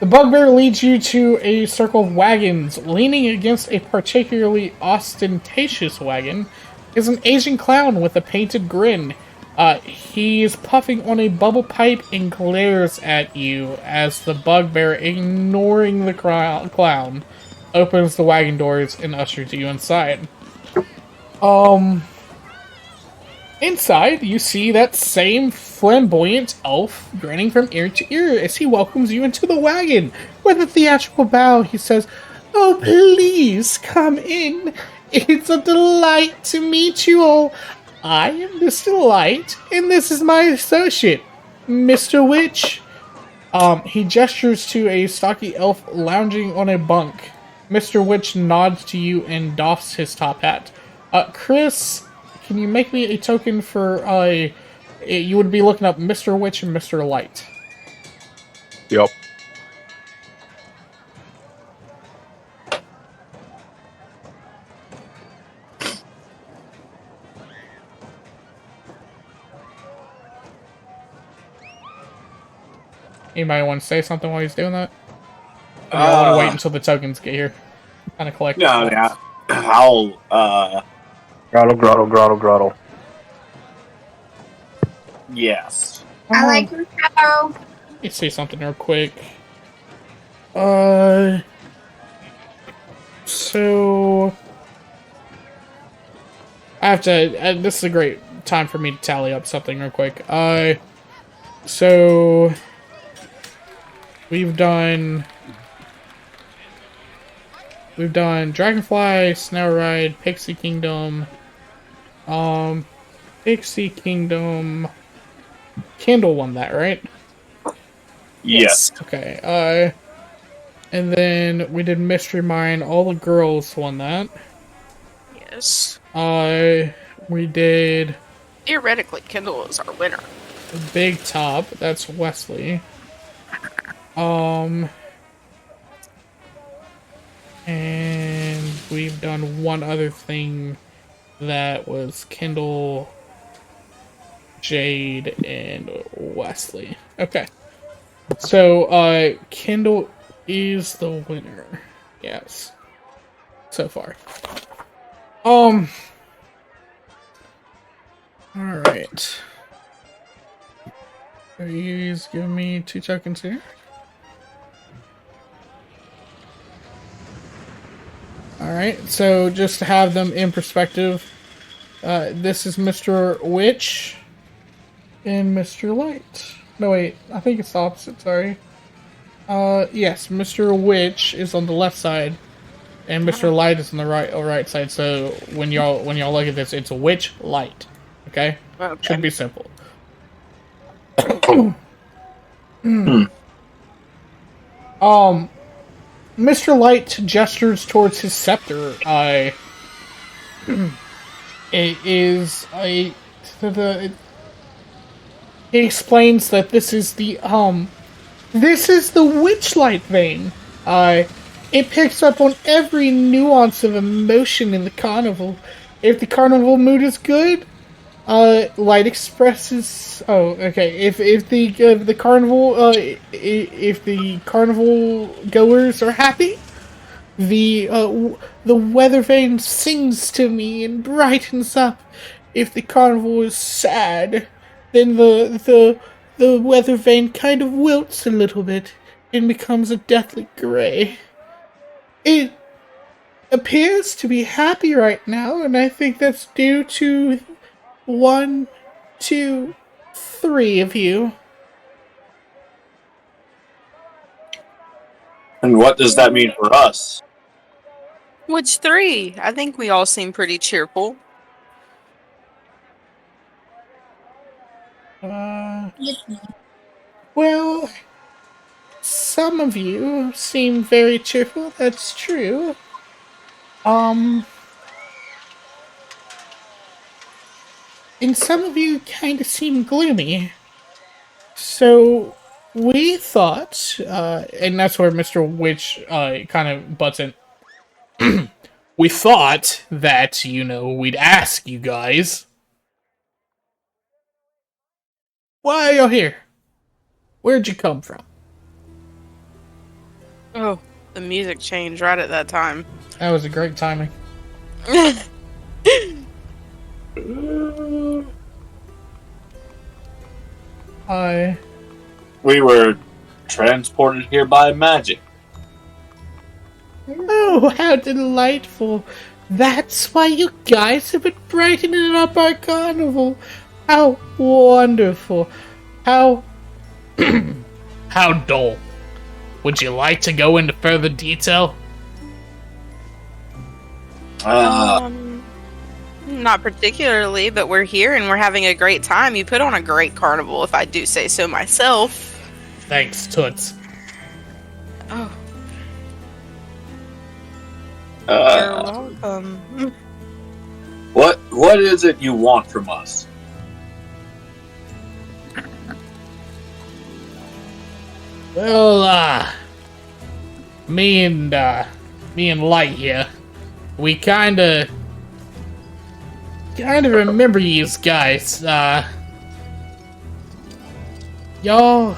The bugbear leads you to a circle of wagons. Leaning against a particularly ostentatious wagon is an Asian clown with a painted grin. He is puffing on a bubble pipe and glares at you as the bugbear, ignoring the clown, opens the wagon doors and ushers you inside. Inside, you see that same flamboyant elf grinning from ear to ear as he welcomes you into the wagon. With a theatrical bow, he says, "Oh, please come in. It's a delight to meet you all. I am Mr. Light, and this is my associate, Mr. Witch." He gestures to a stocky elf lounging on a bunk. Mr. Witch nods to you and doffs his top hat. Chris, can you make me a token for, you would be looking up Mr. Witch and Mr. Light. Yep. Anybody want to say something while he's doing that? Or do y'all want to wait until the tokens get here? Kind of collect. No, yeah. I'll, Grottle. yes. I like your show. Let me say something real quick. So I have to. This is a great time for me to tally up something real quick. So we've done Dragonfly, Snow Ride, Pixie Kingdom, Kindle won that, right? Yes. Okay. And then we did Mystery Mine. All the girls won that. Yes. We did Theoretically, Kindle is our winner. Big Top. That's Wesley. And we've done one other thing that was Kindle, Jade, and Wesley. Okay. So, Kindle is the winner. Yes. So far. Alright. Please give me 2 tokens here. Alright, so just to have them in perspective, this is Mr. Witch and Mr. Light. No, wait, I think it's the opposite, sorry. Yes, Mr. Witch is on the left side, and Mr. Light is on the right side. So when y'all look at this, it's a witch light. Okay, Okay. should be simple. Mr. Light gestures towards his scepter. It is a he explains that this is the witchlight vein. It picks up on every nuance of emotion in the carnival. If the carnival mood is good, light expresses. Oh, okay. If the carnival goers are happy, the weather vane sings to me and brightens up. If the carnival is sad, then the weather vane kind of wilts a little bit and becomes a deathly gray. It appears to be happy right now, and I think that's due to 1, 2, 3 of you. And what does that mean for us? Which 3? I think we all seem pretty cheerful. Well, some of you seem very cheerful, that's true. And some of you kind of seem gloomy. So, we thought, and that's where Mr. Witch, kind of butts in. We thought that, we'd ask you guys. Why are you here? Where'd you come from? Oh, the music changed right at that time. That was a great timing. We were transported here by magic. Oh, how delightful. That's why you guys have been brightening up our carnival. How wonderful. How... how dull. Would you like to go into further detail? Not particularly, but we're here and we're having a great time. You put on a great carnival, if I do say so myself. Thanks, Toots. Oh. You're welcome. What is it you want from us? Well, me and Light here, we kinda remember yous guys. Y'all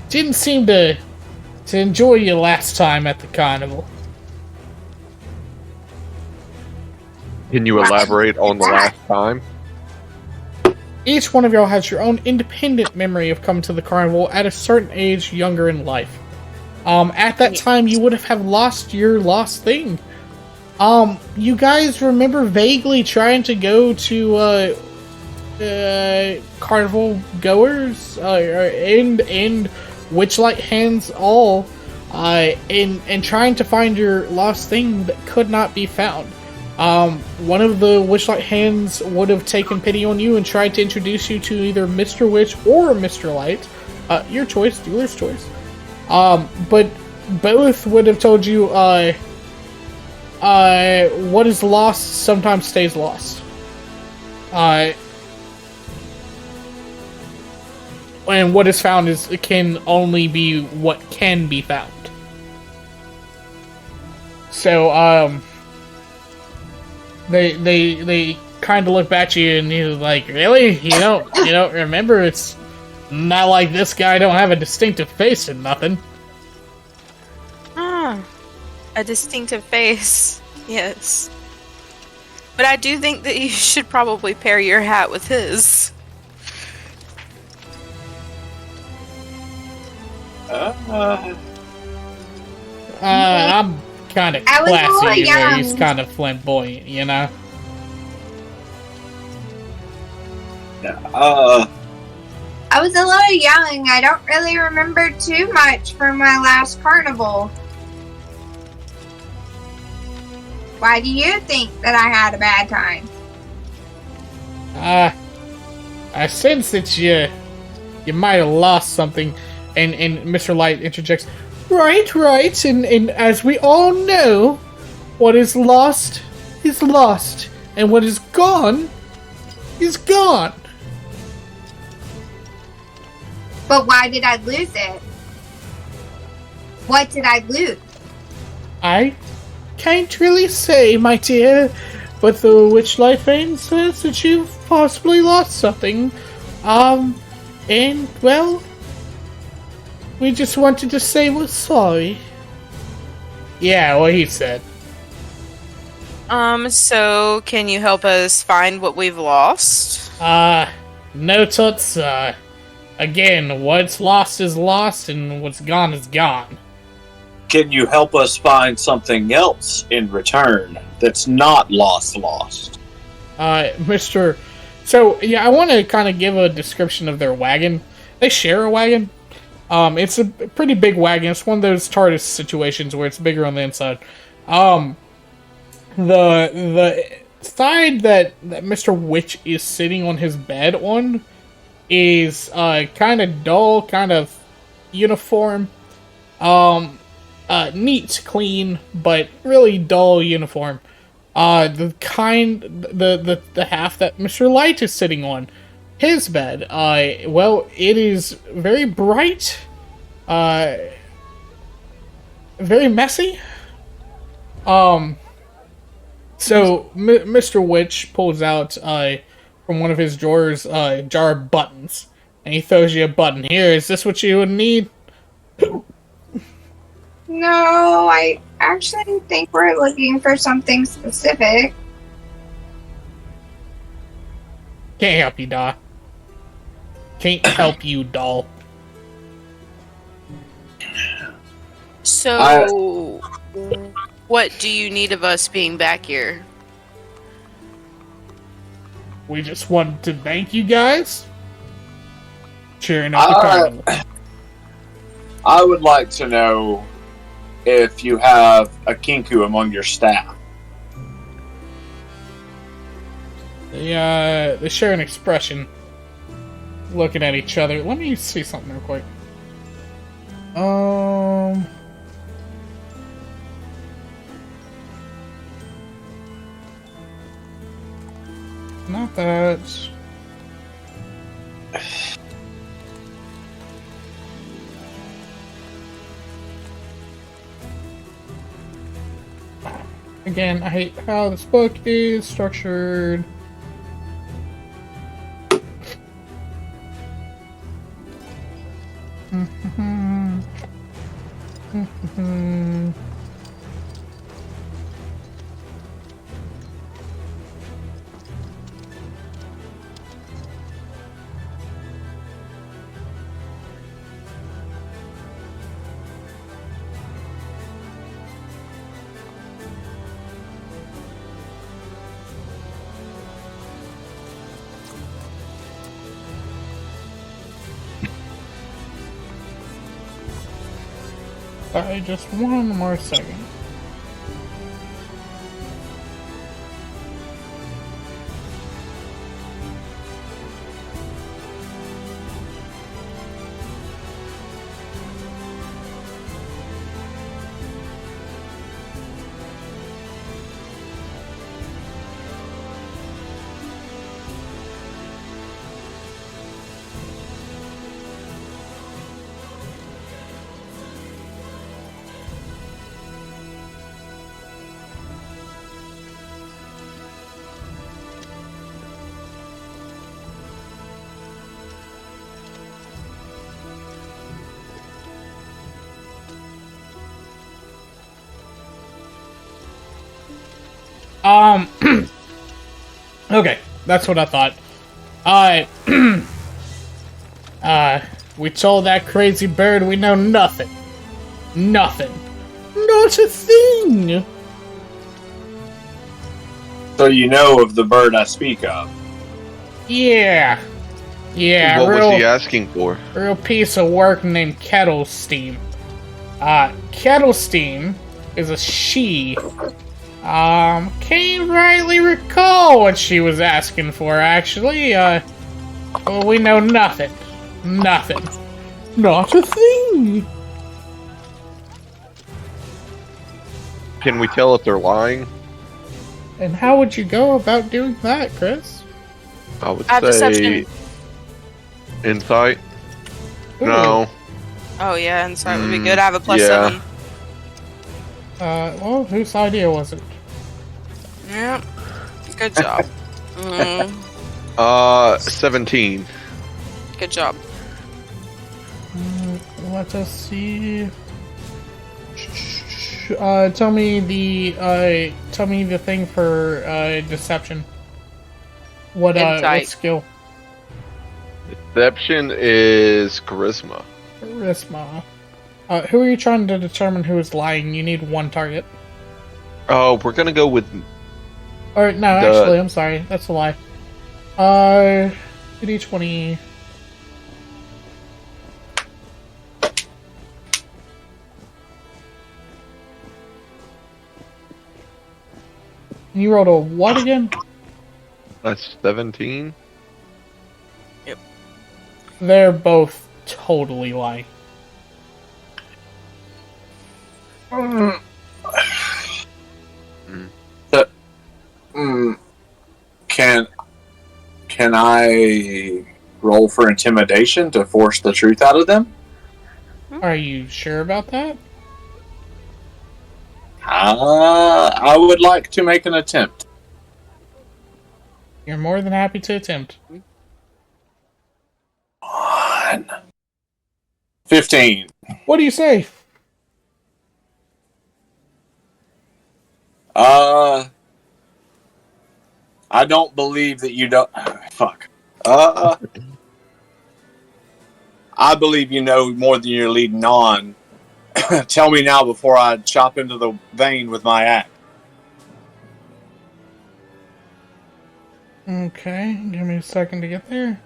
didn't seem to enjoy your last time at the carnival. Can you elaborate on the last time? Each one of y'all has your own independent memory of coming to the carnival at a certain age younger in life. At that time, you would have lost your lost thing. You guys remember vaguely trying to go to, carnival goers, and Witchlight Hands all, and trying to find your lost thing that could not be found. One of the Witchlight Hands would have taken pity on you and tried to introduce you to either Mr. Witch or Mr. Light. Your choice, dealer's choice. But both would have told you, what is lost sometimes stays lost. And what is found can only be what can be found. So, They kind of look back at you and you're like, really? You don't remember? It's not like this guy don't have a distinctive face and nothing. A distinctive face, yes. But I do think that you should probably pair your hat with his. I'm kind of classy, where he's kind of flamboyant, you know? I was a little young. I don't really remember too much from my last carnival. Why do you think that I had a bad time? I sense that you might have lost something, and Mr. Light interjects, right, and as we all know, what is lost, and what is gone, is gone. But why did I lose it? What did I lose? I can't really say, my dear, but the Witchlight Vein says that you've possibly lost something. And, well, we just wanted to say we're sorry. Yeah, what he said. So can you help us find what we've lost? No toots, again, what's lost is lost, and what's gone is gone. Can you help us find something else in return that's not lost? Mr. So, yeah, I want to kind of give a description of their wagon. They share a wagon. It's a pretty big wagon. It's one of those TARDIS situations where it's bigger on the inside. The side that Mr. Witch is sitting on his bed on is, kind of dull, kind of uniform. Neat, clean, but really dull uniform. The half that Mr. Light is sitting on, his bed, well, it is very bright, very messy. So Mr. Witch pulls out, from one of his drawers, a jar of buttons, and he throws you a button. Here, is this what you would need? No, I actually think we're looking for something specific. Can't help you, doll. Can't help you, doll. So, what do you need of us being back here? We just wanted to thank you guys. Cheering up the carnival. I would like to know if you have a kinku among your staff. They share an expression, looking at each other. Let me see something real quick. Not that. Again, I hate how this book is structured. Sorry, just one more second. Okay, that's what I thought. We told that crazy bird we know nothing. Nothing. Not a thing! So you know of the bird I speak of. Yeah. Yeah, What real, was he asking for? real piece of work named Kettle Steam. Kettle Steam is a she. Can't rightly recall what she was asking for, actually. Well, we know nothing. Nothing. Not a thing. Can we tell if they're lying? And how would you go about doing that, Chris? I would Have say deception. insight. Ooh. No. Oh yeah, insight would be good. I have a plus yeah. 7. Well, whose idea was it? Yep. Good job. 17. Good job. Let us see. Tell me the thing for deception. What Insight. skill? Deception is charisma. Charisma. Who are you trying to determine who is lying? You need one target. Oh, we're gonna go with. Or no, actually, I'm sorry. That's a lie. 2d20. You rolled a what again? That's 17. They're both totally lying. Can I roll for intimidation to force the truth out of them? Are you sure about that? I would like to make an attempt. You're more than happy to attempt. 15. What do you say? I don't believe that you don't. Fuck. I believe you know more than you're leading on. Tell me now before I chop into the vein with my axe. Okay, give me a second to get there.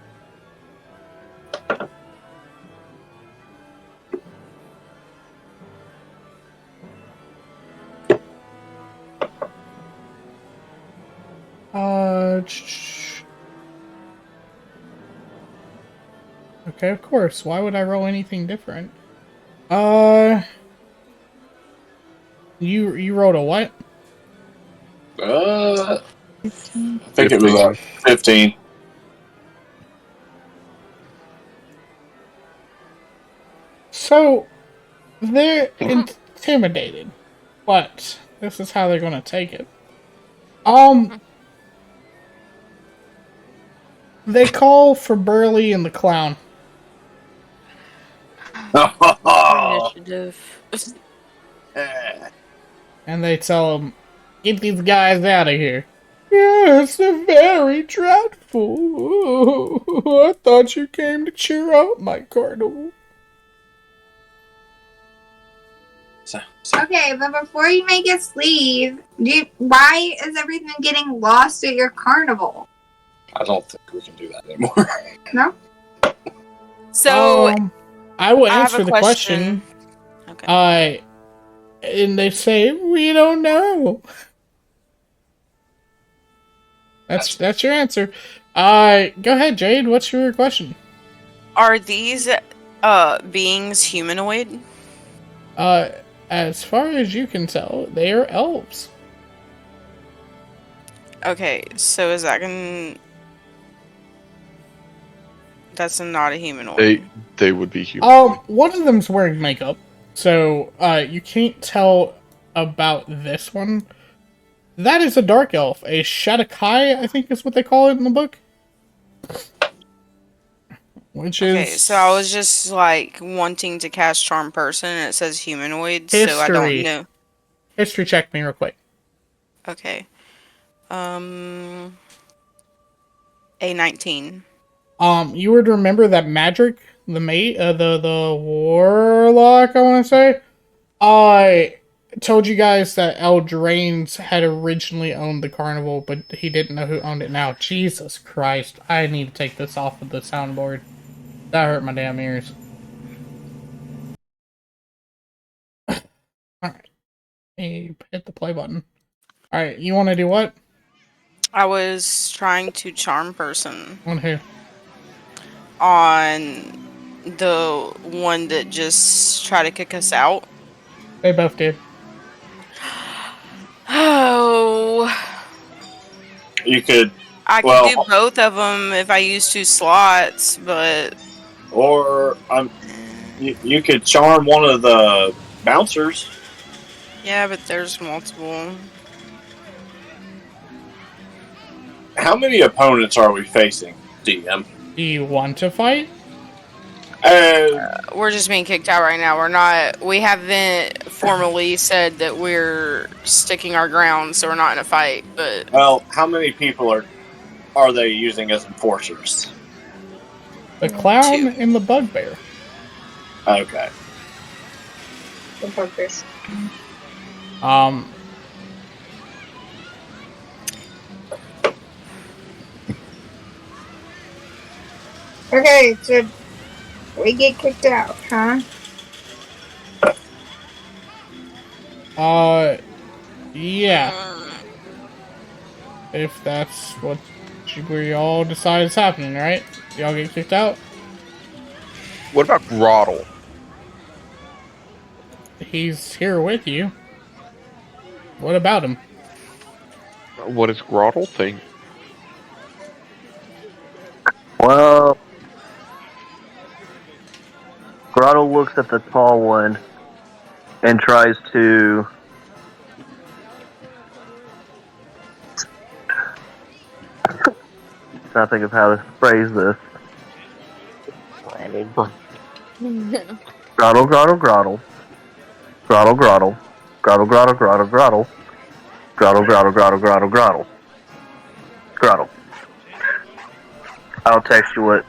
Okay, of course. Why would I roll anything different? You rolled a what? I think it was 15. So, they're intimidated, but this is how they're gonna take it. They call for Burley and the clown. Initiative. And they tell them, get these guys out of here. Yes, they're very dreadful. I thought you came to cheer up my carnival. Okay, but before you make us leave, why is everything getting lost at your carnival? I don't think we can do that anymore. No? So I will I have answer a the question. Okay. And they say, we don't know. That's your answer. Go ahead, Jade. What's your question? Are these beings humanoid? As far as you can tell, they are elves. Okay, so is that that's not a humanoid. They would be human. One of them's wearing makeup, so you can't tell about this one. That is a dark elf, a Shadakai, I think is what they call it in the book. Which Okay, is so I was just like wanting to cast Charm Person, and it says humanoid, history. so I don't know. History check me real quick. Okay. A 19. You would remember that Madrick, the warlock, I want to say, I told you guys that Eldraine's had originally owned the carnival, but he didn't know who owned it now. Jesus Christ, I need to take this off of the soundboard. That hurt my damn ears. Alright. Hit the play button. Alright, you want to do what? I was trying to charm person On who? on the one that just tried to kick us out. They both did. Oh, You could, I could do both of them if I use 2 slots, but or you could charm one of the bouncers. yeah, but there's multiple. How many opponents are we facing, DM? Do you want to fight? We're just being kicked out right now. We haven't formally said that we're sticking our ground, so we're not in a fight. But Well, how many people are they using as enforcers? The clown 2. and the bugbear. Okay. The focus. Okay, so we get kicked out, huh? Yeah. If that's what we all decide is happening, right? Y'all get kicked out? What about Groddle? He's here with you. What about him? What does Groddle think? Well, Grotto looks at the tall one and tries to trying to think of how to phrase this. Grotto, grotto, grotto. Grotto, grotto. Grotto, grotto, grotto, grotto. Grotto, grotto, grotto, grotto, grotto. Grotto. I'll text you what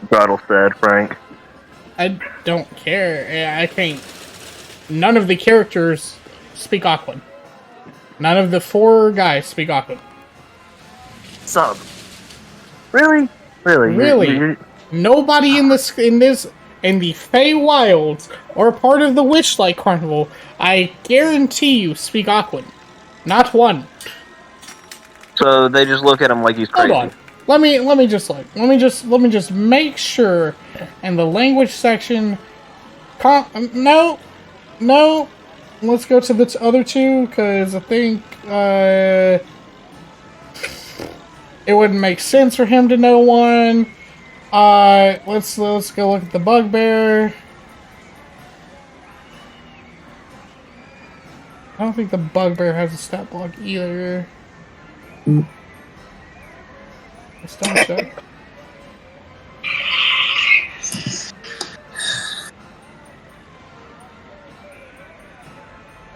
Grotto said, Frank. I don't care. I think none of the characters speak Aquan. None of the 4 guys speak Aquan. So, really? Really? Nobody in the Fey Wilds or part of the Witchlight Carnival, I guarantee you, speak Aquan. Not one. So they just look at him like he's crazy. Hold on. Let me just look. Let me just make sure in the language section. No. Let's go to the other 2 because I think it wouldn't make sense for him to know one. Let's go look at the bugbear. I don't think the bugbear has a stat block either. Let's double check.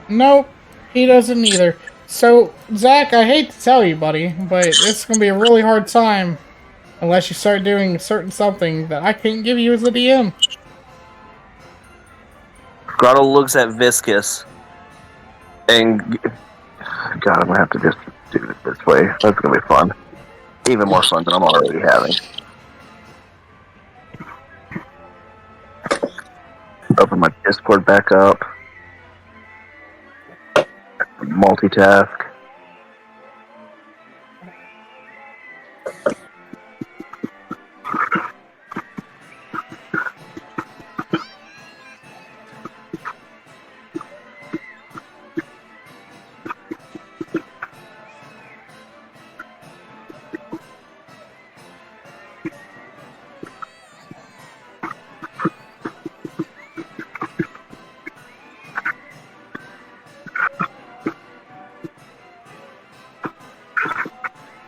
Nope, he doesn't either. So, Zach, I hate to tell you, buddy, but it's gonna be a really hard time unless you start doing certain something that I can't give you as a DM. Grotto looks at Viscous and God, I'm gonna have to just do it this way. That's gonna be fun. Even more fun than I'm already having. Open my Discord back up. Multitask.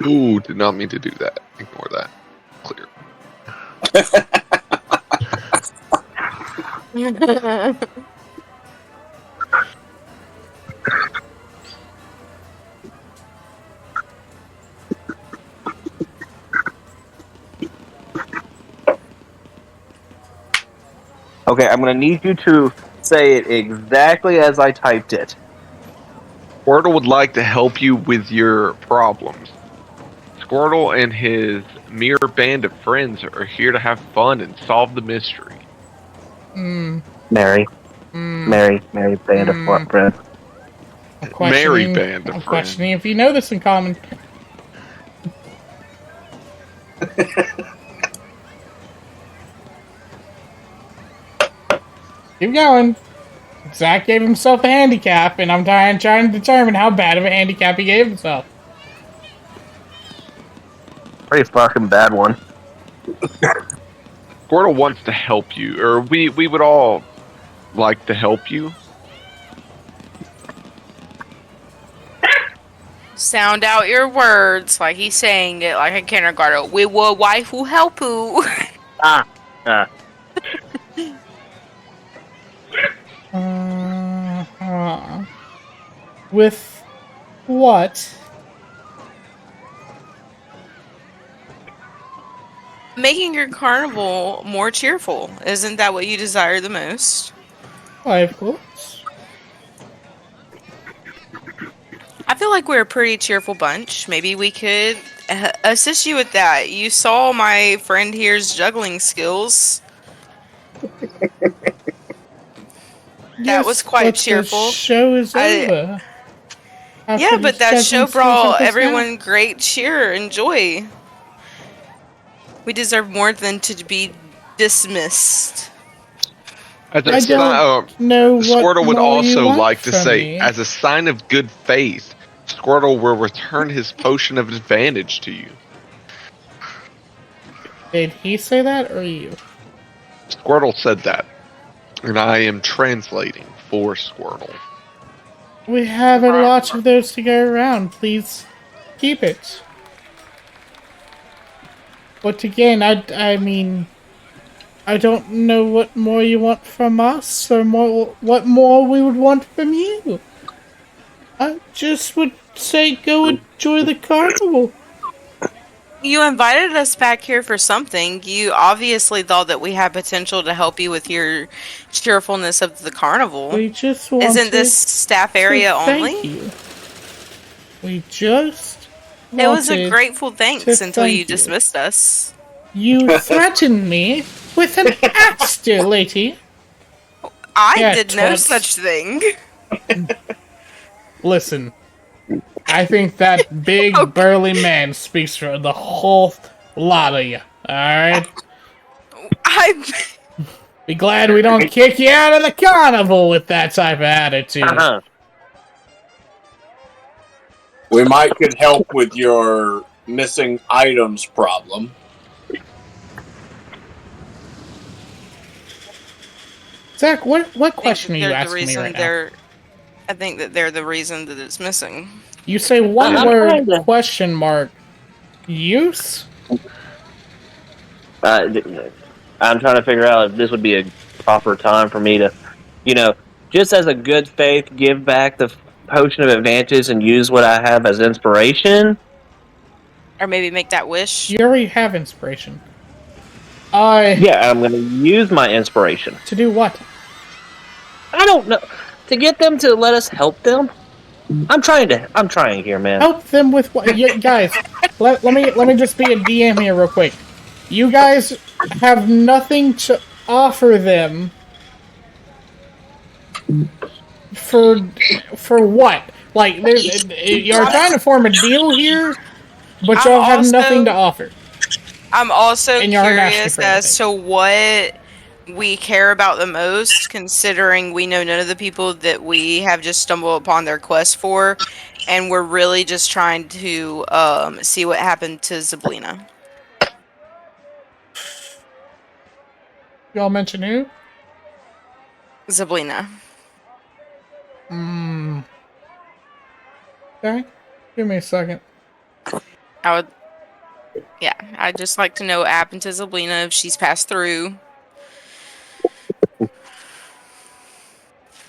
Ooh, did not mean to do that. Ignore that. Clear. Okay, I'm gonna need you to say it exactly as I typed it. Squirtle would like to help you with your problems. Squirtle and his mere band of friends are here to have fun and solve the mystery. Mary, band of friends. Merry band of I'm friends. questioning if you know this in common. Keep going. Zach gave himself a handicap, and I'm trying to determine how bad of a handicap he gave himself. Pretty fucking bad one. Squirtle wants to help you, or we would all like to help you. Sound out your words like he's saying it like a kindergarten. We will wife who help you. Ah. With what? Making your carnival more cheerful. Isn't that what you desire the most? Why, of course. I feel like we're a pretty cheerful bunch. Maybe we could assist you with that. You saw my friend here's juggling skills. That was quite but cheerful. The show is over. Yeah, but that show brought everyone Now. great cheer and joy. We deserve more than to be dismissed. As I don't know what Squirtle would more you also want like to from say, me. as a sign of good faith, Squirtle will return his potion of advantage to you. Did he say that or you? Squirtle said that, and I am translating for Squirtle. We have a lot of those to go around. Please keep it. But again, I mean, I don't know what more you want from us, or what more we would want from you. I just would say go enjoy the carnival. You invited us back here for something. You obviously thought that we had potential to help you with your cheerfulness of the carnival. We just wanted Isn't this staff area to only? thank you. We just It was a wanted grateful to thanks until thank you dismissed us. You threatened me with an axe, dear lady. I Yeah, did no toots. such thing. Listen, I think that big burly man speaks for the whole lot of you. Alright? Be glad we don't kick you out of the carnival with that type of attitude. Uh-huh. We might could help with your missing items problem. Zach, what question are you they're the asking me reason right now? they're. I think that they're the reason that it's missing. You say one I'm word, trying to- question mark, use? I'm trying to figure out if this would be a proper time for me to, just as a good faith, give back the potion of advantage and use what I have as inspiration. Or maybe make that wish. You already have inspiration. Yeah, I'm going to use my inspiration. To do what? I don't know. To get them to let us help them. I'm trying here, man. Help them with what? You guys, let me just be a DM here real quick. You guys have nothing to offer them for what? Like, you're trying to form a deal here, but y'all have nothing to offer. I'm also And you aren't asking curious for as to what we care about the most, considering we know none of the people that we have just stumbled upon their quest for, and we're really just trying to see what happened to Zablina. Y'all mention who? Zablina. Okay. Give me a second. I'd just like to know what happened to Zablina, if she's passed through.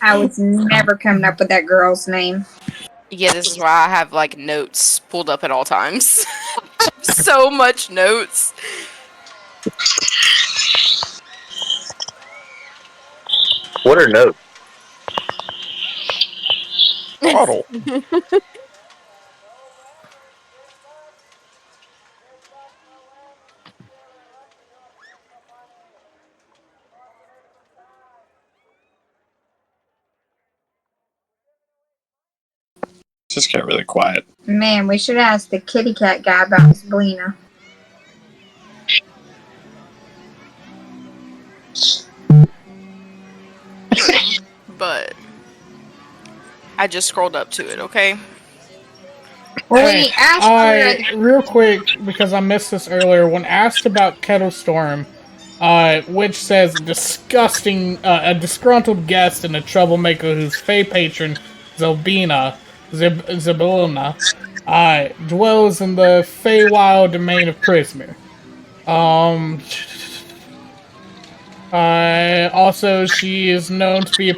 I was never coming up with that girl's name. Yeah, this is why I have like notes pulled up at all times. So much notes. What are notes? Bottle. Just get really quiet. Man, we should ask the kitty cat guy about Miss Belina. But I just scrolled up to it, okay? Well, Hey, we asked her. real quick, because I missed this earlier, when asked about Kettle Storm, which says a disgruntled guest and a troublemaker whose Fey patron, Zobelina, dwells in the Feywild domain of Prismer. Also, she is known to be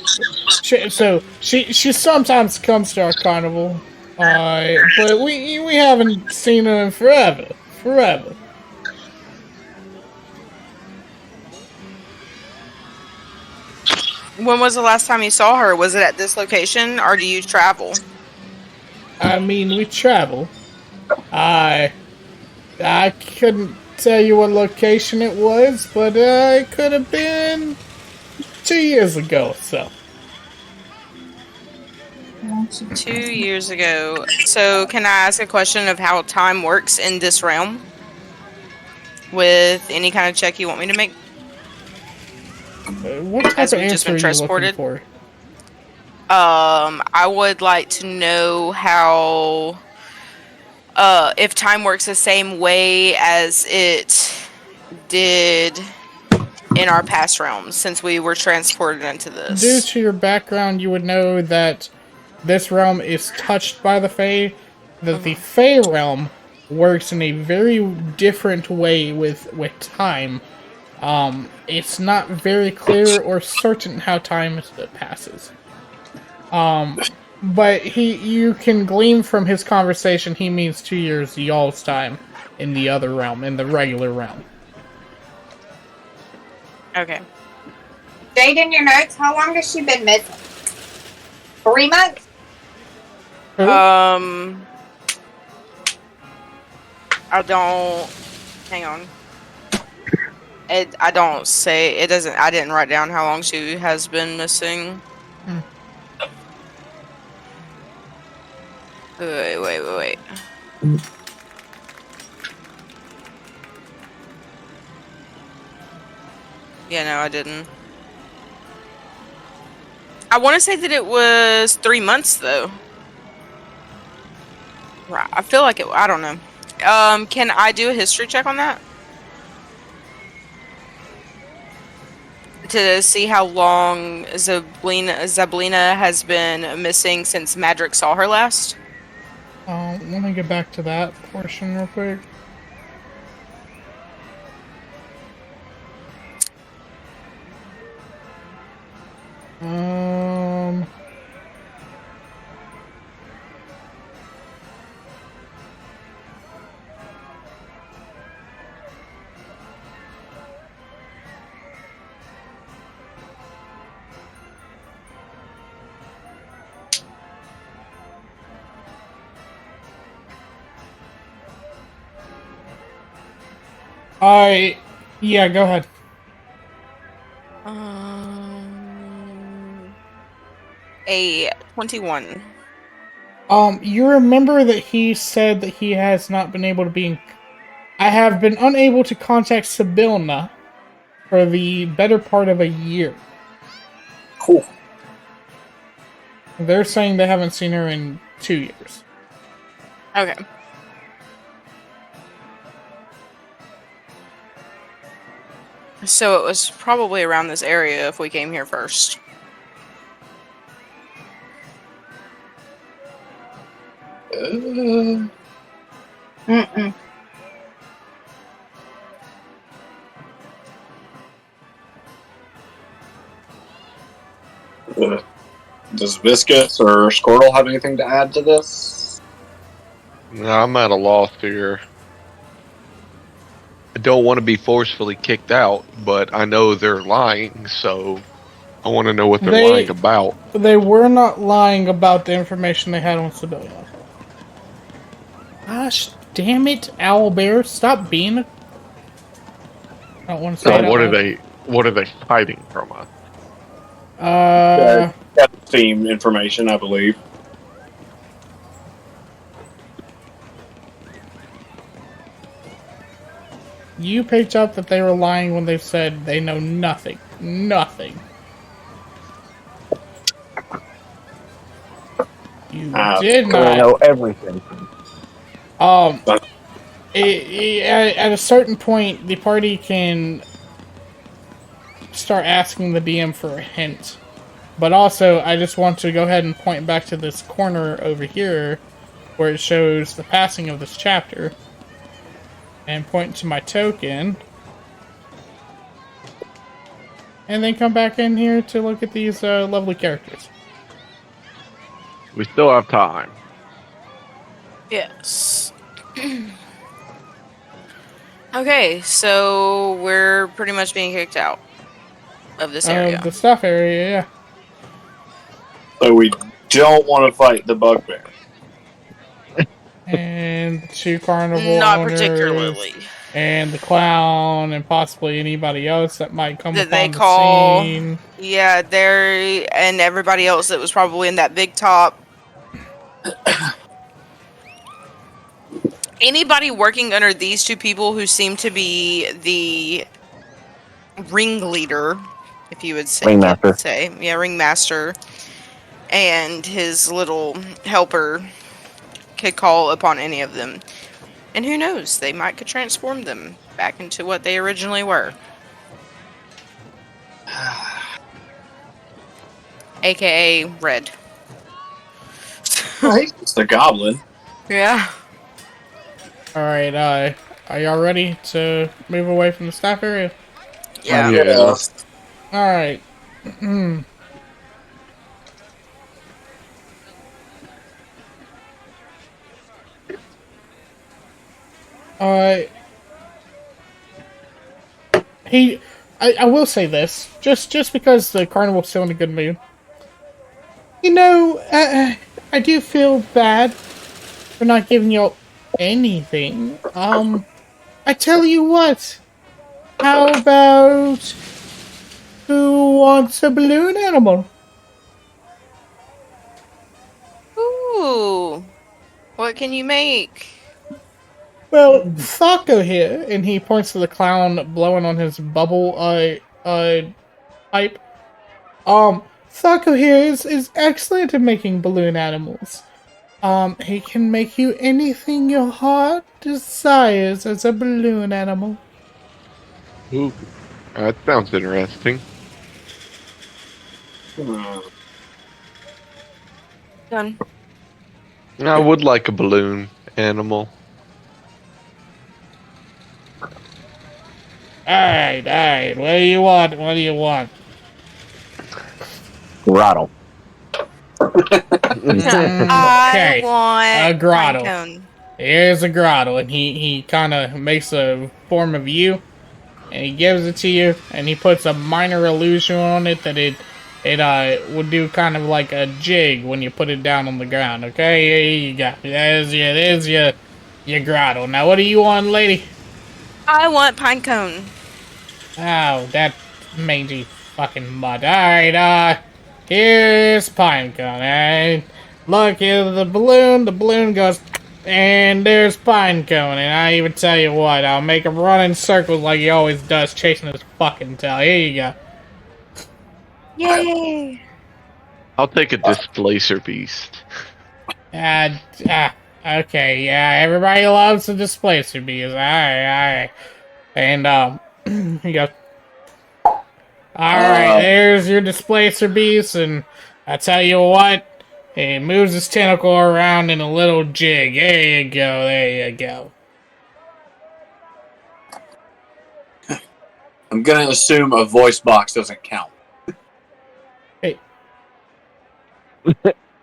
she sometimes comes to our carnival. But we haven't seen her in forever. When was the last time you saw her? Was it at this location, or do you travel? I mean, we travel. I couldn't tell you what location it was, but it could have been 2 years ago. So 2 years ago. So, can I ask a question of how time works in this realm? With any kind of check you want me to make? what type As of we've just answer been are you looking transported? for? I would like to know how, if time works the same way as it did in our past realms, since we were transported into this. Due to your background, you would know that this realm is touched by the Fae, that the Fae realm works in a very different way with time. It's not very clear or certain how time passes. But you can glean from his conversation he means 2 years y'all's time in the other realm, in the regular realm. Okay. Jade, in your notes, how long has she been missing? 3 months? I don't. Hang on. I don't say it doesn't. I didn't write down how long she has been missing. Wait. Yeah, no, I didn't. I want to say that it was 3 months, though. Right. I feel like it. I don't know. Can I do a history check on that? To see how long Zablina has been missing since Madrick saw her last? Let me get back to that portion real quick. Yeah, go ahead. A 21. You remember that he said that he has not been able to be I have been unable to contact Sibylna for the better part of a year. Cool. They're saying they haven't seen her in 2 years. Okay. So it was probably around this area if we came here first. Does Viscus or Squirtle have anything to add to this? No, I'm at a loss here. I don't want to be forcefully kicked out, but I know they're lying, so I want to know what they're lying about. They were not lying about the information they had on Sibylna. Gosh, damn it, Owlbear, stop being a... I don't want to say So that. what are they hiding from us? Theme information, I believe. you picked up that they were lying when they said they know nothing. Nothing. You did I not. know everything. At a certain point, the party can start asking the DM for a hint. But also, I just want to go ahead and point back to this corner over here where it shows the passing of this chapter. And point to my token. And then come back in here to look at these lovely characters. We still have time. Yes. Okay, so we're pretty much being kicked out of this area. The stuff area, yeah. So we don't want to fight the bugbear. And the two carnival Not owners, particularly. and the clown, and possibly anybody else that might come That upon they the call. scene. Yeah, there and everybody else that was probably in that big top. Anybody working under these two people who seem to be the ringleader, if you would say, Ringmaster. yeah, ringmaster, and his little helper could call upon any of them. And who knows, they might could transform them back into what they originally were. AKA Red. Right? It's the goblin. Yeah. Alright, are y'all ready to move away from the staff area? Yeah. Yeah. Alright. I will say this, just because the carnival's still in a good mood. You know, I do feel bad for not giving y'all anything. I tell you what. How about who wants a balloon animal? Ooh. What can you make? Well, Thaco here, and he points to the clown blowing on his bubble pipe. Thaco here is excellent at making balloon animals. He can make you anything your heart desires as a balloon animal. Ooh, that sounds interesting. Done. I would like a balloon animal. Alright, what do you want? What do you want? Grotto. I want a grotto. pinecone. Here's a grotto, and he kind of makes a form of you, and he gives it to you, and he puts a minor illusion on it that it would do kind of like a jig when you put it down on the ground. Okay, here you go. There's your grotto. Now, what do you want, lady? I want pinecone. Oh, that mangy fucking mud. Alright, here's pinecone, and look, here's the balloon goes, and there's pinecone, and I even tell you what, I'll make him run in circles like he always does, chasing his fucking tail. Here you go. Yay! I'll take a displacer beast. Okay, yeah, everybody loves the displacer beast. Alright. And, he goes, alright, there's your displacer beast, and I tell you what, he moves his tentacle around in a little jig. There you go. I'm gonna assume a voice box doesn't count. Hey.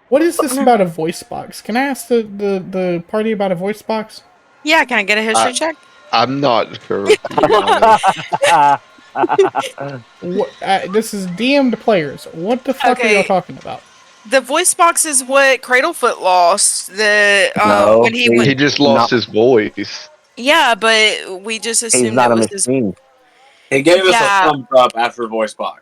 What is this about a voice box? Can I ask the party about a voice box? Yeah, can I get a history check? I'm not sure. To be honest. This is DM to players. What the fuck are y'all talking about? The voice box is what Cradlefoot lost. No, when he he- went. He just lost his voice. Yeah, but we just He's assumed not it a was his. machine. He gave us Yeah. a thumbs up after voice box.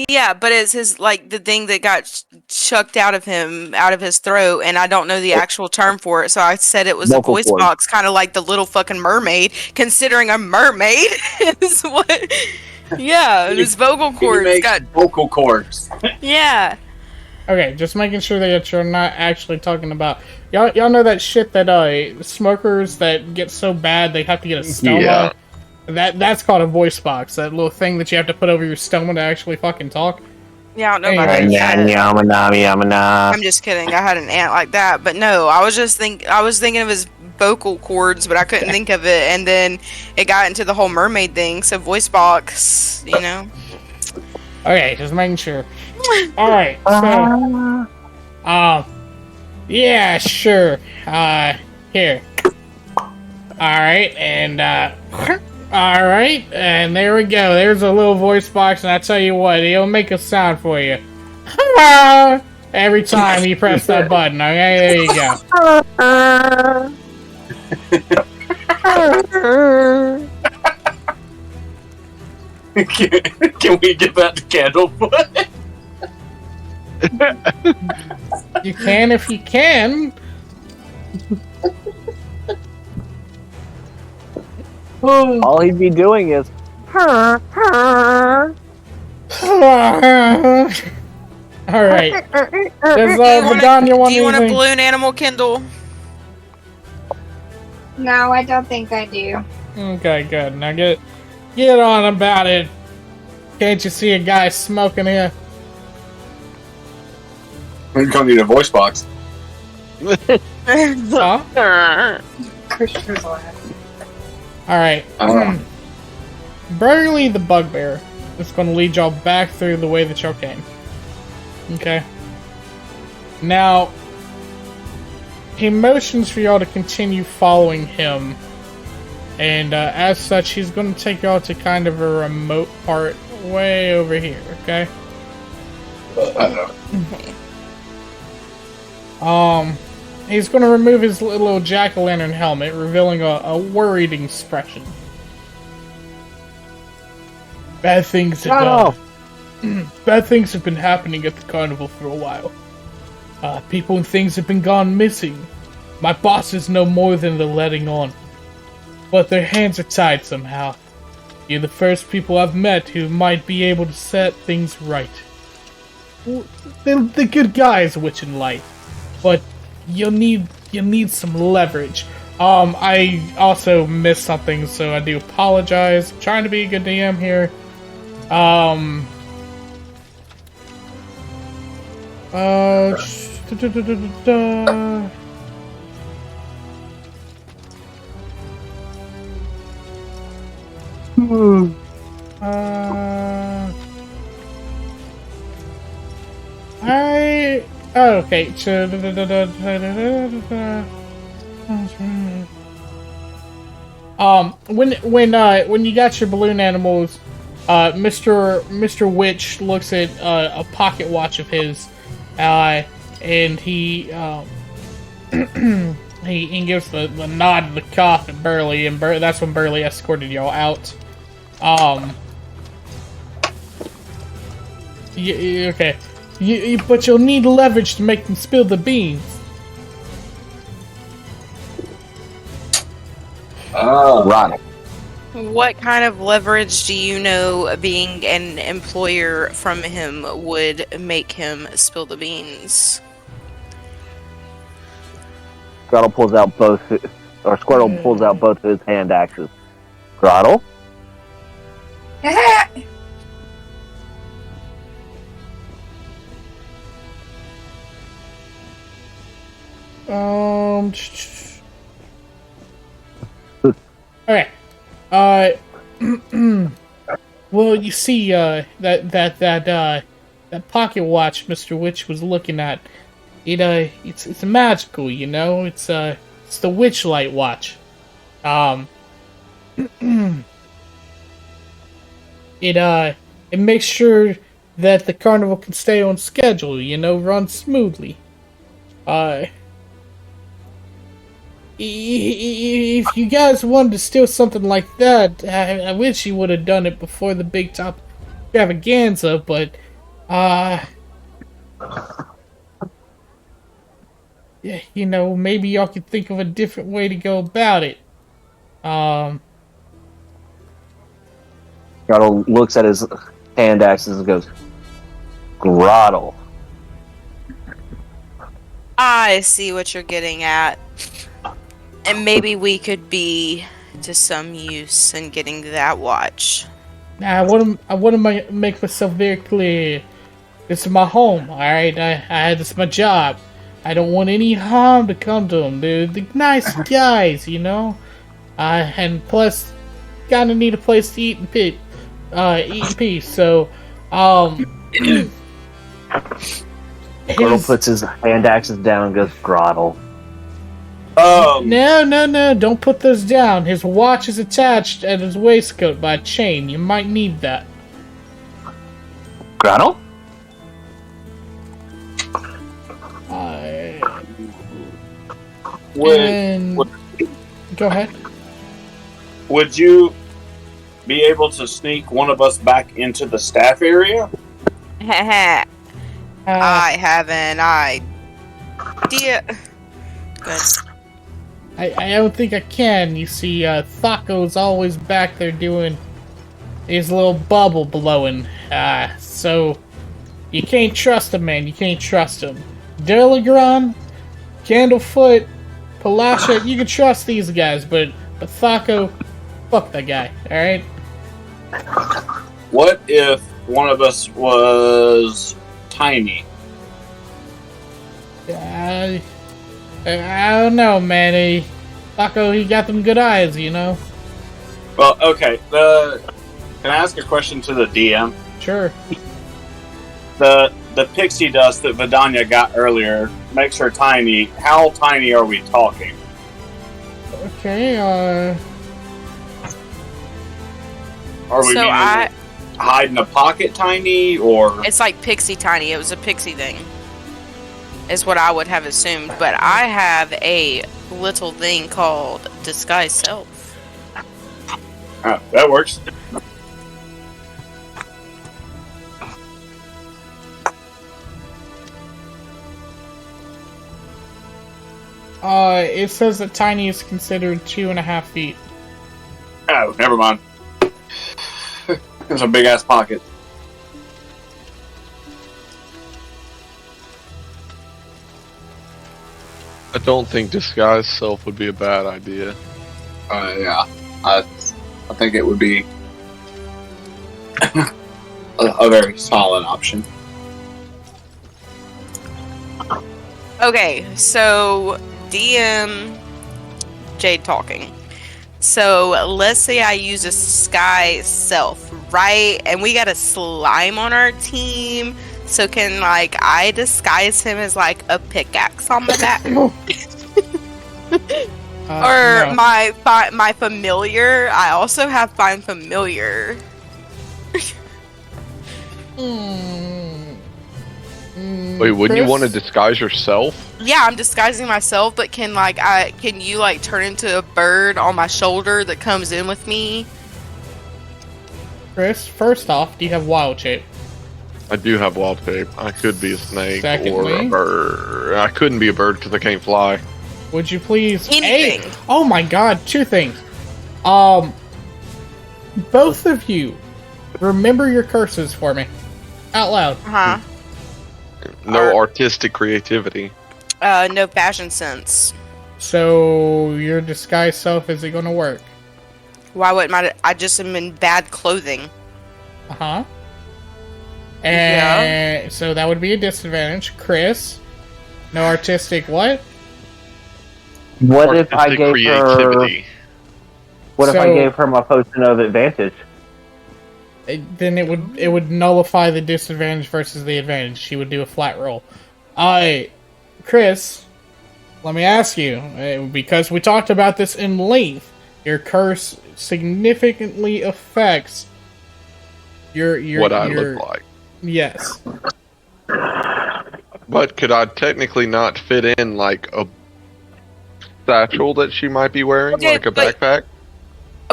Yeah, but it's his like the thing that got chucked out of him, out of his throat, and I don't know the actual term for it, so I said it was a Vocal voice cord. box, kind of like the little fucking mermaid. Considering a mermaid is what. Yeah, his vocal He cords makes got. vocal cords. Yeah. Okay, just making sure that you're not actually talking about y'all know that shit that smokers that get so bad they have to get a stoma. Yeah. That's called a voice box. That little thing that you have to put over your stoma to actually fucking talk. Yeah, I don't know about Anyway. that. I'm just kidding. I had an aunt like that, but no, I was thinking of his vocal cords, but I couldn't think of it, and then it got into the whole mermaid thing. So voice box, you know. Okay, just making sure. All right, so yeah, sure. Here. All right, and all right, and there we go. There's a little voice box, and I tell you what, it'll make a sound for you. Every time you press that button. Okay, there you go. Can we get back to Candlefoot? You can if you can. All he'd be doing is. All right. Does Vidania want Do you want a anything? balloon animal, Kindle? No, I don't think I do. Okay, good. Now get on about it. Can't you see a guy smoking here? We're gonna need a voice box. Huh? Christopher's laugh. Alright. Uh. Burley the Bugbear is going to lead y'all back through the way that y'all came. Okay? Now, he motions for y'all to continue following him. And as such, he's going to take y'all to kind of a remote part way over here, okay? He's going to remove his little jack-o'-lantern helmet, revealing a worried expression. Bad things have bad things have been happening at the carnival for a while. People and things have been gone missing. My bosses know more than they're letting on. But their hands are tied somehow. You're the first people I've met who might be able to set things right. They're good guys, Witch and Light. But you'll need some leverage. I also missed something, so I do apologize. I'm trying to be a good DM here. Okay. When you got your balloon animals, Mr. Witch looks at a pocket watch of his, and he he gives the nod and the cough at Burley, and that's when Burley escorted y'all out. Okay. But you'll need leverage to make them spill the beans. Right. What kind of leverage do you know being an employer from him would make him spill the beans? Squirtle pulls out both of his hand axes. Squirtle? Okay. Well, you see, that pocket watch Mr. Witch was looking at, it's magical, you know? It's the Witch Light watch. It makes sure that the carnival can stay on schedule, you know, run smoothly. If you guys wanted to steal something like that, I wish you would have done it before the big top extravaganza, but yeah, you know, maybe y'all could think of a different way to go about it. Grottle looks at his hand axes and goes, Grottle. I see what you're getting at. And maybe we could be to some use in getting that watch. Now, I want to make myself very clear. This is my home, alright? This is my job. I don't want any harm to come to them. They're nice guys, you know? And plus, kinda need a place to eat in peace, so, Grottle puts his hand axes down and goes, Grottle. No, don't put those down. His watch is attached at his waistcoat by a chain. You might need that. Grottle? Go ahead. Would you be able to sneak one of us back into the staff area? I have an idea. Good. I don't think I can. You see, Thaco's always back there doing his little bubble blowing. So you can't trust him, man. You can't trust him. Deligron, Candlefoot, Palasha, you can trust these guys, but Thaco, fuck that guy, alright? What if one of us was tiny? I don't know, man. Thaco, he got them good eyes, you know? Well, okay. Can I ask a question to the DM? Sure. The pixie dust that Vidania got earlier makes her tiny. How tiny are we talking? Okay, Are we So meaning hide in a pocket tiny, or It's like pixie tiny. It was a pixie thing. Is what I would have assumed. But I have a little thing called disguise self. that works. it says that tiny is considered 2.5 feet. Oh, never mind. There's a big ass pocket. I don't think disguise self would be a bad idea. Yeah, I think it would be a very solid option. Okay, so DM Jade talking. So let's say I use a disguise self, right? And we got a slime on our team. So can I disguise him as a pickaxe on my back? Or No. my familiar. I also have find familiar. Wait, wouldn't you Chris? want to disguise yourself? Yeah, I'm disguising myself, but can you turn into a bird on my shoulder that comes in with me? Chris, first off, do you have wild shape? I do have wild shape. I could be a snake or Secondly? a bird. I couldn't be a bird because I can't fly. Would you please? Anything. Hey! Oh my god, 2 things. Both of you, remember your curses for me. Out loud. Uh-huh. No artistic creativity. No fashion sense. So, your disguise self, is it gonna work? Why wouldn't I just am in bad clothing. Uh-huh. And so that would be a disadvantage. Chris, no artistic what? What if I Artistic gave creativity. What if I So- gave her my potion of advantage? Then it would nullify the disadvantage versus the advantage. She would do a flat roll. Chris, let me ask you, because we talked about this in length, your curse significantly affects your What I look like. Yes. But could I technically not fit in like a satchel that she might be wearing, Okay, like a but- backpack?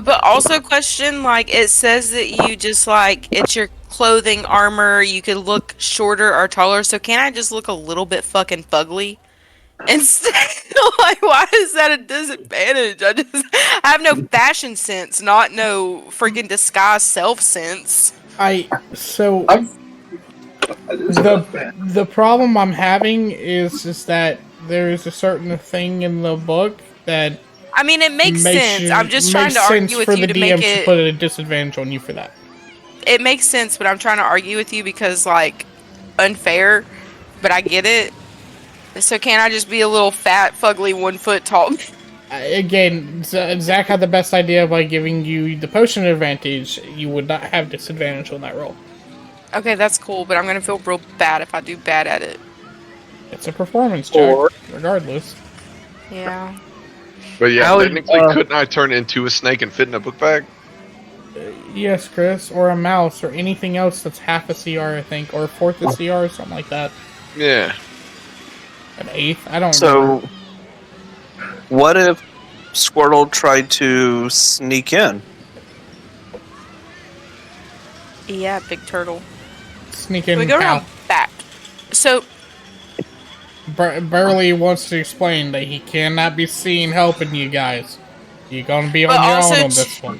But also question, it says that you just it's your clothing, armor. You could look shorter or taller. So can I just look a little bit fucking fugly? Instead, like, why is that a disadvantage? I have no fashion sense, not no freaking disguise self sense. The problem I'm having is that there is a certain thing in the book that I mean, it makes sense. you- I'm just trying makes to sense argue with for you the to DM make to it. put a disadvantage on you for that. It makes sense, but I'm trying to argue with you because, like, unfair. But I get it. So can I just be a little fat, fugly, 1 foot tall? Again, Zach had the best idea by giving you the potion advantage. You would not have disadvantage on that roll. Okay, that's cool, but I'm gonna feel real bad if I do bad at it. It's a performance check, Or- regardless. Yeah. But yeah, How is- technically, couldn't I turn into a snake and fit in a book bag? Yes, Chris, or a mouse, or anything else that's half a CR, I think, or a fourth of CR, or something like that. Yeah. An eighth? I don't remember. So, what if Squirtle tried to sneak in? Yeah, big turtle. Sneak in We go how? around back. So, Burley wants to explain that he cannot be seen helping you guys. You're gonna be on But your also own on this one.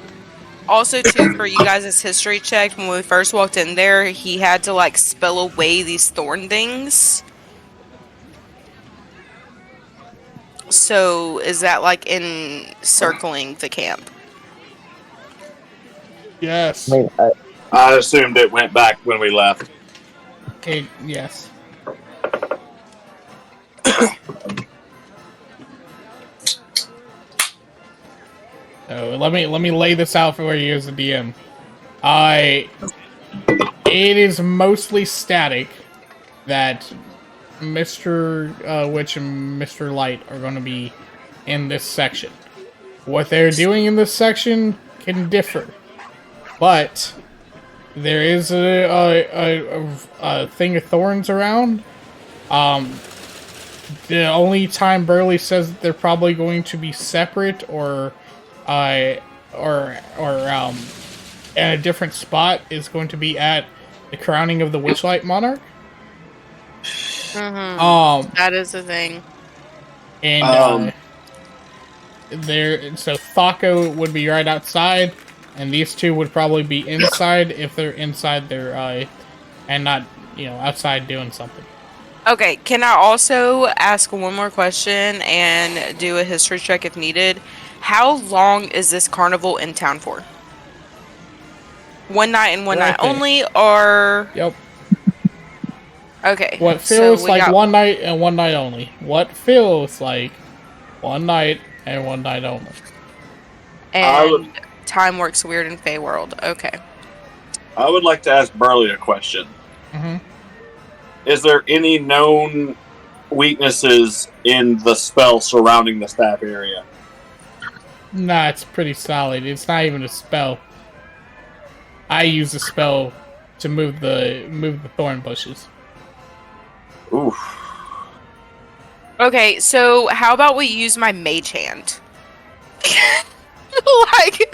also too, for you guys' history check, when we first walked in there, he had to, like, spell away these thorn things. So, is that, like, encircling the camp? Yes. I assumed it went back when we left. Yes. So let me lay this out for you as a DM. It is mostly static that Mr. Witch and Mr. Light are going to be in this section. What they're doing in this section can differ, but there is a thing of thorns around. The only time Burley says that they're probably going to be separate or in a different spot is going to be at the crowning of the Witchlight Monarch. That is the thing. And so Thaco would be right outside, and these two would probably be inside if they're inside their and not outside doing something. Okay, can I also ask one more question and do a history check if needed? How long is this carnival in town for? One night and one night there. only, or... Yep. Okay. What so feels we like got- one night and one night only. What feels like one night and one night only. And time works weird in Fey World. Okay. I would like to ask Burley a question. Mm-hmm. Is there any known weaknesses in the spell surrounding the staff area? Nah, it's pretty solid. It's not even a spell. I use the spell to move the thorn bushes. Oof. Okay, so how about we use my mage hand? Like,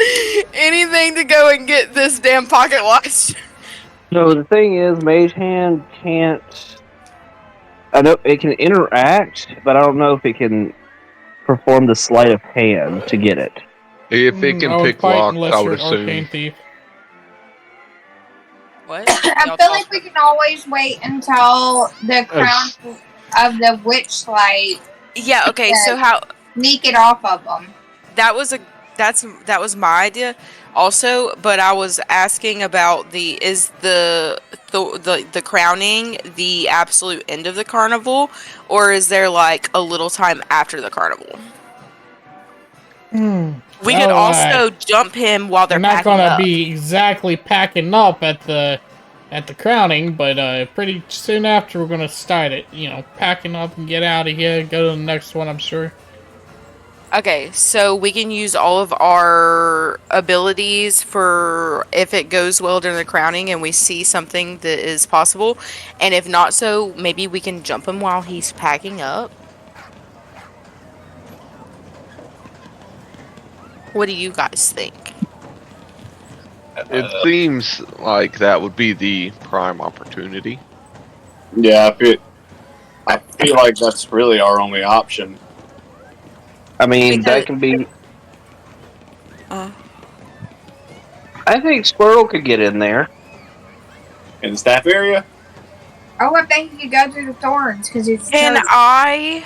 anything to go and get this damn pocket watch. So the thing is, Mage Hand can't. I know it can interact, but I don't know if it can perform the sleight of hand to get it. If it can I would pick fight locks, unless I would you're an arcane assume. thief. What? I feel like we can always wait until the crown of the witch light Yeah, okay, so how... sneak it off of them. That was my idea also, but I was asking about is the crowning the absolute end of the carnival, or is there like a little time after the carnival? We could also jump him while they're They're not packing gonna up. be exactly packing up at the crowning, but pretty soon after we're gonna start it. Packing up and get out of here, go to the next one. I'm sure. Okay, so we can use all of our abilities for if it goes well during the crowning and we see something that is possible. And if not so, maybe we can jump him while he's packing up. What do you guys think? It seems like that would be the prime opportunity. Yeah, I feel like that's really our only option. I mean, Because- that can be. Uh, I think Squirtle could get in there. In the staff area? Oh, I think you could go through the thorns because he's Can chosen. I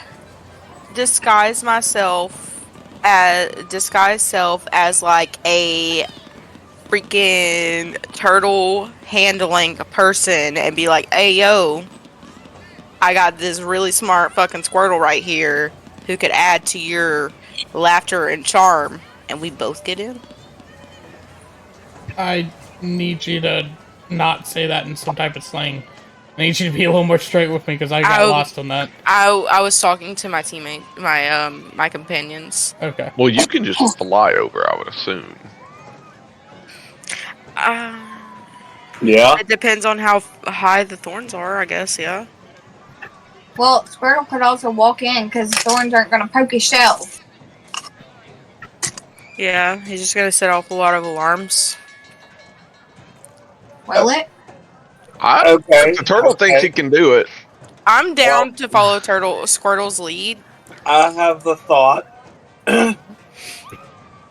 disguise self as like a freaking turtle handling a person and be like, hey yo, I got this really smart fucking Squirtle right here who could add to your laughter and charm, and we both get in? I need you to not say that in some type of slang. I need you to be a little more straight with me because I got lost on that. I was talking to my teammate, my companions. Okay. Well, you can just fly over, I would assume. Yeah. It depends on how high the thorns are, I guess. Yeah. Well, Squirtle could also walk in because the thorns aren't going to poke his shell. Yeah, he's just gonna set off a lot of alarms. Will it? Okay. If the turtle thinks he can do it. I'm down to follow Squirtle's lead. I have the thought.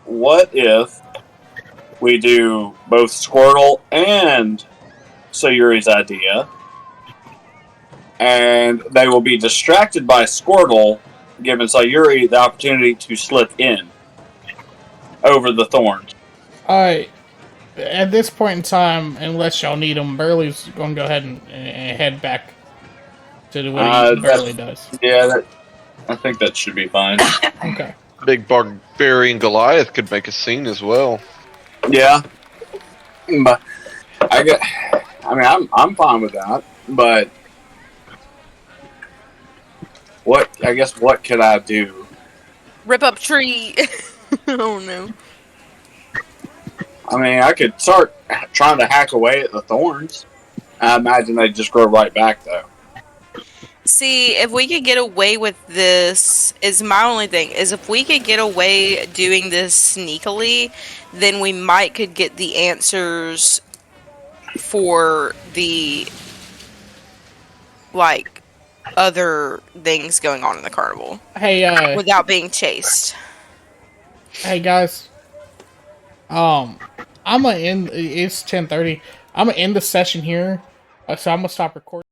What if we do both Squirtle and Sayuri's idea, and they will be distracted by Squirtle, giving Sayuri the opportunity to slip in over the thorns. Alright. At this point in time, unless y'all need him, Burley's going to go ahead and head back to do what Burley does. Yeah, I think that should be fine. Okay. Big barbarian Goliath could make a scene as well. Yeah, but I'm fine with that. But what could I do? Rip up tree. Oh no. I mean, I could start trying to hack away at the thorns. I imagine they'd just grow right back, though. See, if we could get away with this, is my only thing, is if we could get away doing this sneakily, then we might could get the answers for the, like, other things going on in the carnival. Hey, without being chased. Hey guys. I'm gonna end. It's 10:30. I'm gonna end the session here, so I'm gonna stop recording.